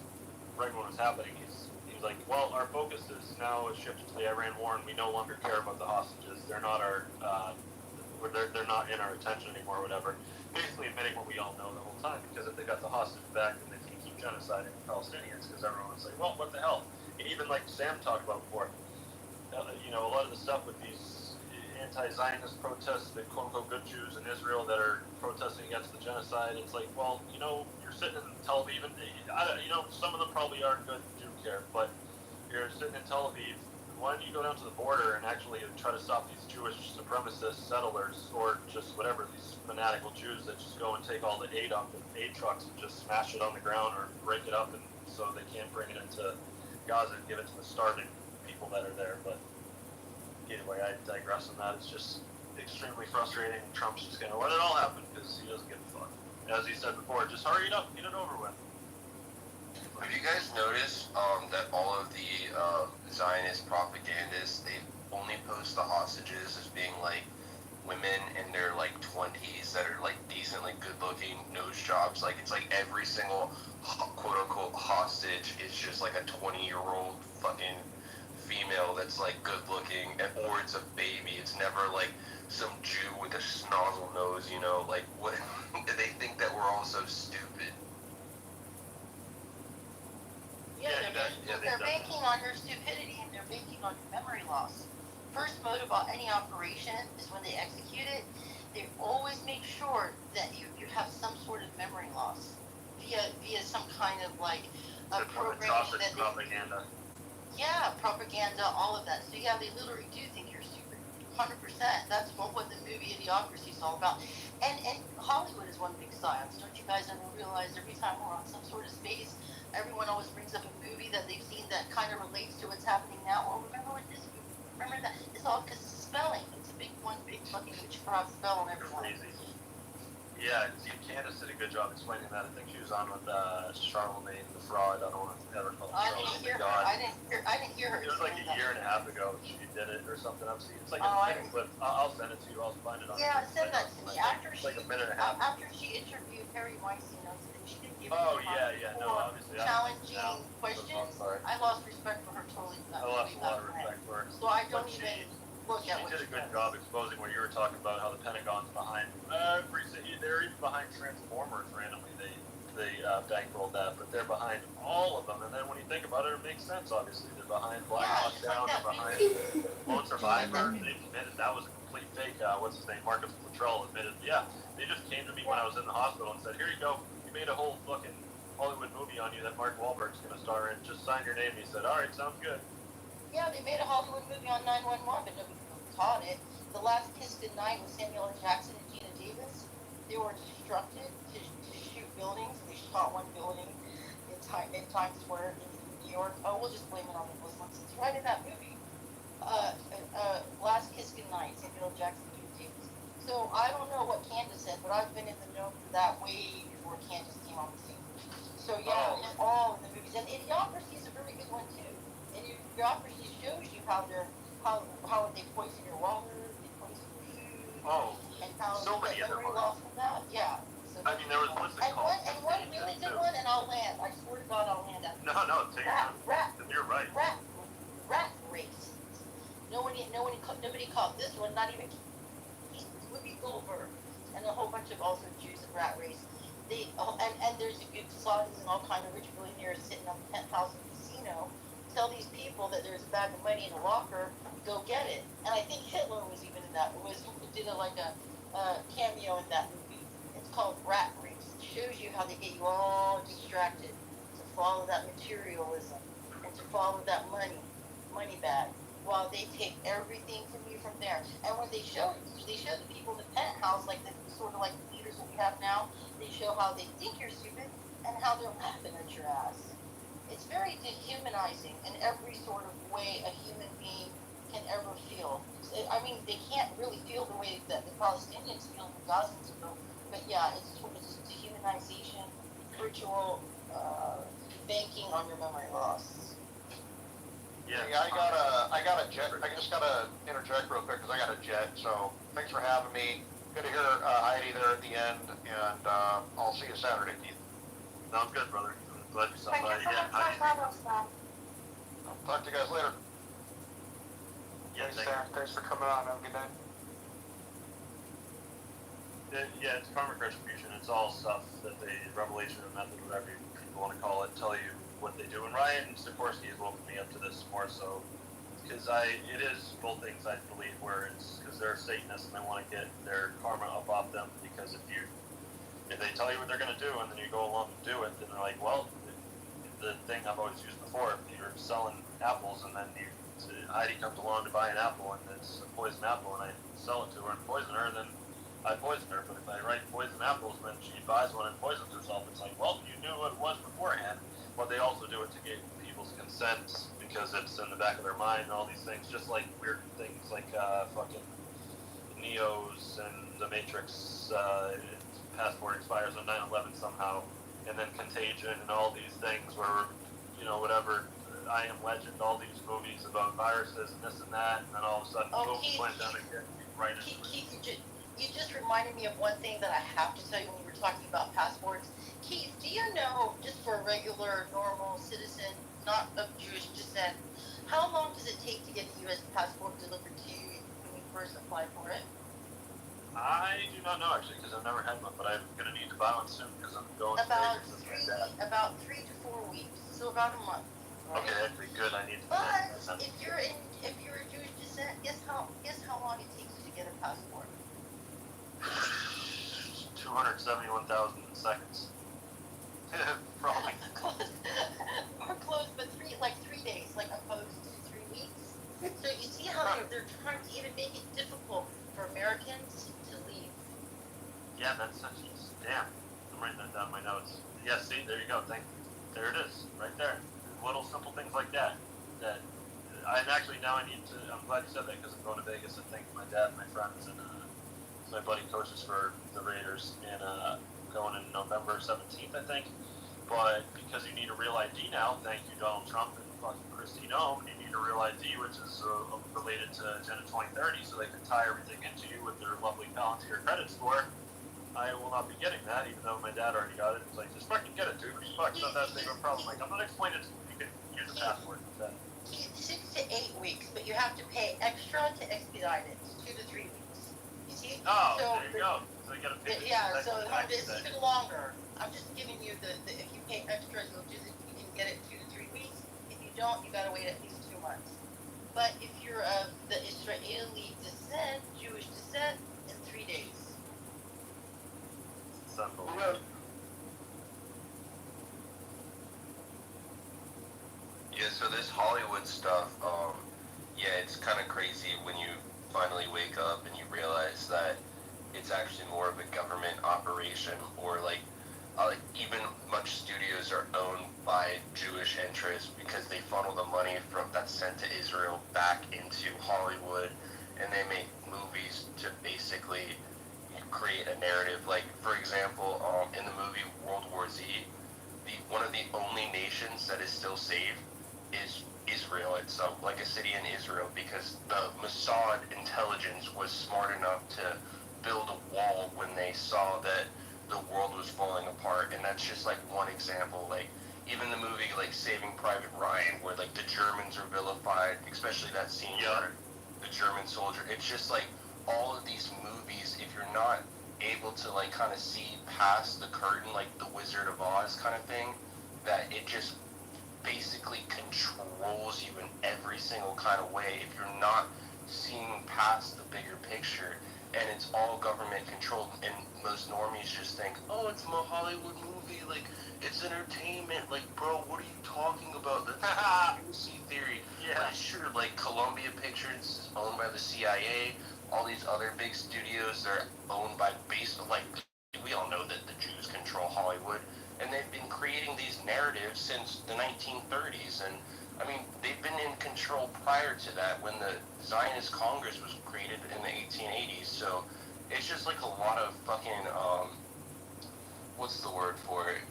right when it was happening. He was like, well, our focus is now shifted to the Iran war, and we no longer care about the hostages. They're not our, they're not in our attention anymore, or whatever. Basically admitting what we all know the whole time, because if they got the hostage back, then they can keep genociding the Palestinians, because everyone's like, well, what the hell? And even like Sam talked about before, you know, a lot of the stuff with these anti-Zionist protests, the quote-unquote good Jews in Israel that are protesting against the genocide, it's like, well, you know, you're sitting in Tel Aviv, and you know, some of them probably are good Jew care, but you're sitting in Tel Aviv, why don't you go down to the border and actually try to stop these Jewish supremacist settlers, or just whatever, these fanatical Jews that just go and take all the aid up in aid trucks and just smash it on the ground or break it up, and so they can't bring it into Gaza and give it to the starving people that are there. But anyway, I digress on that. It's just extremely frustrating. Trump's just gonna let it all happen because he doesn't give a fuck. As he said before, just hurry it up, get it over with. Have you guys noticed that all of the Zionist propagandists, they only post the hostages as being like women in their like 20s that are like decently good looking, nose jobs? Like it's like every single quote unquote hostage is just like a 20-year-old fucking female that's like good looking, or it's a baby. It's never like some Jew with a snozzle nose, you know? Like what? They think that we're all so stupid. They're banking on your stupidity, and they're banking on your memory loss. First motive on any operation is when they execute it, they always make sure that you have some sort of memory loss via some kind of like a program that propaganda. Yeah, propaganda, all of that. So yeah, they literally do think you're stupid. 100%. That's what the movie Idiocracy is all about. And Hollywood is one big science. Don't you guys ever realize every time we're on some sort of space, everyone always brings up a movie that they've seen that kind of relates to what's happening now. Well, remember what this movie? Remember that? It's all because of spelling. It's a big fucking witchcraft spell on everyone. Yeah, Candace did a good job explaining that. I think she was on with Charlemagne the Fraud. I don't know if you ever called I didn't hear her. I didn't hear her. It was like a year and a half ago she did it or something. It's like a clip. I'll send it to you. I'll find it on. Yeah, send that to me. It's like a minute and a half. After she interviewed Harry Weinstein, she didn't give obviously challenging questions. I lost respect for her totally. I lost a lot of respect for her. So I don't even look at what she did a good job exposing what you were talking about, how the Pentagon's behind they're even behind Transformers randomly. They bankrolled that, but they're behind all of them. And then when you think about it, it makes sense. Obviously, they're behind Black Hawk Down, they're behind Lone Survivor. They admitted that was a complete fake. What's his name? Marcus Luttrell admitted. Yeah, they just came to me when I was in the hospital and said, "Here you go. We made a whole fucking Hollywood movie on you that Mark Wahlberg's going to star in. Just sign your name." He said, "All right, sounds good." Yeah, they made a Hollywood movie on 911, but nobody taught it. The Last Kiss Goodnight with Samuel L. Jackson and Gina Davis. They were instructed to shoot buildings. They shot one building in Times Square in New York. Oh, we'll just blame it on the Muslims. It's right in that movie. Last Kiss Goodnight, Samuel L. Jackson and Gina Davis. So I don't know what Candace said, but I've been in the know for that way before Candace came on the scene. So yeah, it's all in the movies. And Idiocracy is a very good one too. And Idiocracy shows you how they poison your water, they poison your food, and how so many other memory loss from that. Yeah. So I mean, there was what's it called? And one really good one, and I'll land. I swear to God, I'll land. No, take your time. You're right. Rat race. Nobody caught this one. Not even Kitover, and a whole bunch of also Jews and rat race. And there's a good Saudis and all kind of rich billionaires sitting on the penthouse of the casino. Tell these people that there's a bag of money in a locker, go get it. And I think Hitler was even in that. Did a cameo in that movie. It's called Rat Race. It shows you how they get you all distracted to follow that materialism and to follow that money bag, while they take everything from you from there. And when they show the people in the penthouse, like the sort of like the leaders that we have now, they show how they think you're stupid and how they're laughing at your ass. It's very dehumanizing in every sort of way a human being can ever feel. I mean, they can't really feel the way that the Palestinians feel, the Gazans feel, but yeah, it's dehumanization, ritual, banking on your memory loss. Yeah, I got a jet. I just gotta interject real quick because I got a jet. So thanks for having me. good to hear Heidi there at the end, and I'll see you Saturday, Keith. Sounds good, brother. I'm glad you stopped by. Thank you so Yeah, much for having us, man. I'll talk to you guys later. yeah, Thanks, Sam. Thanks for coming on. Have a good night. Yeah, it's karmic retribution. It's all stuff that the revelation or method, whatever people want to call it, tell you what they do. And Ryan Sikorsky has woken me up to this more so because it is both things I believe where it's because they're Satanists and they want to get their karma up off them because if they tell you what they're going to do and then you go along and do it, then they're like, well, the thing I've always used before, if you're selling apples and then Heidi comes along to buy an apple and it's a poison apple and I sell it to her and poison her, then I poison her. But if I write poison apples when she buys one and poisons herself, it's like, well, you knew what it was beforehand. But they also do it to get people's consent because it's in the back of their mind and all these things, just like weird things like fucking Neo's and the Matrix passport expires on 9/11 somehow, and then Contagion and all these things where, whatever, I Am Legend, all these movies about viruses and this and that, and then all of a sudden, boom, Keith, went down again, right into it. Keith, you just reminded me of one thing that I have to tell you when you were talking about passports. Keith, do you know, just for a regular, normal citizen, not of Jewish descent, how long does it take to get a U.S. passport delivered to you when you first apply for it? I do not know actually because I've never had one, but I'm gonna need to buy one soon because I'm going to Vegas with my dad. About 3 to 4 weeks, so about a month. Right? Okay, that'd be good. I need to. But if you're a Jewish descent, guess how long it takes you to get a passport? 271,000 seconds. Probably. Close, but 3 days, like opposed to 3 weeks. So you see how they're trying to even make it difficult for Americans to leave. Yeah, that's such a damn. I'm writing that down in my notes. Yeah, see, there you go. There it is, right there. Little simple things like that. That I'm actually now I need to. I'm glad you said that because I'm going to Vegas. I think my dad and my friends and my buddy coaches for the Raiders and going in November 17th, I think. But because you need a real ID now, thank you Donald Trump and fucking Christine Ohm, you need a real ID which is related to Agenda 2030, so they can tie everything into you with their lovely Palantir credit score. I will not be getting that, even though my dad already got it. It's like, just fucking get it, dude. Fuck, not that big of a problem. Like, I'm not explaining it to you. You can use a passport instead. 6 to 8 weeks, but you have to pay extra to expedite it. 2 to 3 weeks. You see? Oh, so there you go. So you gotta pay. Yeah, so it's even longer. I'm just giving you the if you pay extra, you can get it 2 to 3 weeks. If you don't, you gotta wait at least 2 months. But if you're of the Israeli descent, Jewish descent, in 3 days. It's unbelievable. Yeah, so this Hollywood stuff, yeah, it's kind of crazy when you finally wake up and you realize that it's actually more of a government operation, or like even much studios are owned by Jewish interests because they funnel the money from that's sent to Israel back into Hollywood, and they make movies to basically create a narrative. Like, for example, in the movie World War Z, one of the only nations that is still saved is Israel itself, like a city in Israel, because the Mossad intelligence was smart enough to build a wall when they saw that the world was falling apart. And that's just like one example. Like, even the movie like Saving Private Ryan, where like the Germans are vilified, especially that scene where the German soldier, it's just like all of these movies, if you're not able to like kind of see past the curtain, like the Wizard of Oz kind of thing, that it just basically controls you in every single kind of way if you're not seeing past the bigger picture, and it's all government controlled. And most normies just think, oh, it's a Hollywood movie, like it's entertainment. Like, bro, what are you talking about? That's a conspiracy theory. Yeah, like, sure, like Columbia Pictures is owned by the CIA. All these other big studios, they're owned by like we all know that the Jews control Hollywood. And they've been creating these narratives since the 1930s. And, I mean, they've been in control prior to that when the Zionist Congress was created in the 1880s. So it's just like a lot of fucking, what's the word for it?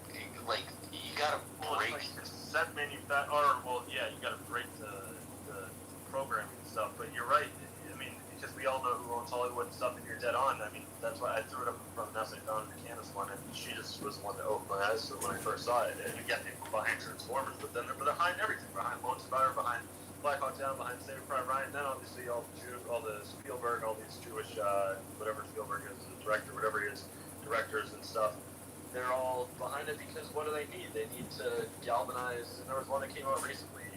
Like, you gotta break... It's like set you gotta break the programming and stuff. But you're right. I mean, because we all know who owns Hollywood and stuff, and you're dead on. I mean, that's why I threw it up from the mess I found in the Candace one, and she just was the one that opened my eyes to it when I first saw it. And again, people behind Transformers, but then they're behind everything, behind Lone Survivor, behind Black Hawk Down, behind Saving Private Ryan, then obviously all the Spielberg, all these Jewish, whatever Spielberg is, the director, whatever he is, directors and stuff. They're all behind it because what do they need? They need to galvanize. And there was one that came out recently,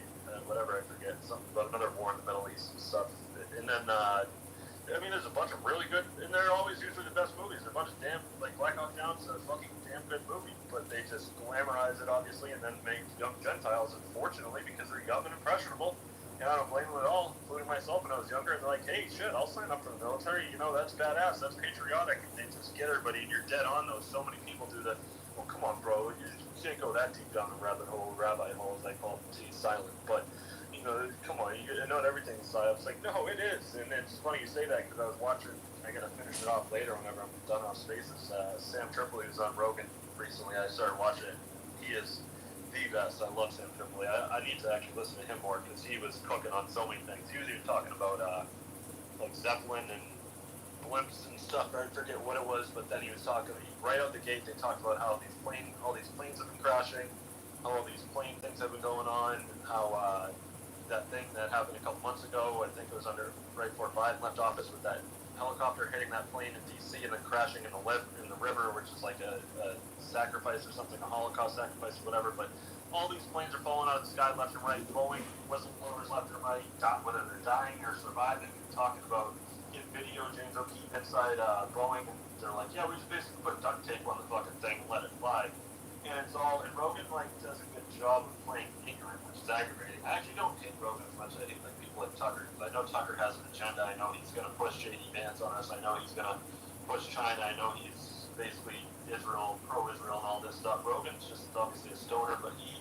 whatever, I forget, something about another war in the Middle East and stuff. And then, I mean, there's a bunch of really good, and they're always usually the best movies. They're a bunch of damn, like Black Hawk Down's a fucking damn good movie, but they just glamorize it, obviously, and then make young Gentiles, unfortunately, because they're young and impressionable. And I don't blame them at all, including myself when I was younger. And they're like, hey, shit, I'll sign up for the military. You know, that's badass. That's patriotic. And they just get everybody. And you're dead on, though. So many people do that. Well, come on, bro. You can't go that deep down the rabbi hole, as I call it. See, silent. But, you know, come on. Not everything's silent. It's like, no, it is. And it's funny you say that because I was watching, I got to finish it off later whenever I'm done off Spaces. Sam Tripoli was on Rogan recently. I started watching it. He is the best. I love Sam Tripoli. I need to actually listen to him more because he was cooking on so many things. He was even talking about like Zeppelin and blimps and stuff. I forget what it was, but then he was talking right out the gate. They talked about how all these planes have been crashing, how all these plane things have been going on, and how that thing that happened a couple months ago. I think it was under right before Biden left office with that helicopter hitting that plane in D.C. and then crashing in the river, which is like a sacrifice or something, a Holocaust sacrifice or whatever. But all these planes are falling out of the sky left and right, Boeing whistleblowers left and right, whether they're dying or surviving. Talking about getting video, James O'Keefe inside Boeing, and they're like, yeah, we just basically put duct tape on the fucking thing and let it fly. And it's all, and Rogan like does a good job of playing ignorant, which is aggravating. I actually don't hate Rogan as much as I hate like people like Tucker. I know Tucker has an agenda. I know he's going to push J.D. Vance on us. I know he's going to push China. I know he's basically Israel, pro-Israel and all this stuff. Rogan's just obviously a stoner, but he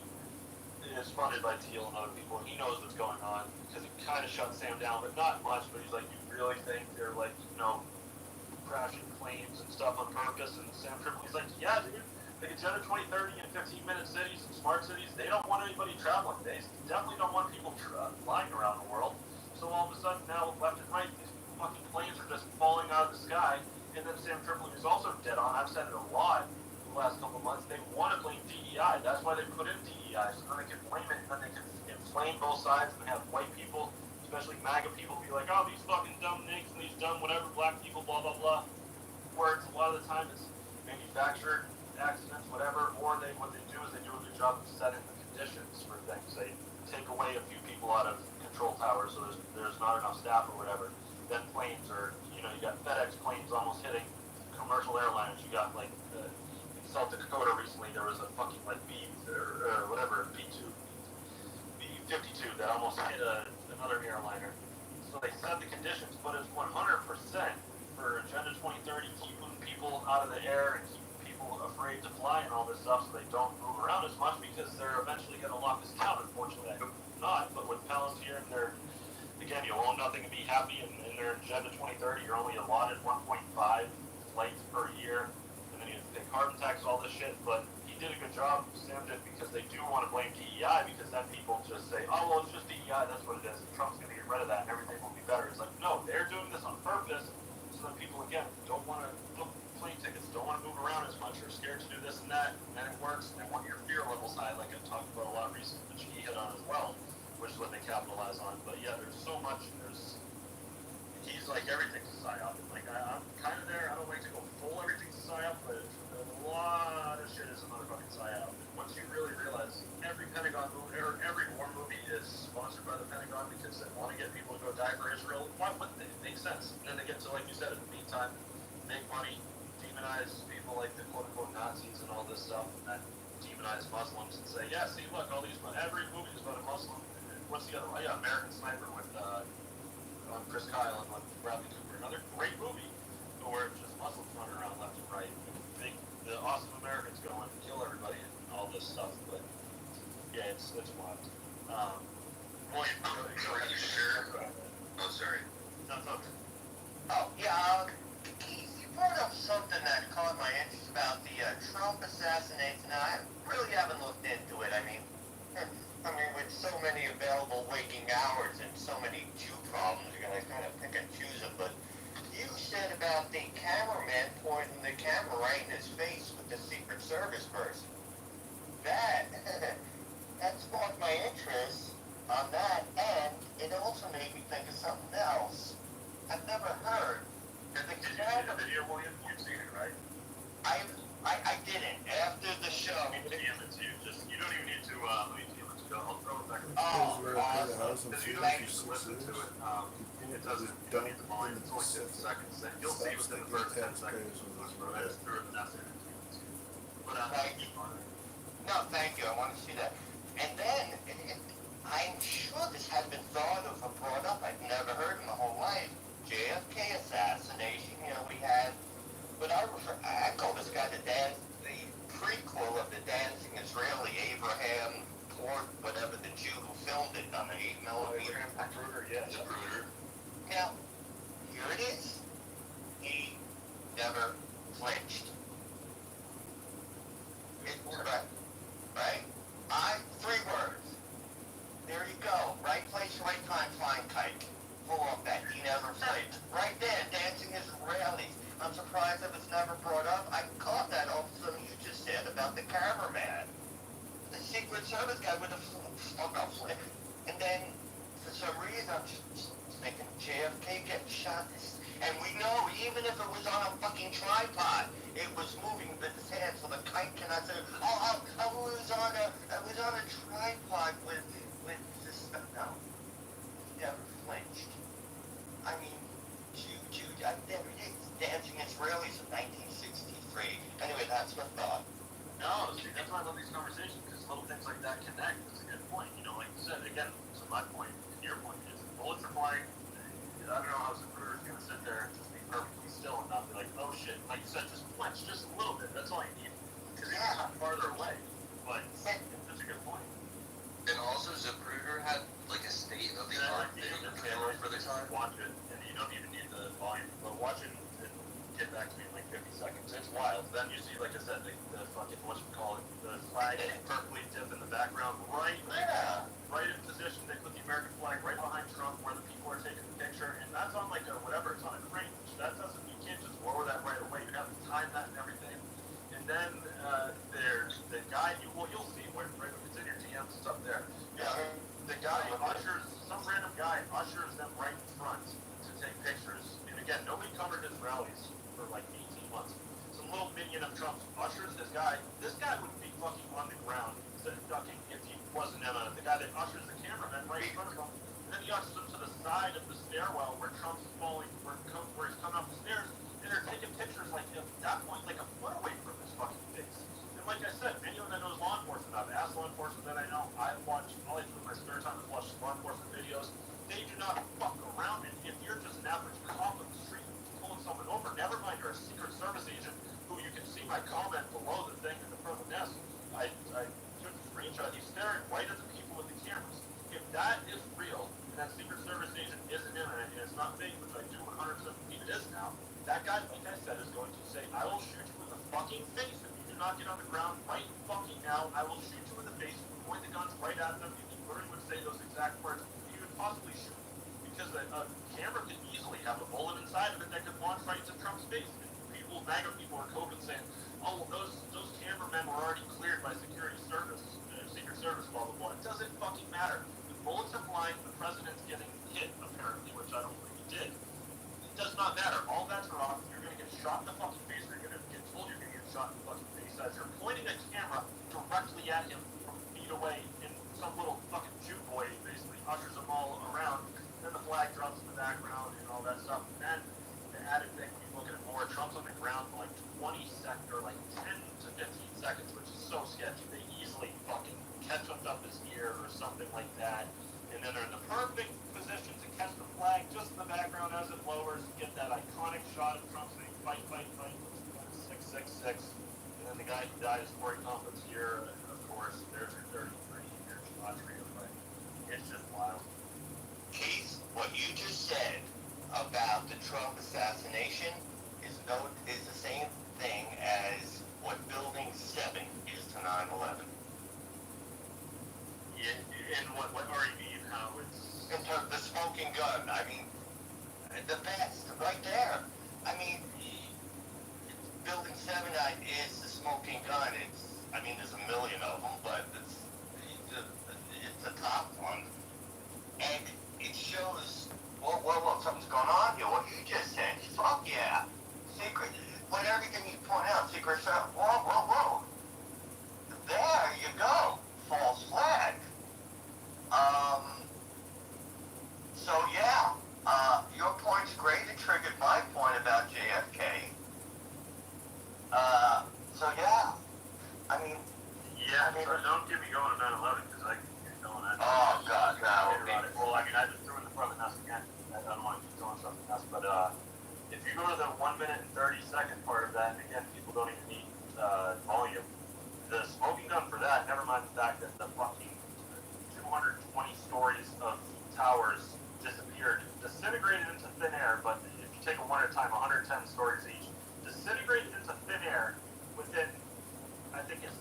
is funded by Thiel and other people, and he knows what's going on because he kind of shut Sam down, but not much. But he's like, you really think they're like, you know, crashing planes and stuff on purpose? And Sam Tripoli's like, yeah, dude. Like Agenda 2030 in 15-minute cities and smart cities, they don't want anybody traveling. They definitely don't want people flying around the world. So all of a sudden now, left and right, these fucking planes are just falling out of the sky. And then Sam Tripoli is also dead on. I've said it a lot in the last couple of months. They want to blame DEI. That's why they put in DEI, so then they can blame it, and then they can inflame both sides and have white people, especially MAGA people, be like, oh, these fucking dumb nicks and these dumb whatever, black people, blah, blah, blah. Where it's a lot of the time it's manufactured accidents, whatever, or what they do is they do a good job of setting the conditions for things. They take away a few people out of control towers, so there's not enough staff or whatever. Then planes are, you know, you got FedEx planes almost hitting commercial airliners. You got like in South Dakota recently, there was a fucking like B-52 that almost hit another airliner. So they set the conditions, but it's 100% for Agenda 2030, keeping people out of the air and keeping people afraid to fly and all this stuff, so they don't move around as much because they're eventually going to lock us down. Unfortunately, I hope not. But with Palantir and their, again, you'll own nothing and be happy, and in their Agenda 2030, you're only allotted 1.5 flights per year, and then you pay carbon tax, all this shit. But he did a good job, Sam did, because they do want to blame DEI, because then people just say, oh, well, it's just DEI, that's what it is. Trump's going to get rid of that and everything will be better. It's like, no, they're doing this on purpose, so that people, again, don't want to book plane tickets, don't want to move around as much, or scared to do this and that, and then it works, and they want your fear levels high, like I've talked about a lot recently, which he hit on as well, which is what they capitalize on. But yeah, there's so much, he's like, everything's a psyop. Like, I'm kind of there, I don't like to go full everything's a psyop, but a lot of shit is a motherfucking psyop. And once you really realize every Pentagon movie, or every war movie is sponsored by the Pentagon because they want to get people to go die for Israel, why wouldn't they? It makes sense. And then they get to, like you said, in the meantime, make money, demonize people like the quote-unquote Nazis and all this stuff, and then demonize Muslims and say, yeah, see, look, all these, every movie is about a Muslim. What's the other one? Yeah, American Sniper with Chris Kyle and with Bradley Cooper. Another great movie, where it's just Muslims running around left and right. The awesome Americans go and kill everybody and all this stuff. But yeah, it's wild. Are you sure? Oh, sorry. No, it's okay. Oh, yeah, Keith, you brought up something that caught my interest about the Trump assassination. I really haven't looked into it. I mean, with so many available waking hours and so many Jew problems, you're going to kind of pick and choose them. But you said about the cameraman Service person. That that sparked my interest on that, and it also made me think of something else I've never heard. Did you see the video, William? You've seen it, right? I didn't. After the show. I mean, DM it to you. Just, you don't even need to, let me DM it to you. I'll throw it back. Awesome. Because you don't need to listen to it. It doesn't, you don't need the volume. It's only 50 seconds. And you'll see within the first 10 seconds. I just threw it in that second. But thank you. No, thank you. I want to see that. And then, I'm sure this had been thought of or brought up. I've never heard in my whole life. JFK assassination. You know, we had, but I call this guy the prequel of the dancing Israeli, Abraham Port, whatever, the Jew who filmed it on the 8mm. Abraham Zapruder, yes. Zapruder. Now, here it is. He never flinched. Right? 3 words. There you go. Right place, right time, flying kite. Pull off that. He never flinched. Right there, dancing Israelis. I'm surprised it was never brought up. I caught that off something you just said about the cameraman. The Secret Service guy with a flip. And then, for some reason, I'm just thinking JFK getting shot. And we know, even if it was on a fucking tripod, it was moving with his hands, so the kite cannot say, I was on a tripod with this stuff. No, he never flinched. I mean, there it is, dancing Israelis in 1963. Anyway, that's my thought. No, see, that's why I love these conversations, because little things like that connect. It's a good point. You know, like you said, again, to my point, and your point is, bullets are flying. I don't know how Zapruder's going to sit there and just be perfectly still and not be like, oh shit. Like you said, just flinch just a little bit. That's all you need. Because he's not farther away. But that's a good point. And also, Zapruder had like a state-of-the-art video camera for the time. Watch it, and you don't even need the volume, but watch it and get back to me in like 50 seconds. It's wild. Then you see, like I said, the fucking, whatchamacallit, the flag perfectly dipped in the background, right in position. They put the American flag right behind Trump where the people are taking the picture, and that's on like a whatever, it's on a crane. That doesn't, you can't just lower that right away. You have to time that and everything. And then there's the guy, you'll see, right, it's in your DMs, it's up there. Yeah, the guy ushers, some random guy ushers them right in front to take pictures. And again, nobody covered his rallies for like 18 months. Some little minion of Trump's ushers this guy. This guy would be fucking on the ground instead of ducking if he wasn't the guy that ushers the cameraman right in front of him. And then he ushers him to the side of the stairwell where Trump's falling, where he's coming up the stairs, and they're taking pictures like him at that point, like a foot away from his fucking face. And like I said, anyone that knows law enforcement, I've asked law enforcement that I know, I've watched, all I do in my spare time is watch law enforcement videos. They do not fuck around. And if you're just an average cop on the street pulling someone over, never mind you're a Secret Service agent who you can see my comment below the thing in the front of the desk. I took a screenshot. He's staring right at the people with the cameras. If that is real, and that Secret Service agent isn't in it, and it's not fake, which I do 100% believe it is now, that guy, like I said, is going to say, I will shoot you in the fucking face if you do not get on the ground right fucking now. I will shoot you in the face. Point the guns right at them. He literally would say those exact words. He would possibly shoot because a camera could easily have a bullet inside of it that could launch right into Trump's face. And people, MAGA people are coded saying, oh, those cameramen were already cleared by Secret Service, blah, blah, blah. It doesn't fucking matter. The bullets are flying, the president's getting hit, apparently, which I don't think he did. It does not matter. All bets are off. You're going to get shot in the fucking face, or you're going to get told you're going to get shot in the fucking face as you're pointing a camera directly at him from feet away, and some little fucking Jew boy basically ushers them all around. Then the flag drops in the background and all that stuff. And then the added thing, when you look at it more, Trump's on the ground for like 20 seconds, or like 10 to 15 seconds, which is so sketchy. They easily fucking ketchuped up his ear or something like that. And then they're in the perfect position to catch the flag just in the background as it lowers, get that iconic shot of Trump saying, fight, fight, fight, 666. And then the guy who died is Corey Compton's ear, of course, there's your 33-year Austria fight. It's just wild. Keith, what you just said about the Trump assassination is the same thing as what Building 7 is to 9/11. Yeah, and what are you mean? How it's in terms of the smoking gun? I mean, the best right there. I mean, Building 7 is the smoking gun. I mean, there's a million of them, but it's the top one. And it shows, whoa, something's going on here. What you just said, fuck yeah. Secret, when everything you point out, secret shot, whoa. There you go. False flag. So yeah, your point's great. It triggered my point about JFK. So yeah, I mean. Yeah, don't get me going on 9/11 because I can get going. Oh God, no. Well, I mean, I just threw in the front of the nest again. I don't want to keep throwing stuff in the nest, but if you go to the 1 minute and 30-second part of that, and again, people don't even need volume. The smoking gun for that, never mind the fact that the fucking 220 stories of towers disappeared, disintegrated into thin air, but if you take them one at a time, 110 stories each, disintegrated into thin air within, I think it's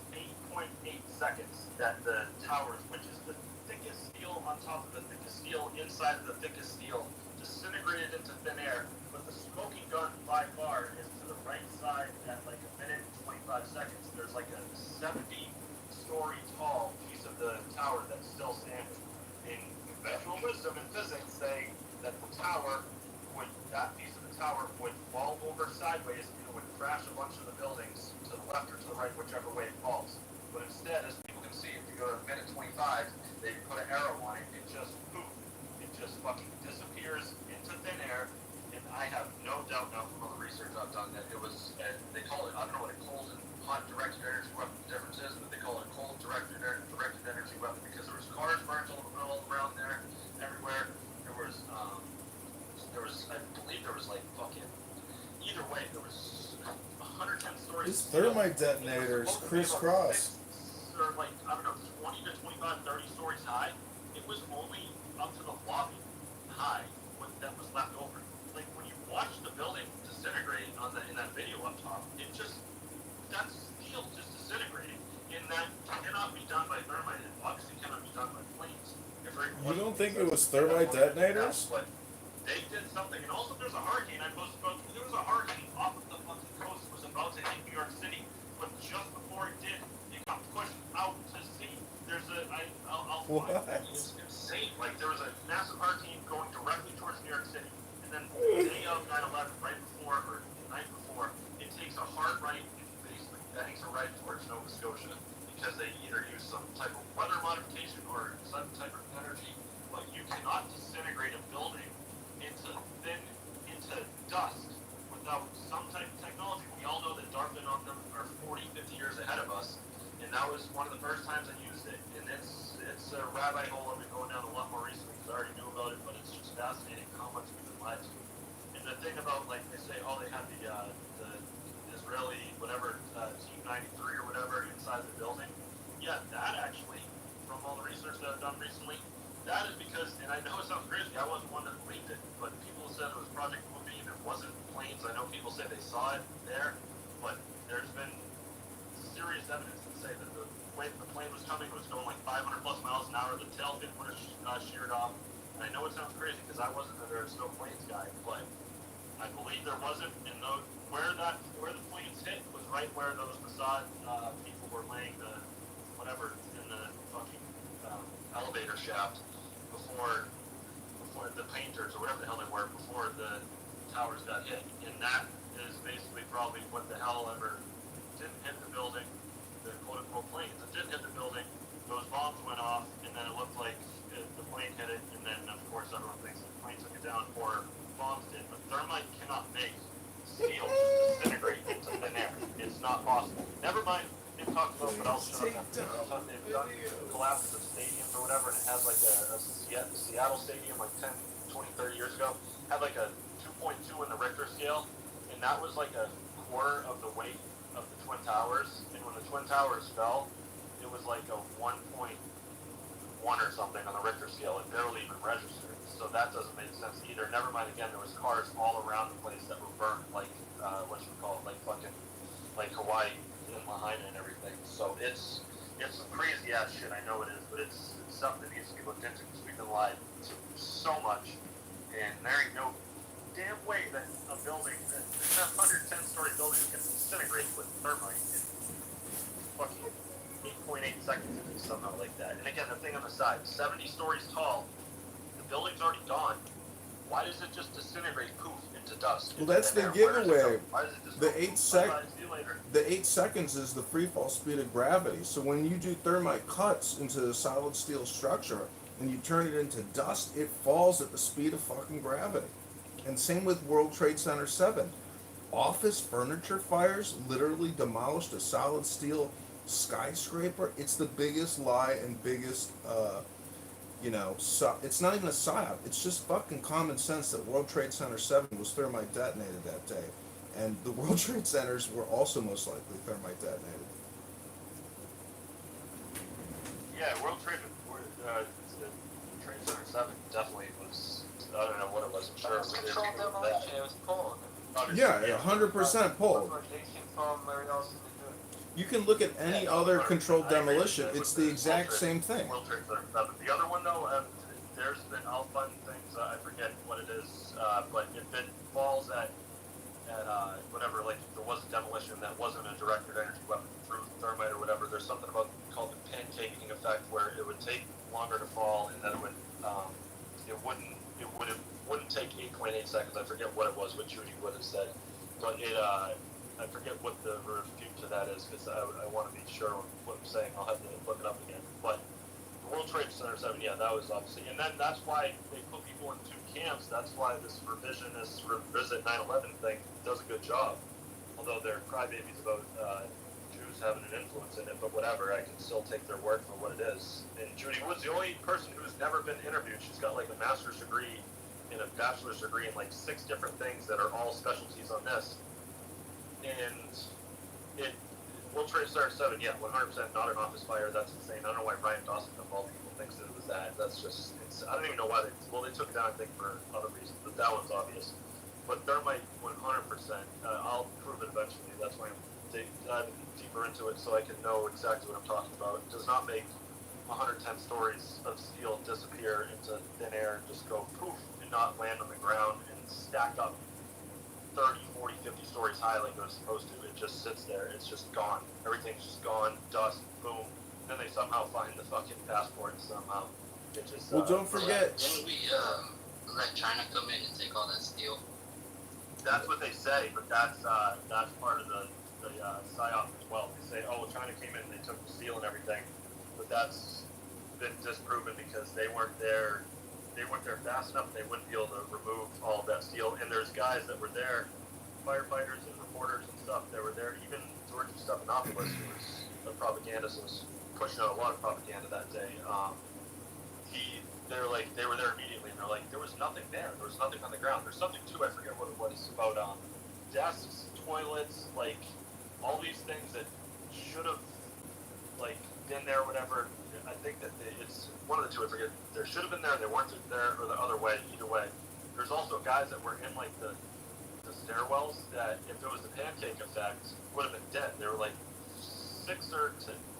8.8 seconds that the towers, which is the thickest steel on top of the thickest steel, inside of the thickest steel, disintegrated into thin air, but the smoking gun by far is to the right side at like 1 minute and 25 seconds. There's like a 70-story tall piece of the tower that's still standing. In conventional wisdom and physics say that the tower that piece of the tower would fall over sideways and would crash a bunch of the buildings to the left or to the right, whichever way it falls. But instead, as people can see, if you go to minute 25, they put an arrow on it, it just poof. It just fucking disappears into thin air, and I have no doubt now from all the research I've done that it was, they call it, I don't know what a cold and hot directed energy weapon difference is, but they call it a cold directed energy weapon because there was cars burned all around there, everywhere. There was, I believe there was like fucking, either way, there was 110 stories. These thermite detonators crisscross. Or like, I don't know, 20 to 25, 30 stories high. It was only up to the lobby high that was left over. Like when you watch the building disintegrate in that video up top, it just, that steel just disintegrating. And that cannot be done by thermite. It obviously cannot be done by planes. You don't think it was thermite detonators? But they did something, and also there's a hurricane. I posted about there was a hurricane off of the fucking coast. It was about to hit New York City, but just before it did, it got pushed out to sea. There's I'll what? It's insane. Like there was a massive hurricane going directly towards New York City, and then the day of 9/11, right before or the night before, it takes a hard right, basically bangs a right towards Nova Scotia because they either use some type of weather modification or some type of energy. But you cannot disintegrate a building into dust without some type of technology. We all know that Darwin on them are 40, 50 years ahead of us, and that was one of the first times I used it. And it's a rabbit hole I've been going down a lot more recently because I already knew about it, but it's just fascinating how much we've been lied to. And the thing about, like, they say, oh, they have the Israeli, whatever, Team 93 or whatever inside the building. Yeah, that actually, from all the research that I've done recently, that is because, and I know it sounds crazy, I wasn't one that believed it, but people said it was Project Moonbeam, it wasn't planes. I know people say they saw it there, but there's been serious evidence to say that the way the plane was coming was going like 500 plus miles an hour, the tail fin would have sheared off. And I know it sounds crazy because I wasn't a There's No Planes guy, but I believe there wasn't, and where the planes hit was right where those Mossad people were laying the whatever in the fucking elevator shaft before the painters or whatever the hell they were before the towers got hit. And that is basically probably what the hell ever didn't hit the building, the quote-unquote planes. It didn't hit the building, those bombs went off, and then it looked like the plane hit it, and then of course everyone thinks the plane took it down, or bombs did. But thermite cannot make steel disintegrate into thin air. It's not possible. Never mind, they've talked about what else they've done collapses of stadiums or whatever, and it has like a Seattle stadium like 10, 20, 30 years ago, had like a 2.2 in the Richter scale, and that was like a quarter of the weight of the Twin Towers, and when the Twin Towers fell, it was like a 1.1 or something on the Richter scale. It barely even registered, so that doesn't make sense either. Never mind, again, there was cars all around the place that were burnt like, like Hawaii and Lahaina and everything. So it's some crazy ass shit, I know it is, but it's something that needs to be looked into because we've been lied to so much, and there ain't no damn way that a building, that 110-story building can disintegrate with thermite. fucking 8.8 seconds in it somehow like that. And again, the thing on the side, 70 stories tall, the building's already gone. Why does it just disintegrate, poof, into dust? Well, that's the giveaway. The 8 seconds is the free fall speed of gravity. So when you do thermite cuts into a solid steel structure and you turn it into dust, it falls at the speed of fucking gravity. And same with World Trade Center 7. Office furniture fires literally demolished a solid steel skyscraper. It's the biggest lie and biggest, it's not even a psyop. It's just fucking common sense that World Trade Center 7 was thermite detonated that day. And the World Trade Centers were also most likely thermite detonated. Yeah, World Trade Center 7 definitely was, I don't know what it was, I'm sure. It was controlled demolition, it was pulled. Yeah, 100% pulled. You can look at any other controlled demolition. It's the exact same thing. World Trade Center 7. The other one, though, there's been, I'll find things, I forget what it is, but if it falls at whatever, like if there was a demolition that wasn't a directed energy weapon through thermite or whatever, there's something about called the pancaking effect where it would take longer to fall and then it wouldn't take 8.8 seconds. I forget what it was, what Judy would have said, but I forget what the refute to that is because I want to be sure what I'm saying. I'll have to look it up again. But the World Trade Center 7, yeah, that was obviously, and then that's why they put people in two camps. That's why this revisionist revisit 9/11 thing does a good job. Although they're crybabies about Jews having an influence in it, but whatever, I can still take their word for what it is. And Judy Wood's the only person who's never been interviewed. She's got like a master's degree and a bachelor's degree in like 6 different things that are all specialties on this. And World Trade Center 7, yeah, 100% not an office fire. That's insane. I don't know why Ryan Dawson of all people thinks that it was that. That's just, I don't even know why they took it down, I think, for other reasons, but that one's obvious. But thermite, 100%, I'll prove it eventually. That's why I'm diving deeper into it so I can know exactly what I'm talking about. It does not make 110 stories of steel disappear into thin air and just go poof and not land on the ground and stack up 30, 40, 50 stories high like it was supposed to. It just sits there. It's just gone. Everything's just gone. Dust. Boom. Then they somehow find the fucking passport somehow. It just, well, don't forget. Didn't we let China come in and take all that steel? That's what they say, but that's part of the psyop as well. They say, oh, China came in and they took the steel and everything, but that's been disproven because they weren't there. They weren't there fast enough. They wouldn't be able to remove all of that steel. And there's guys that were there, firefighters and reporters and stuff that were there. Even George Stephanopoulos, who was a propagandist, was pushing out a lot of propaganda that day. They were there immediately, and they're like, there was nothing there. There was nothing on the ground. There's something too. I forget what it was about desks, toilets, like all these things that should have like been there, or whatever. I think that it's one of the two. I forget. There should have been there. They weren't there, or the other way. Either way, there's also guys that were in like the stairwells that, if it was the pancake effect, would have been dead. There were like 6 or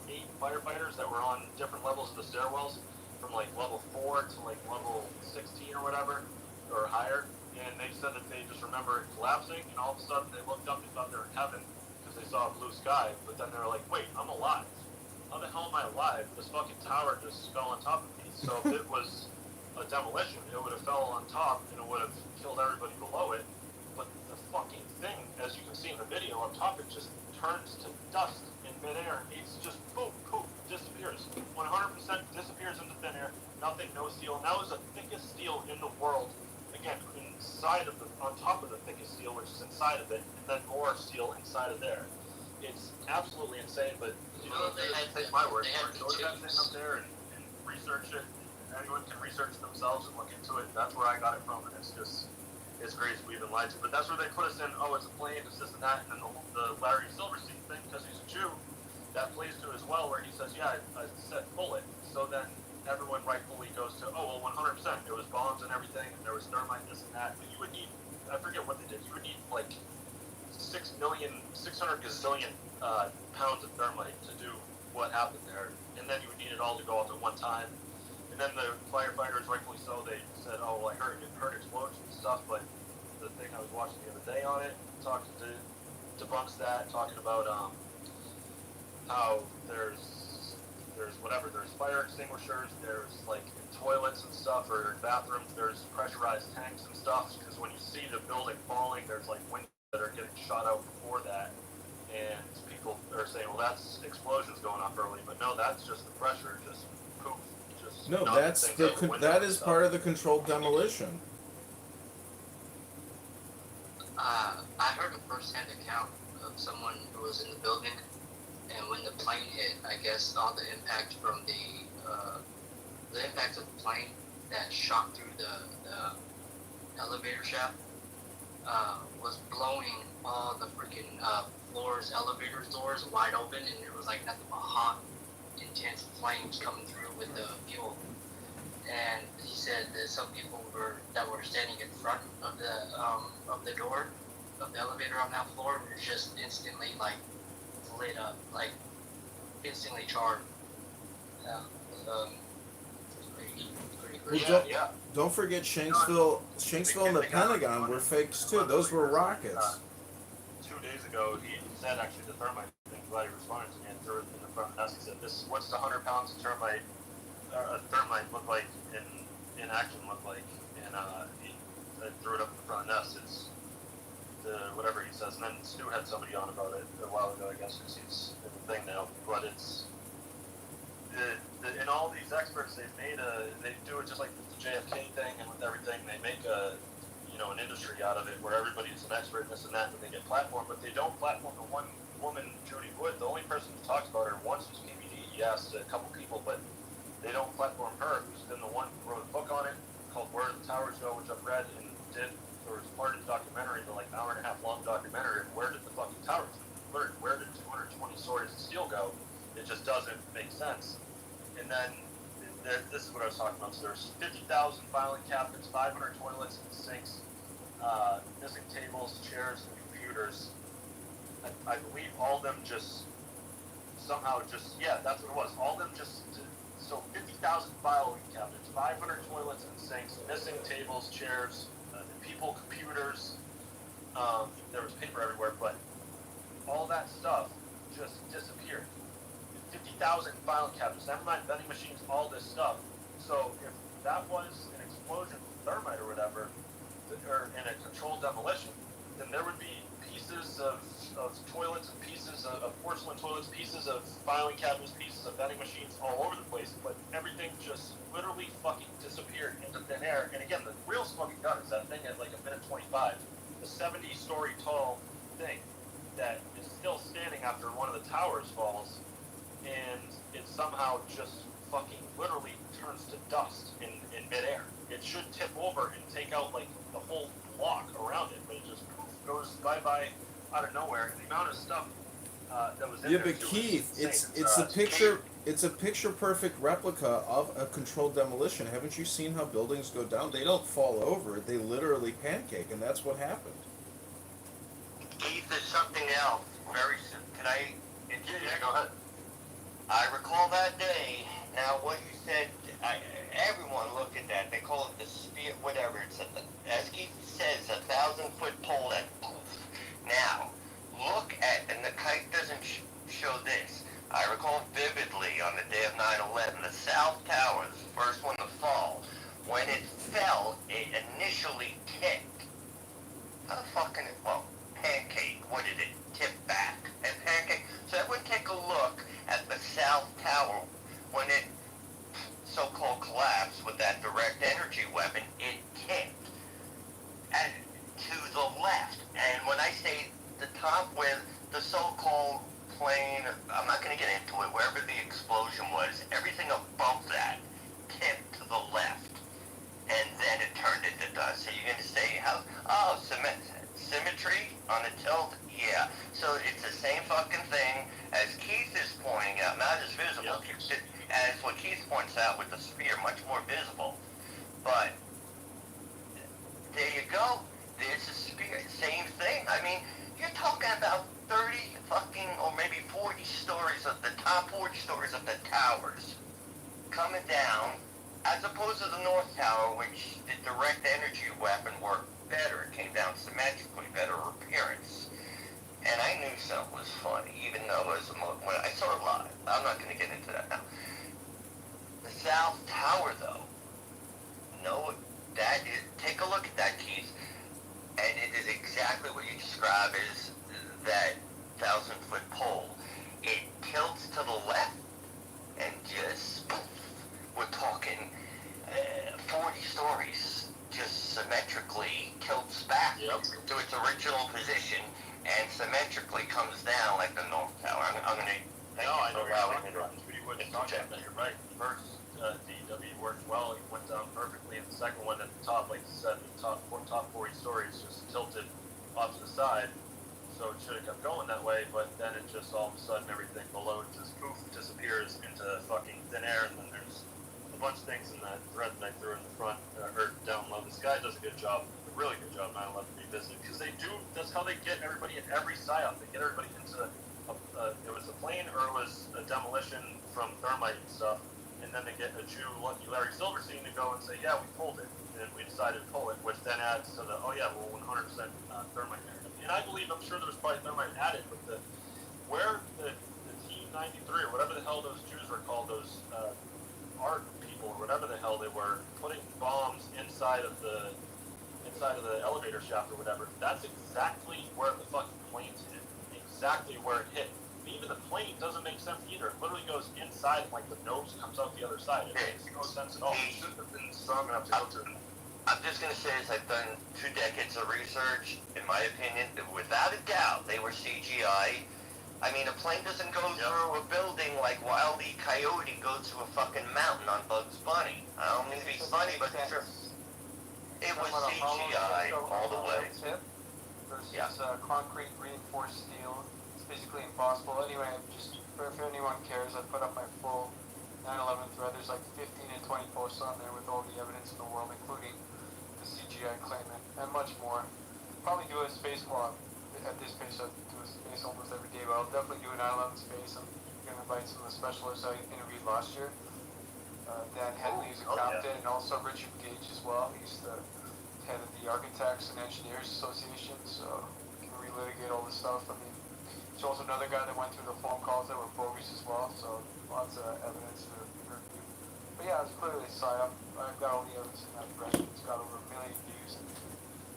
8 firefighters that were on different levels of the stairwells, from like level 4 to like level 16 or whatever, or higher. And they said that they just remember it collapsing, and all of a sudden they looked up and thought they were in heaven because they saw a blue sky. But then they were like, wait, I'm alive. How the hell am I alive? This fucking tower just fell on top of me. So if it was a demolition, it would have fell on top and it would have killed everybody below it. But the fucking thing, as you can see in the video on top, it just turns to dust in midair. It's just boom, poof, disappears. 100% disappears into thin air. Nothing, no steel. And that was the thickest steel in the world. Again, on top of the thickest steel, which is inside of it, and then more steel inside of there. It's absolutely insane, but you know, they take my word for it. Go to that thing up there and research it. Anyone can research it themselves and look into it. That's where I got it from, and it's crazy we've been lied to. But that's where they put us in. Oh, it's a plane, it's this and that, and then the Larry Silverstein thing, because he's a Jew, that plays to as well, where he says, yeah, I said pull it. So then everyone rightfully goes to, oh, well, 100%. It was bombs and everything, and there was thermite, this and that. But you would need, I forget what they did. You would need like 600 gazillion pounds of thermite to do what happened there, and then you would need it all to go off at one time. And then the firefighters, rightfully so, they said, "Oh, well, I heard explosions and stuff." But the thing I was watching the other day on it debunks that, talking about how there's whatever, there's fire extinguishers, there's like toilets and stuff, or bathrooms, there's pressurized tanks and stuff, because when you see the building falling, there's like windows that are getting shot out before that, and people are saying, well, that's explosions going off early, but no, that's just the pressure, just poof, just No, knocking that's things out the window that and is stuff. part of the controlled demolition. I heard a first-hand account of someone who was in the building, and when the plane hit, I guess all the impact from the impact of the plane that shot through the elevator shaft was blowing all the freaking floors, elevator doors wide open, and there was like nothing but hot, intense flames coming through with the fuel. And he said that some people that were standing in front of the door of the elevator on that floor were just instantly like lit up, like instantly charred. Well, don't forget Shanksville and the Pentagon were fakes too. Those were rockets. 2 days ago, he said actually the thermite thing, glad he responded to me and threw it in the front of the nest. He said, what's the 100 pounds of thermite look like in action look like? And he threw it up in the front of the nest. It's whatever he says. And then Stu had somebody on about it a while ago, I guess, because he's in the thing now. But it's in all these experts, they do it just like with the JFK thing and with everything. They make an industry out of it where everybody's an expert in this and that, and they get platformed, but they don't platform the one woman, Judy Wood. The only person who talks about her once was KBD. He asked a couple people, but they don't platform her, who's been the one who wrote a book on it called Where the Towers Go, which I've read and was part of the documentary, the like hour and a half long documentary of where did the fucking towers go? Where did 220 stories of steel go? It just doesn't make sense. And then this is what I was talking about. So there's 50,000 filing cabinets, 500 toilets and sinks, missing tables, chairs, and computers. I believe all of them just somehow that's what it was. All of them so 50,000 filing cabinets, 500 toilets and sinks, missing tables, chairs, people, computers. There was paper everywhere, but all that stuff just disappeared. 50,000 filing cabinets, never mind vending machines, all this stuff. So if that was an explosion from thermite or whatever, or in a controlled demolition, then there would be pieces of toilets and pieces of porcelain toilets, pieces of filing cabinets, pieces of vending machines all over the place, but everything just literally fucking disappeared into thin air. And again, the real smoking gun is that thing at like a minute 25, the 70-story tall thing that is still standing after one of the towers falls, and it somehow just fucking literally turns to dust in midair. It should tip over and take out like the whole block around it, but it just goes bye-bye out of nowhere. And the amount of stuff that was in there But too Keith, is it's a picture perfect replica of a controlled demolition. Haven't you seen how buildings go down? They don't fall over; they literally pancake, and that's what happened. Keith, there's something else. Very soon. Can I? Yeah, go ahead. I recall that day. Now, what you said, everyone looked at that. They call it the spear, whatever. It's as Keith says, 1,000-foot pole that poof. Now, look at, and the kite doesn't show this. I recall vividly on the day of 9/11, the South Tower, the first one to fall. When it fell, it initially tipped. How the fuck can it, pancake? What did it tip back? And pancake. So everyone take a look at the South Tower when it so-called collapsed with that direct energy weapon. It tipped and to the left. And when I say the top where the so-called plane, I'm not going to get into it, wherever the explosion was, everything above that tipped to the left. And then it turned into dust. So you're going to say, symmetry on a tilt? Yeah. So it's the same fucking thing as Keith is pointing out, not as visible, as what Keith points out with the spear, much more visible. But there you go. There's a spear. Same thing. I mean, you're talking about 30 fucking, or maybe 40 stories of the top 40 stories of the towers coming down, as opposed to the North Tower, which the direct energy weapon worked better. It came down symmetrically, better appearance. and I knew something was funny, even though it was when I saw it live. I'm not going to get into that now. The South Tower, though, no, that is, take a look at that, Keith, and it is exactly what you describe as that 1,000-foot pole. It tilts to the left, and just, we're talking 40 stories, just symmetrically tilts back to its original position, and symmetrically comes down like the North Tower. I'm going to... I know you're talking about. You're right. First, DW worked well. It went down perfectly. And the second one at the top, like you said, the top 40 stories just tilted off to the side. So it should have kept going that way, but then it just all of a sudden everything below just poof disappears into fucking thin air, and then there's a bunch of things in that thread that I threw in the front or down low. This guy does a good job, a really good job, 9/11 Revisited, because they do. That's how they get everybody in every psyop. They get everybody into it was a plane or it was a demolition from thermite and stuff, and then they get a Jew, lucky Larry Silverstein, to go and say, yeah, we pulled it, and we decided to pull it, which then adds to the 100% thermite narrative. And I believe, I'm sure there was probably thermite added, but where the Team 93 or whatever the hell those Jews were called, those art people or whatever the hell they were, putting bombs inside of the elevator shaft or whatever, that's exactly where the fucking planes hit. Exactly where it hit. Even the plane doesn't make sense either. It literally goes inside, like the nose comes out the other side. It makes no sense at all. It shouldn't have been strong enough to go through. I'm just going to say this, I've done 2 decades of research. In my opinion, without a doubt, they were CGI. I mean, a plane doesn't go through a building like Wile E. Coyote goes through a fucking mountain on Bugs Bunny. I don't mean to be funny, but sure. It was CGI all the way. Versus concrete reinforced steel. It's physically impossible. Anyway, just if anyone cares, I put up my full 9/11 thread. There's like 15 and 20 posts on there with all the evidence in the world, including the CGI claimant and much more. Probably do a space walk at this pace. I do a space almost every day, but I'll definitely do a 9/11 space. I'm going to invite some of the specialists I interviewed last year. Dan Henley is a captain, and also Richard Gage as well. He's the head of the Architects and Engineers Association, so we can relitigate all this stuff. I mean, there's also another guy that went through the phone calls that were bogus as well, so lots of evidence to review. But yeah, it's clearly a psyop. I've got all the evidence in that thread. It's got over 1 million views. And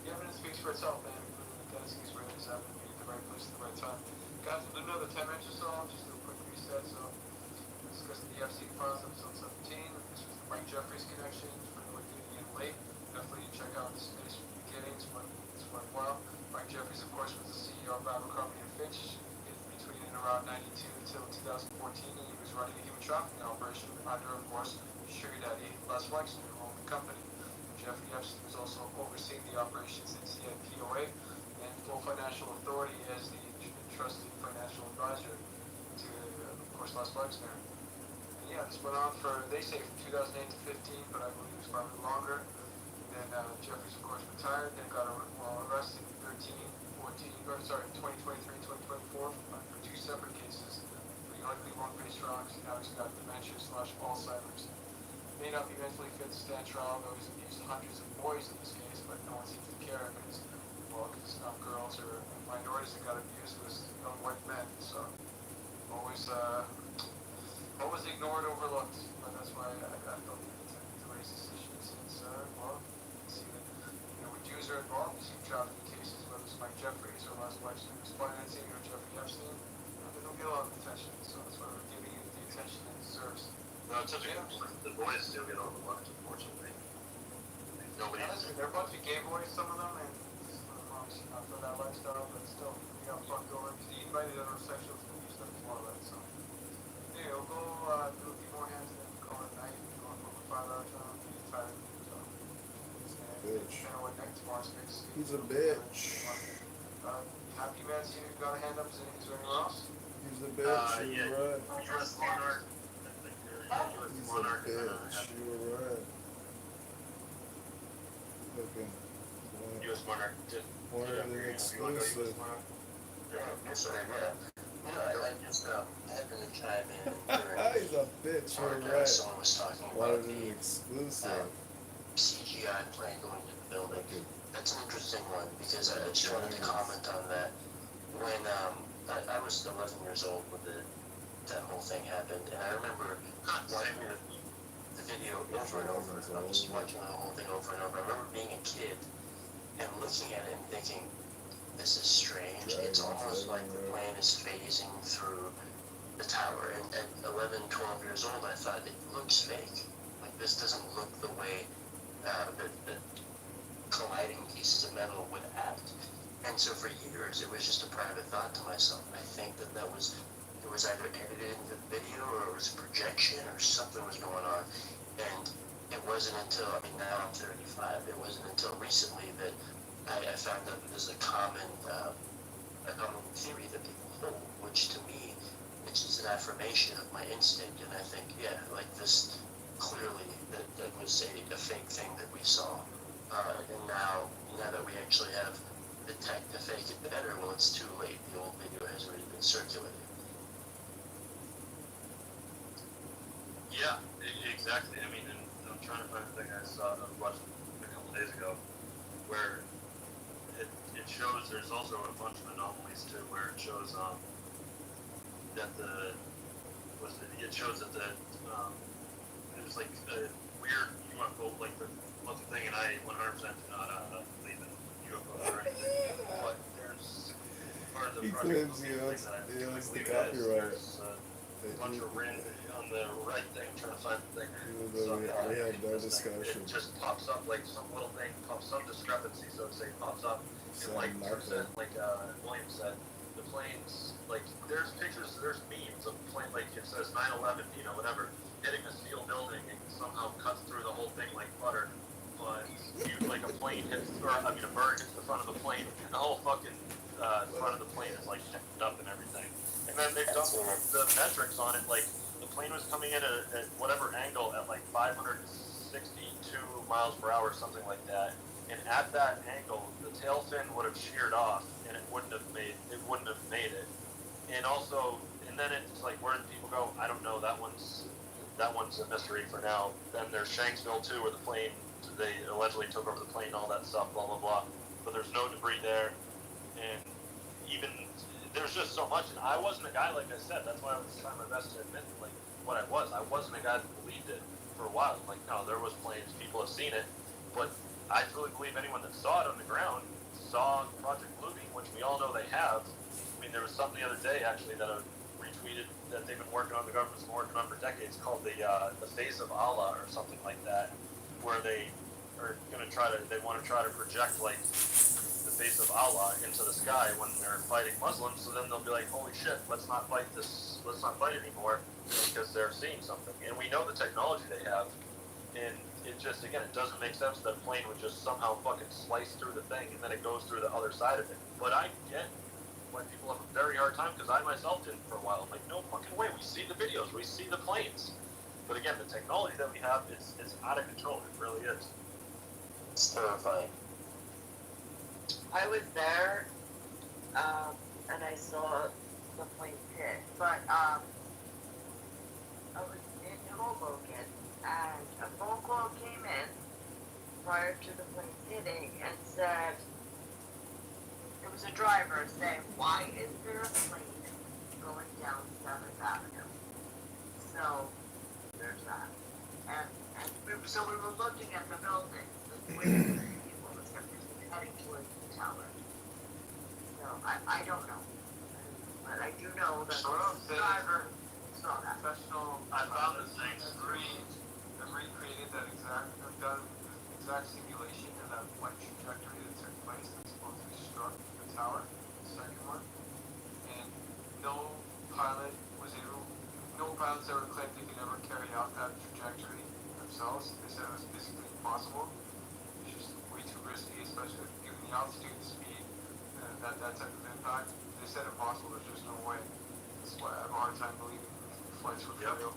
the evidence speaks for itself, man. The Tennessee Israelis happen to be at the right place at the right time. Guys, we'll do another 10 minutes or so. I'll just do a quick reset. So, discussing the FC files, episode 17. This was the Mike Jeffries connection. For anyone getting in late, definitely check out the space from the beginnings, but it's worthwhile. Mike Jeffries, of course, was the CEO of Abercrombie & Fitch between and around 92 until 2014, and he was running a human trafficking operation under, of course, sugar daddy Les Wexner, who owned the company. Jeffrey Epstein was also overseeing the operations since he had POA and full financial authority as the trusted financial advisor to, of course, Les Wexner. And yeah, this went on for, they say, from 2008 to 15, but I believe it was probably longer. Then Jeffries, of course, retired, then got arrested in 2023, 2024 for 2 separate cases. He likely won't face trial because now he's got dementia/Alzheimer's. May not be mentally fit to stand trial, though he's abused hundreds of boys in this case, but no one seems to care because, well, it's not girls or minorities that got abused, it was young white men. So always ignored, overlooked. But that's why I felt the need to raise this issue since, well, you see that, when Jews are involved, you see trafficking cases, whether it's Mike Jeffries or Les Wexner who's financing or Jeffrey Epstein, they don't get a lot of attention. So that's why we're giving it the attention it deserves. No, it's such a good point. The boys still get overlooked, unfortunately. Nobody. They're a bunch of gay boys, some of them, and obviously not for that lifestyle, but still, we got fucked over. He invited heterosexuals to use them for that, so. Anyway, we'll go do a few more hands and then call it night. We're going for over 5 hours now. I'm getting tired. So. Bitch. I know what next tomorrow's fix. He's a bitch. Happy man, see you got a hand up. Is there anyone else? He's a bitch. Yeah. You're right. U.S. Monarch. He's a bitch. You were right. Fucking. U.S. Monarch did. More than exclusive. I just happened to chime in. He's a bitch. You're right. Someone was talking More about than the exclusive. CGI plane going into the building. That's an interesting one because I just wanted to comment on that. when I was 11 years old when that whole thing happened, and I remember watching the video over and over. I was watching the whole thing over and over. I remember being a kid and looking at it and thinking, this is strange. It's almost like the plane is phasing through the tower. And at 11, 12 years old, I thought it looks fake. Like, this doesn't look the way that colliding pieces of metal would act. And so for years, it was just a private thought to myself. I think that it was either edited into the video or it was a projection or something was going on. And it wasn't until, I mean, now I'm 35, it wasn't until recently that I found out that there's a common theory that people hold, which to me, it's just an affirmation of my instinct. And I think, yeah, like this, clearly, that was a fake thing that we saw. And now that we actually have the tech to fake it better, well, it's too late. The old video has already been circulated. Yeah, exactly. I mean, and I'm trying to find a thing I watched a couple days ago where it shows there's also a bunch of anomalies too, where it shows that it shows that there's like a weird UFO, like the thing, and I 100% do not believe in UFOs or anything, but there's part of the project thing that I owns the copyright. A bunch of random on the right thing, I'm trying to find the thing. We had no discussion. It just pops up like some little thing, some discrepancy, so to say, pops up. And like William said, the planes, like there's pictures, there's memes of the plane, like it says 9/11, whatever, hitting a steel building and somehow cuts through the whole thing like butter. But like a plane hits, or I mean a bird hits the front of the plane, and the whole fucking front of the plane is like jacked up and everything. And then they've done the metrics on it, like the plane was coming in at whatever angle at like 562 miles per hour, something like that. And at that angle, the tail fin would have sheared off, and it wouldn't have made it. And also, and then it's like, where did people go? I don't know. That one's a mystery for now. Then there's Shanksville too, where the plane, they allegedly took over the plane, all that stuff, blah blah blah. But there's no debris there, and even there's just so much. And I wasn't a guy, like I said. That's why I was trying my best to admit like what I was. I wasn't a guy that believed it for a while. Like, no, there was planes. People have seen it, but I truly believe anyone that saw it on the ground saw Project Bluebeam, which we all know they have. I mean, there was something the other day actually that I retweeted that they've been working on, the government's been working on for decades, called the Face of Allah or something like that, where they are going to they want to try to project like the face of Allah into the sky when they're fighting Muslims. So then they'll be like, holy shit, let's not fight anymore because they're seeing something. And we know the technology they have, and it just, again, it doesn't make sense that a plane would just somehow fucking slice through the thing and then it goes through the other side of it. But I get why people have a very hard time, because I myself didn't for a while. I'm like, no fucking way. We see the videos. We see the planes. But again, the technology that we have, it's out of control. It really is. It's terrifying. I was there, and I saw the plane hit, but I was in Hoboken, and a phone call came in prior to the plane hitting and said, it was a driver saying, why is there a plane going down 7th Avenue? So, there's that. And so we were looking at the building, people was heading towards the tower. So, I don't know. But I do know that the driver saw that. I found the thing that recreated that exact simulation of that flight trajectory that took place that supposedly struck the tower, the second one. And no pilots ever claimed they could ever carry out that trajectory themselves. They said it was physically impossible. It's just way too risky, especially given the altitude and speed, that type of impact. They said impossible, there's just no way. That's why I have a hard time believing flights were real.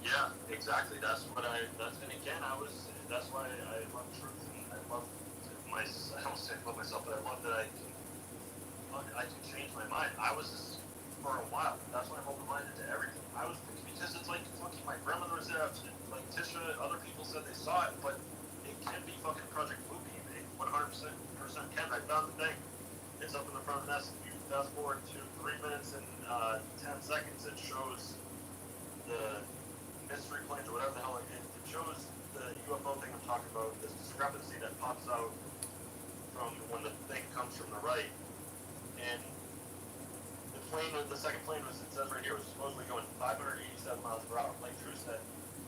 Yeah, exactly. That's and again, that's why I love truth, and I love I don't say I love myself, but I love that I can change my mind. I was just, for a while, that's why I'm open-minded to everything. I was thinking, because it's like, fucking, my grandmother was there, like Tisha, other people said they saw it, but it can be fucking Project Bluebeam. It 100% can. I found the thing. It's up in the front of the nest, a few thousand the second plane was, it says right here, was supposedly going 587 miles per hour. Like Drew said,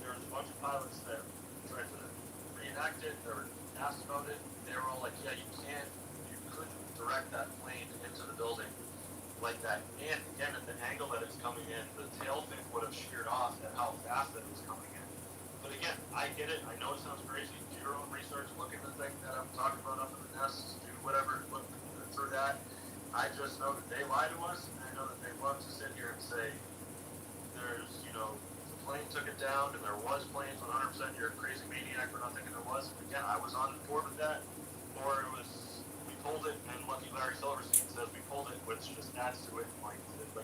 there was a bunch of pilots that tried to reenact it. They were asked about it. They were all like, yeah, you couldn't direct that plane into the building like that. And again, at the angle that it's coming in, the tail fin would have sheared off at how fast that it was coming in. But again, I get it. I know it sounds crazy. Do your own research. Look at the thing that I'm talking about up in the nest. Do whatever. Look through that. I just know that they lie to us, and I know that they love to sit here and say, there's, the plane took it down, and there was planes 100%. You're a crazy maniac for not thinking there was. And again, I was on board with that. Or it was, we pulled it, and Lucky Larry Silverstein says we pulled it, which just adds to it. Like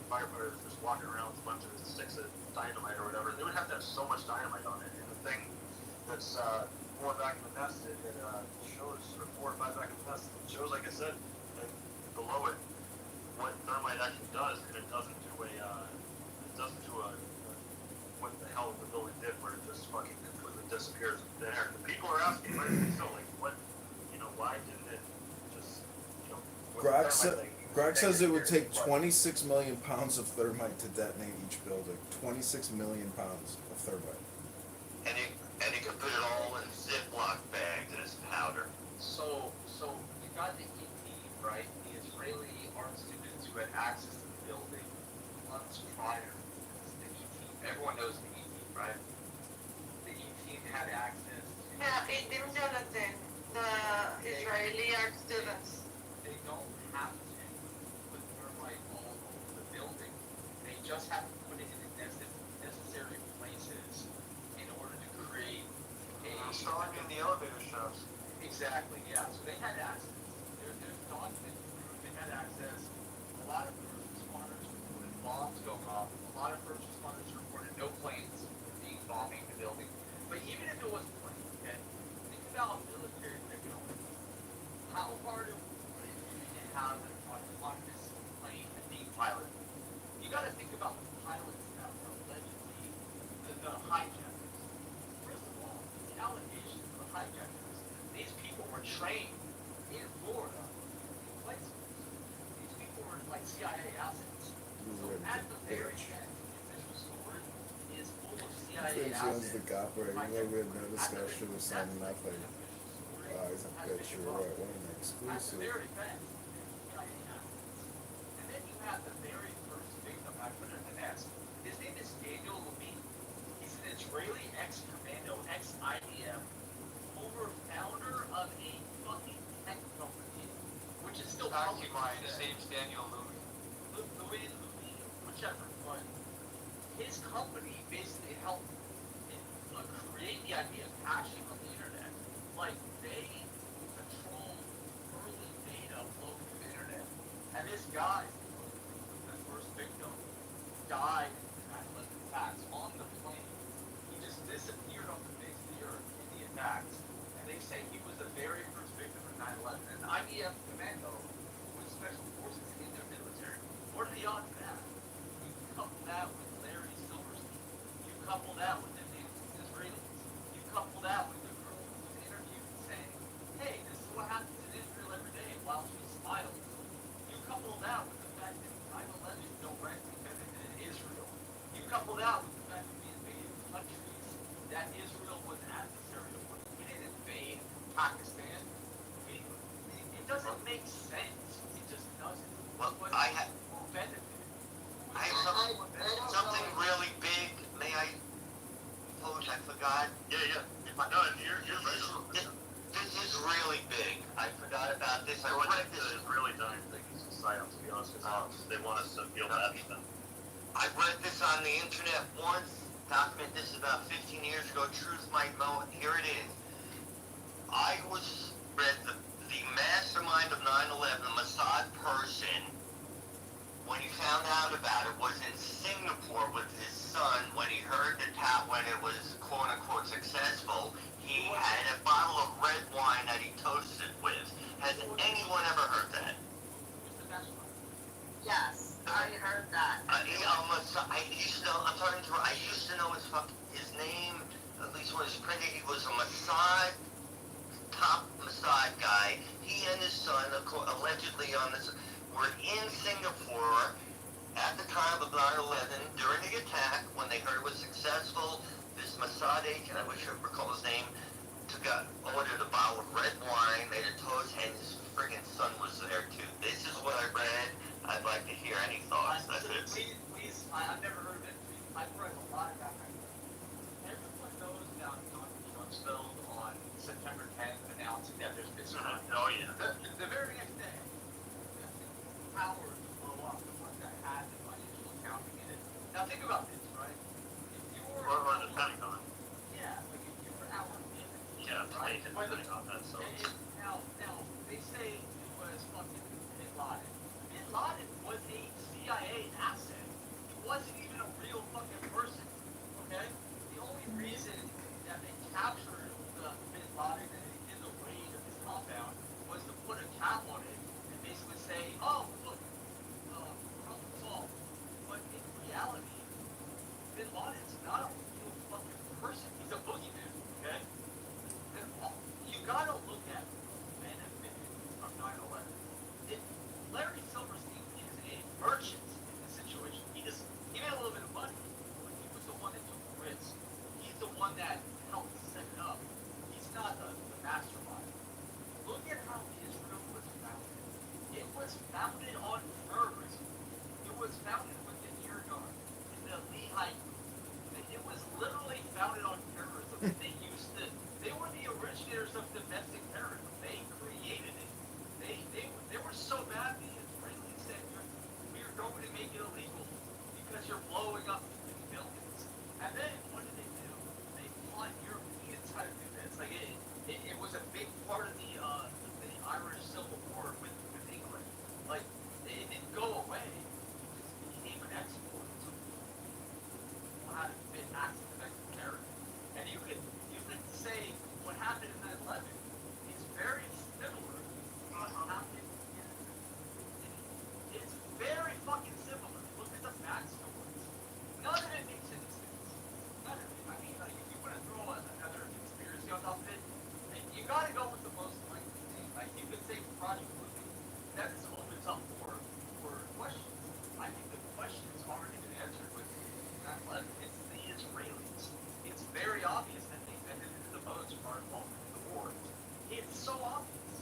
firefighters just walking around with a bunch of sticks of dynamite or whatever. They would have to have so much dynamite on it. And the thing that's more back in the nest, it shows, or 4 or 5 back in the nest, it shows, like I said, like below it, what thermite actually does, and it doesn't do what the hell the building did, where it just fucking completely disappears in thin air. The people are asking, so like, what, why didn't it just, Greg says it would take 26 million pounds of thermite to detonate each building. 26 million pounds of thermite. And you can put it all in Ziploc bags as powder. So you got the EP, right? The Israeli art students who had access to the building months prior. The E team, everyone knows the E team, right? The E team had access to. Yeah, Jonathan, the Israeli art students. They don't have to put thermite all over the building. They just have to put it in the necessary places in order to create a. Installing in the elevator shafts. Exactly, yeah. So they had access. There's documents proof they had access. A lot of first responders reported bombs going off. A lot of first responders reported no planes being bombing the building. But even if it was planes, okay, think about military technology. How hard it would it be to have an autonomous plane being piloted? You got to think about the pilots that were allegedly the hijackers. First of all, the allegations of the hijackers. These people were trained in Florida in flight schools. These people were like CIA assets. So at the very end, this story is full of CIA assets. The copper, we had no discussion of saying nothing. He's a bitch, you're right, what an exclusive. At the very end, CIA assets. And then you have the very first victim I put in the nest. His name is Daniel Levine. He's an Israeli ex-commando, ex-IDF, founder of a fucking tech company, which is still occupied. His name's Daniel Louis, whichever. But his company basically helped create the idea of hashing on the internet. Like, they control early data flowing through the internet. And this guy, the first victim, died in 9/11 attacks on the plane. He just disappeared off the face of the earth in the attacks. They say he was the very first victim of 9/11. And IDF commando was special forces in their military. What are the odds of that? You couple that with Larry Silverstein. You couple that with the Israelis. You couple that with the girl who was interviewed saying, hey, this is what happens in Israel every day while she smiles. You couple that with the fact that 9/11 directly benefited Israel. You couple that with the fact that we invaded countries that Israel was adversarial with. We didn't invade Pakistan. It doesn't make sense. It just doesn't. Well, I have something really big. May I pose? I forgot. Yeah. No, you're right. This is really big. I forgot about this. I So read this. the really dying thing is a psyop, to be honest, because they want us to feel bad for them. I read this on the internet once. Document this about 15 years ago. Truth might know it. Here it is. I read the mastermind of 9/11, the Mossad person, when he found out about it, was in Singapore with his son. When he heard when it was quote unquote successful, he had a bottle of red wine that he toasted with. Has anyone ever heard that? Yes, I heard that. I used to know his name, at least when it was printed. He was a top Mossad guy. He and his son, allegedly were in Singapore at the time of 9/11, during the attack, when they heard it was successful, this Mossad agent, I wish I recall his name, ordered a bottle of red wine, made a toast, and his friggin' son was there too. This is what I read. I'd like to hear any thoughts. That's it. Please, I've never heard of it. I've read a lot about it. Everyone knows about Donald Trump's bill on September 10th announcing that there's been some. Oh yeah. The very next day, powers blow up the one that had the financial accounting in it. Now think about this, right? If you were Or the Pentagon. yeah, like if you were our Yeah, right? the Pentagon. That's so. Now, they say it was fucking Bin Laden. Bin Laden was a CIA asset. He wasn't even a real fucking person. Okay? The only reason that they captured Bin Laden in the raid of his compound was to put a cap on it and basically say, oh, look, problem solved. But in reality, Bin Laden's not a real fucking person. He's a boogeyman. Okay? You gotta look at benefit from 9/11. Larry Silverstein is a merchant in this situation. He made a little bit of money, but he was the one that took the risk. He's the one that helped set it up. He's not the mastermind. Look at how Israel was founded. It was founded on terrorism. It was founded with the Ear Guard and the Lehigh Group. It was literally founded on terrorism. They were the originators of domestic terrorism. They created it. They were so bad the Israelis said we're going to make it illegal because you're blowing up buildings. And then what did they do? They taught Europeans how to do this. Like it was a big part of the Irish Civil War with England. Like it didn't go away. It just became an export. How to fit acts of domestic terrorism. And you could say what happened in 9/11 is very similar to what happened it's very fucking similar. Look at the backstories. None of it makes any sense. None of it. I mean, like, if you want to throw another conspiracy on top of it, you gotta go with the most likely thing. Like, you could say Project Blue Beam. That just opens up for questions. I think the questions already been answered with 9/11. It's the Israelis. It's very obvious that they benefited the most part of the war. It's so obvious.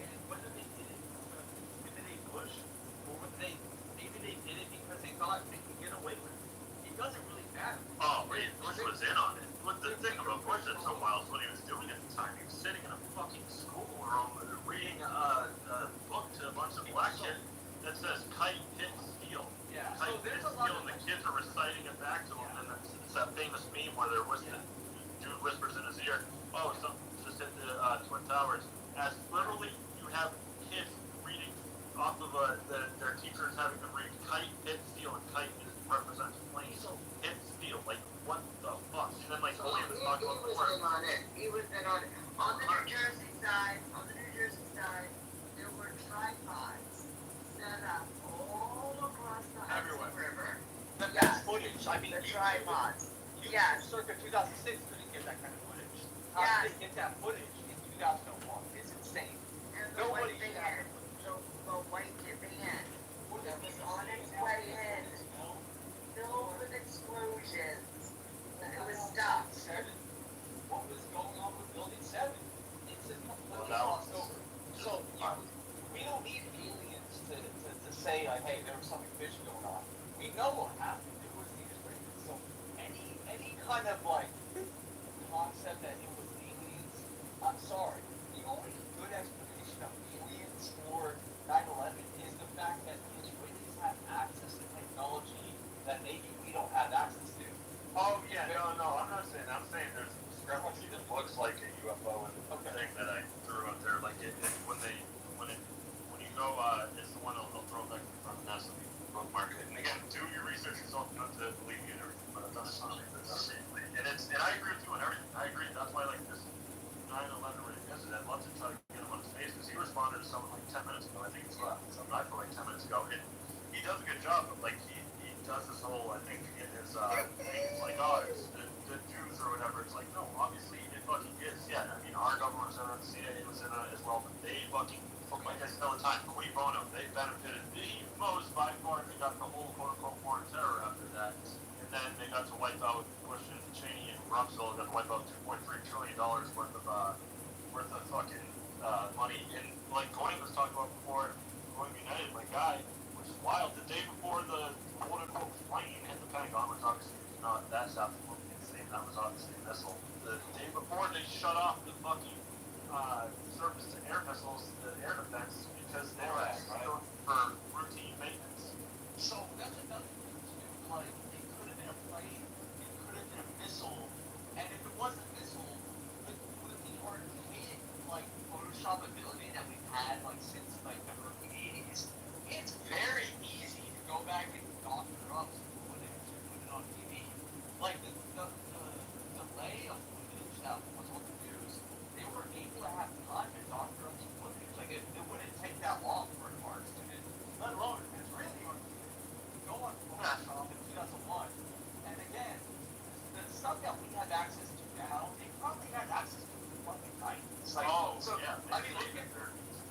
And whether they did it with a push, or whether maybe they did it because they thought they could get away with it. It doesn't really matter. Oh, Bush was in on it. But the thing about Bush that's so wild is what he was doing at the time. He was sitting in a fucking schoolroom reading a book to a bunch of black kids that says "Kite hit steel." Yeah. Kite So there's hit a lot steel, of and the kids are reciting it back to him. And it's that famous meme where they're whispering, dude whispers in his ear, "Oh, something just hit the Twin Towers." As literally, you have kids reading off of their teachers having them read "Kite hit steel," and "Kite" represents plane. Hit steel. Like, what the fuck? And then, like, William was talking about the war. He was in on it. On the New Jersey side, there were tripods set up all across the Hudson River. That's footage. I mean, The tripods. Yes. Circa 2006 couldn't get that kind of footage. How did they get that footage in 2001? It's insane. And the white van, the white van that was on its way in, filled with explosions. It was stopped. What was going on with Building 7? It's a completely glossed over. So we don't need aliens to say, like, hey, there was something fishy going on. We know what happened. It was the Israelis. So any kind of, like, concept that it was aliens, I'm sorry. The only good explanation of aliens for 9/11 is the fact that the Israelis have access to technology that maybe we don't have access to. Oh, yeah, no, I'm not saying that. I'm saying there's a discrepancy that looks like a UFO and the thing that I threw out there. Like, when you go, it's the one they'll throw back from NASA bookmark it. And again, do your research yourself, you don't have to believe me and everything, but I've done a ton of research. And I agree with you on everything. I agree. That's why, like, this 9/11 yesterday, I'd love to try to get him on his face because he responded to someone like 10 minutes ago. I think it's some guy for like 10 minutes ago. And he does a good job, but like he does this whole, I think Cheney and Rumsfeld are going to wipe out $2.3 trillion worth of fucking money. And like Coin was talking about before, Coin United, my guy, which is wild. The day before the quote unquote plane hit the Pentagon, which obviously is not that absolutely insane. That was obviously a missile. The day before they shut off the fucking surface to air missiles, the air defense, because they were going for routine maintenance. So that's another thing too. Like it could have been a plane, it could have been a missile, and if it was a missile, with the archaic like Photoshop ability that we've had like since like the early '80s, it's very easy to go back and doctor up some footage and put it on TV. Like the delay of footage that was on the news, they were able to have time to doctor up some footage. Like it wouldn't take that long for an art student, let alone an Israeli art student. Go on Photoshop in 2001, and again, the stuff that we have access to now, they probably had access to in the fucking 90s. Like, so, yeah. I mean, look at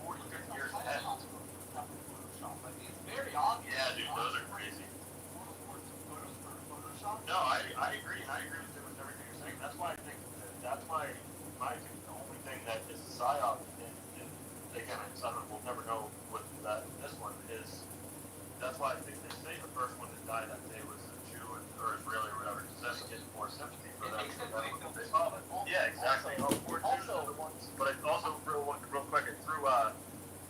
40, 50 years ahead. Photoshop. Like, it's very obvious. Yeah, dude, those are crazy. Photos for Photoshop. No, I agree. I agree with everything you're saying. That's why I think that's why, in my opinion, the only thing that is a psyop, and again, we'll never know what this one is. That's why I think they say the first one that died that day was a Jew or Israeli or whatever, because then it gets more sympathy for them. Yeah, exactly. Also, but I also real quick, I threw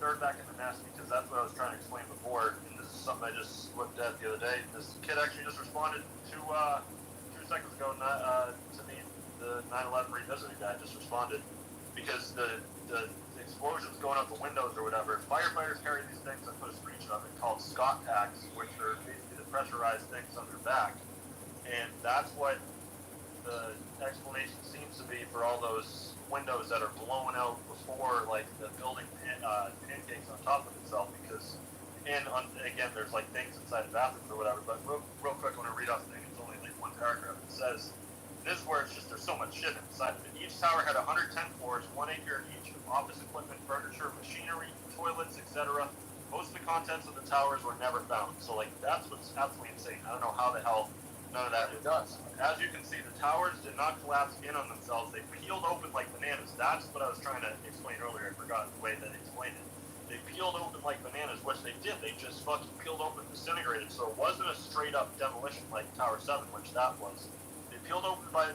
third back in the nest because that's what I was trying to explain before, and this is something I just looked at the other day. This kid actually just responded to 2 seconds ago to me. The 9/11 revisited guy just responded because the explosions going out the windows or whatever. Firefighters carry these things. I put a screenshot of it called Scott packs, which are basically the pressurized things on their back, and that's what the explanation seems to be for all those windows that are blowing out before like the building pancakes on top of itself. Because again, there's like things inside the bathrooms or whatever. But real quick, I want to read off the thing. It's only like one paragraph. It says. This is where it's just there's so much shit inside of it. Each tower had 110 floors, 1 acre each of office equipment, furniture, machinery, toilets, etc. Most of the contents of the towers were never found. So like that's what's absolutely insane. I don't know how the hell none of that is. As you can see, the towers did not collapse in on themselves. They peeled open like bananas. That's what I was trying to explain earlier. I forgot the way that they explained it. They peeled open like bananas, which they did. They just fucking peeled open, disintegrated. So it wasn't a straight up demolition like Tower 7, which that was. Peeled open by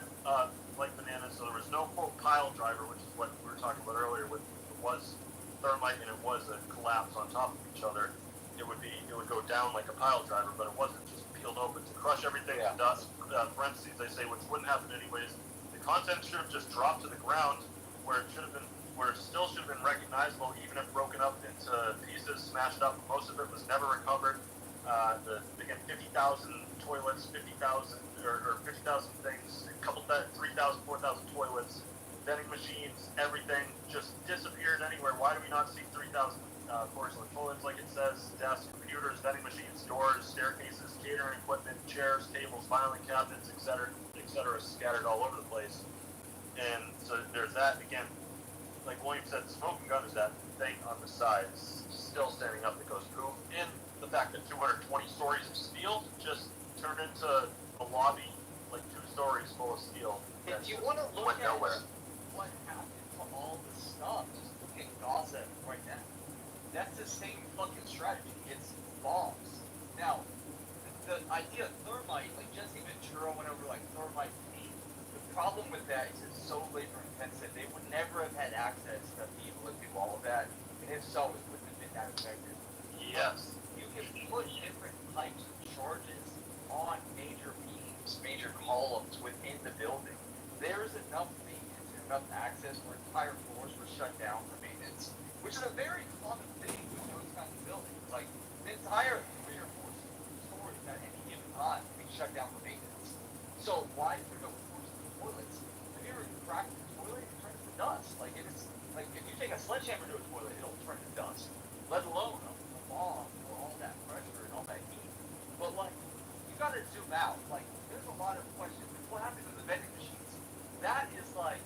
like bananas, so there was no quote pile driver, which is what we were talking about earlier. With it was thermite and it was a collapse on top of each other. It would go down like a pile driver, but it wasn't just peeled open to crush everything to dust. Parentheses, they say, which wouldn't happen anyways. The content should have just dropped to the ground, where it still should have been recognizable, even if broken up into pieces, smashed up. Most of it was never recovered. Again, 50,000 toilets, 50,000 or 50,000 things, 3,000, 4,000 toilets, vending machines, everything just disappeared anywhere. Why do we not see 3,000 porcelain toilets like it says, desks, computers, vending machines, doors, staircases, catering equipment, chairs, tables, filing cabinets, etc., scattered all over the place? And so there's that. Again, like William said, the smoking gun is that thing on the side, still standing up that goes poof. And the fact that 220 stories of steel just turned into a lobby, like 2 stories full of steel. If you want to look at nowhere. What happened to all this stuff, just look at Gaza right now. That's the same fucking strategy. It's bombs. Now, the idea of thermite, like Jesse Ventura went over like thermite paint. The problem with that is it's so labor intensive. They would never have had access to be able to do all of that, and if so, it wouldn't have been that effective. Yes. You can put different types of charges on major beams, major columns within the building. There is enough maintenance and enough access where entire floors were shut down for maintenance, which is a very common thing with those kinds of buildings. Like the entire 3 or 4 stories at any given time being shut down for maintenance. So why is there no force in the toilets? Have you ever cracked the toilet? It turns to dust. Like if you take a sledgehammer to a toilet, it'll turn to dust. Let alone a bomb or all that pressure and all that heat. But like you gotta zoom out. Like there's a lot of questions. What happened to the vending machines? That is like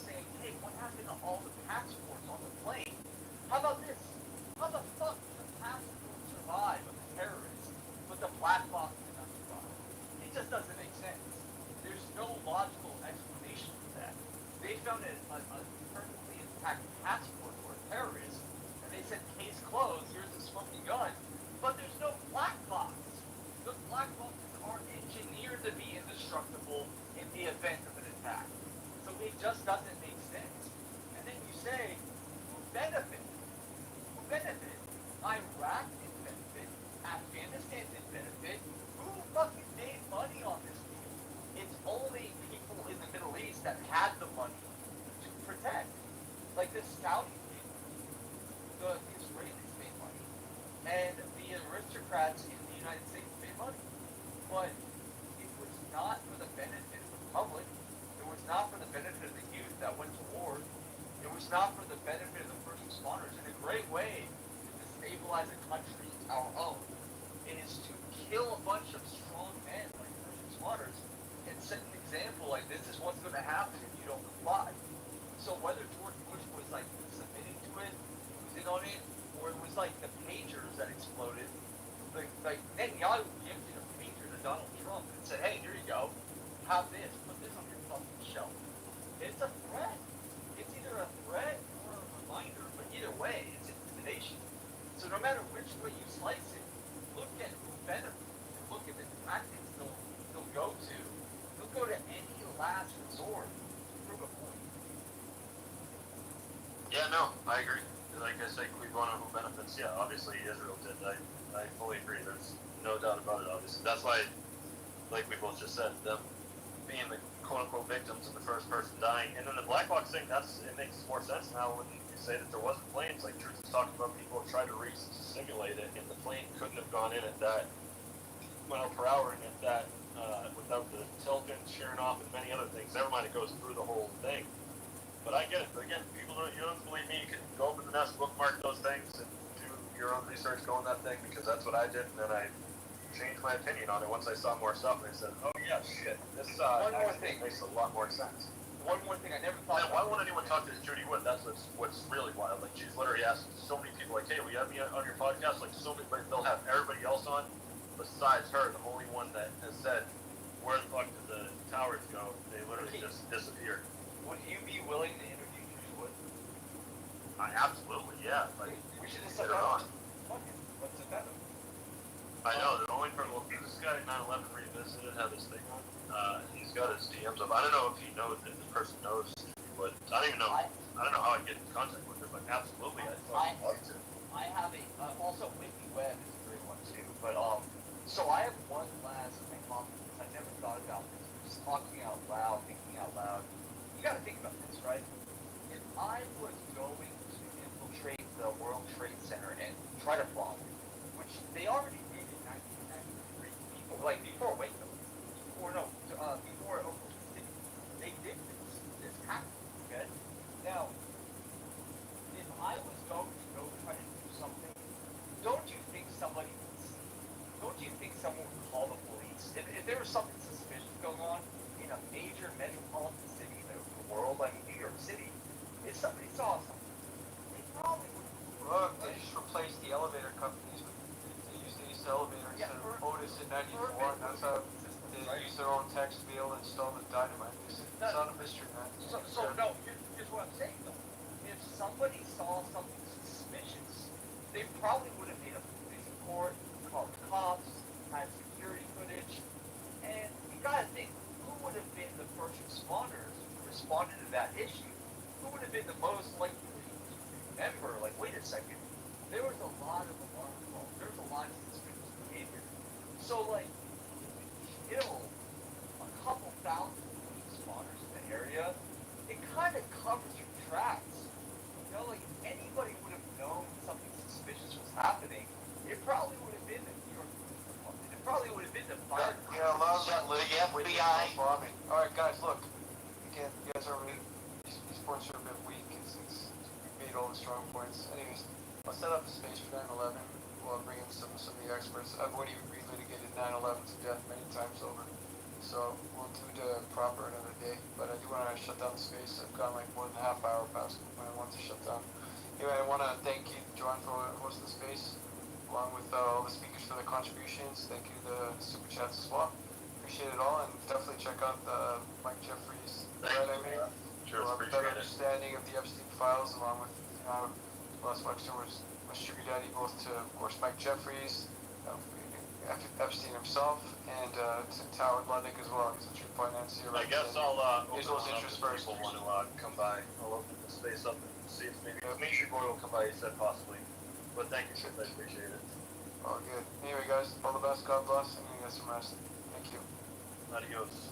saying, hey, what happened to all the passports on the plane? How about this? How the fuck did the passport survive of the terrorists, but the black box did not survive? It just doesn't make sense. There's no logic found a perfectly intact passport for a terrorist, and they said, case closed, here's a smoking gun. But there's no black box. Those black boxes are engineered to be indestructible in the event of an attack. So it just doesn't make sense. And then you say, who benefited? Who benefited? Iraq didn't benefit. Afghanistan didn't benefit. Who fucking made money on this deal? It's only people in the Middle East that had the money to protect. Like the Saudis made money, the Israelis made money, and the aristocrats in the United States made money. But it was not for the benefit of the public. It was not for the benefit of the youth that went to war. It was not for the benefit of the first responders. And a great way to destabilize a country, our own, is to kill a bunch of strong men like first responders and set an example like this is what's going to happen if you don't comply. So whether George Bush was like submitting to it, was in on it, or it was like the pagers that exploded, like Netanyahu gifted a pager to Donald Trump and said, hey, here you go, have this, put this on your fucking shelf. It's a threat. It's either a threat or a reminder, but either way, it's intimidation. So no matter which way you slice it, look at who benefits and look at the tactics they'll go to. They'll go to any last resort to prove a point. Yeah, no, I agree. Like I say, we want to who benefits. Yeah, obviously Israel did. I fully agree. There's no doubt about it, obviously. That's why, like we both just said, them being the quote-unquote victims and the first person dying. And then the black box thing, it makes more sense now when you say that there wasn't planes. Like Truth was talking about, people have tried to simulate it, and the plane couldn't have gone in at that mile per hour and at that, without the tilt and shearing off and many other things. Never mind, it goes through the whole thing. But I get it. But again, you don't believe me, you can go up in the nest, bookmark those things, and do your own research, go on that thing, because that's what I did, and then I changed my opinion on it once I saw more stuff, and I said, oh yeah, shit, this actually makes a lot more sense. One more thing I never thought about. Why won't anyone talk to Judy Wood? That's what's really wild. Like, she's literally asked so many people, like, hey, will you have me on your podcast? Like, so many, but they'll have everybody else on besides her, the only one that has said, where the fuck did the towers go? They literally just disappeared. Would you be willing to interview Judy Wood? Absolutely, yeah. Like, we should just get her on. What's it better? I know, they're only for, well, this guy at 9/11 Revisited had this thing on. He's got his DMs up. I don't know if he knows, if the person knows Judy Wood. I don't even know. I don't know how I get in contact with her, but absolutely, I'd love to. I have also Wiki Web is a great one too. But so I have one last thing on this. I never thought about this. Just talking out loud, thinking out loud. You got to think about this, right? If I was going to infiltrate the World Trade Center and try to bomb it, which they already did in 1993, before Waco, before Oklahoma City, they did this happened. Okay, now if I was going to go try to do something, don't you think somebody would see? Don't you think someone would call the police if there was something suspicious going on in a major metropolitan city in the world, like New York City? If somebody saw something, they probably would. Look, they just replaced the elevator companies with they used the East elevator instead of Otis in '94, and that's how they use their own techs to be able to install the dynamite. It's not a mystery, man. Here's what I'm saying though. If somebody saw something suspicious, they probably would have made a police report, called the cops, had security footage, and you gotta think, who would have been the first responders who responded to that issue? Who would have been the most likely to remember, like, wait a second, there was a lot of alarm calls, there was a lot of suspicious behavior. So, like, you kill a couple thousand police responders in the area, it kind of covers your tracks. You know, like, if anybody would have known something suspicious was happening, it probably would have been the New York Police Department. It probably would have been the fire department. Yeah, a lot of that lives with the bombing. Alright, guys, look. Again, you guys are really, these points are a bit weak. We've made all the strong points. Anyways, I'll set up a space for 9/11. We'll bring in some of the experts. I've already relitigated 9/11 to death many times over. So we'll do the proper another day. But I do want to shut down the space. I've gone like more than a half hour past when I want to shut down. Anyway, I want to thank you, John, for hosting the space, along with all the speakers for their contributions. Thank you to the super chats as well. Appreciate it all, and definitely check out Mike Jeffries' thread I made. Sure, Better Use those interests first. People want to come by. I'll open the space up and see if maybe Dimitri Boy will come by. He said possibly. But thank you, Sid. I appreciate it. All good. Anyway, guys, all the best. God bless, and you get some rest. Thank you. Adios.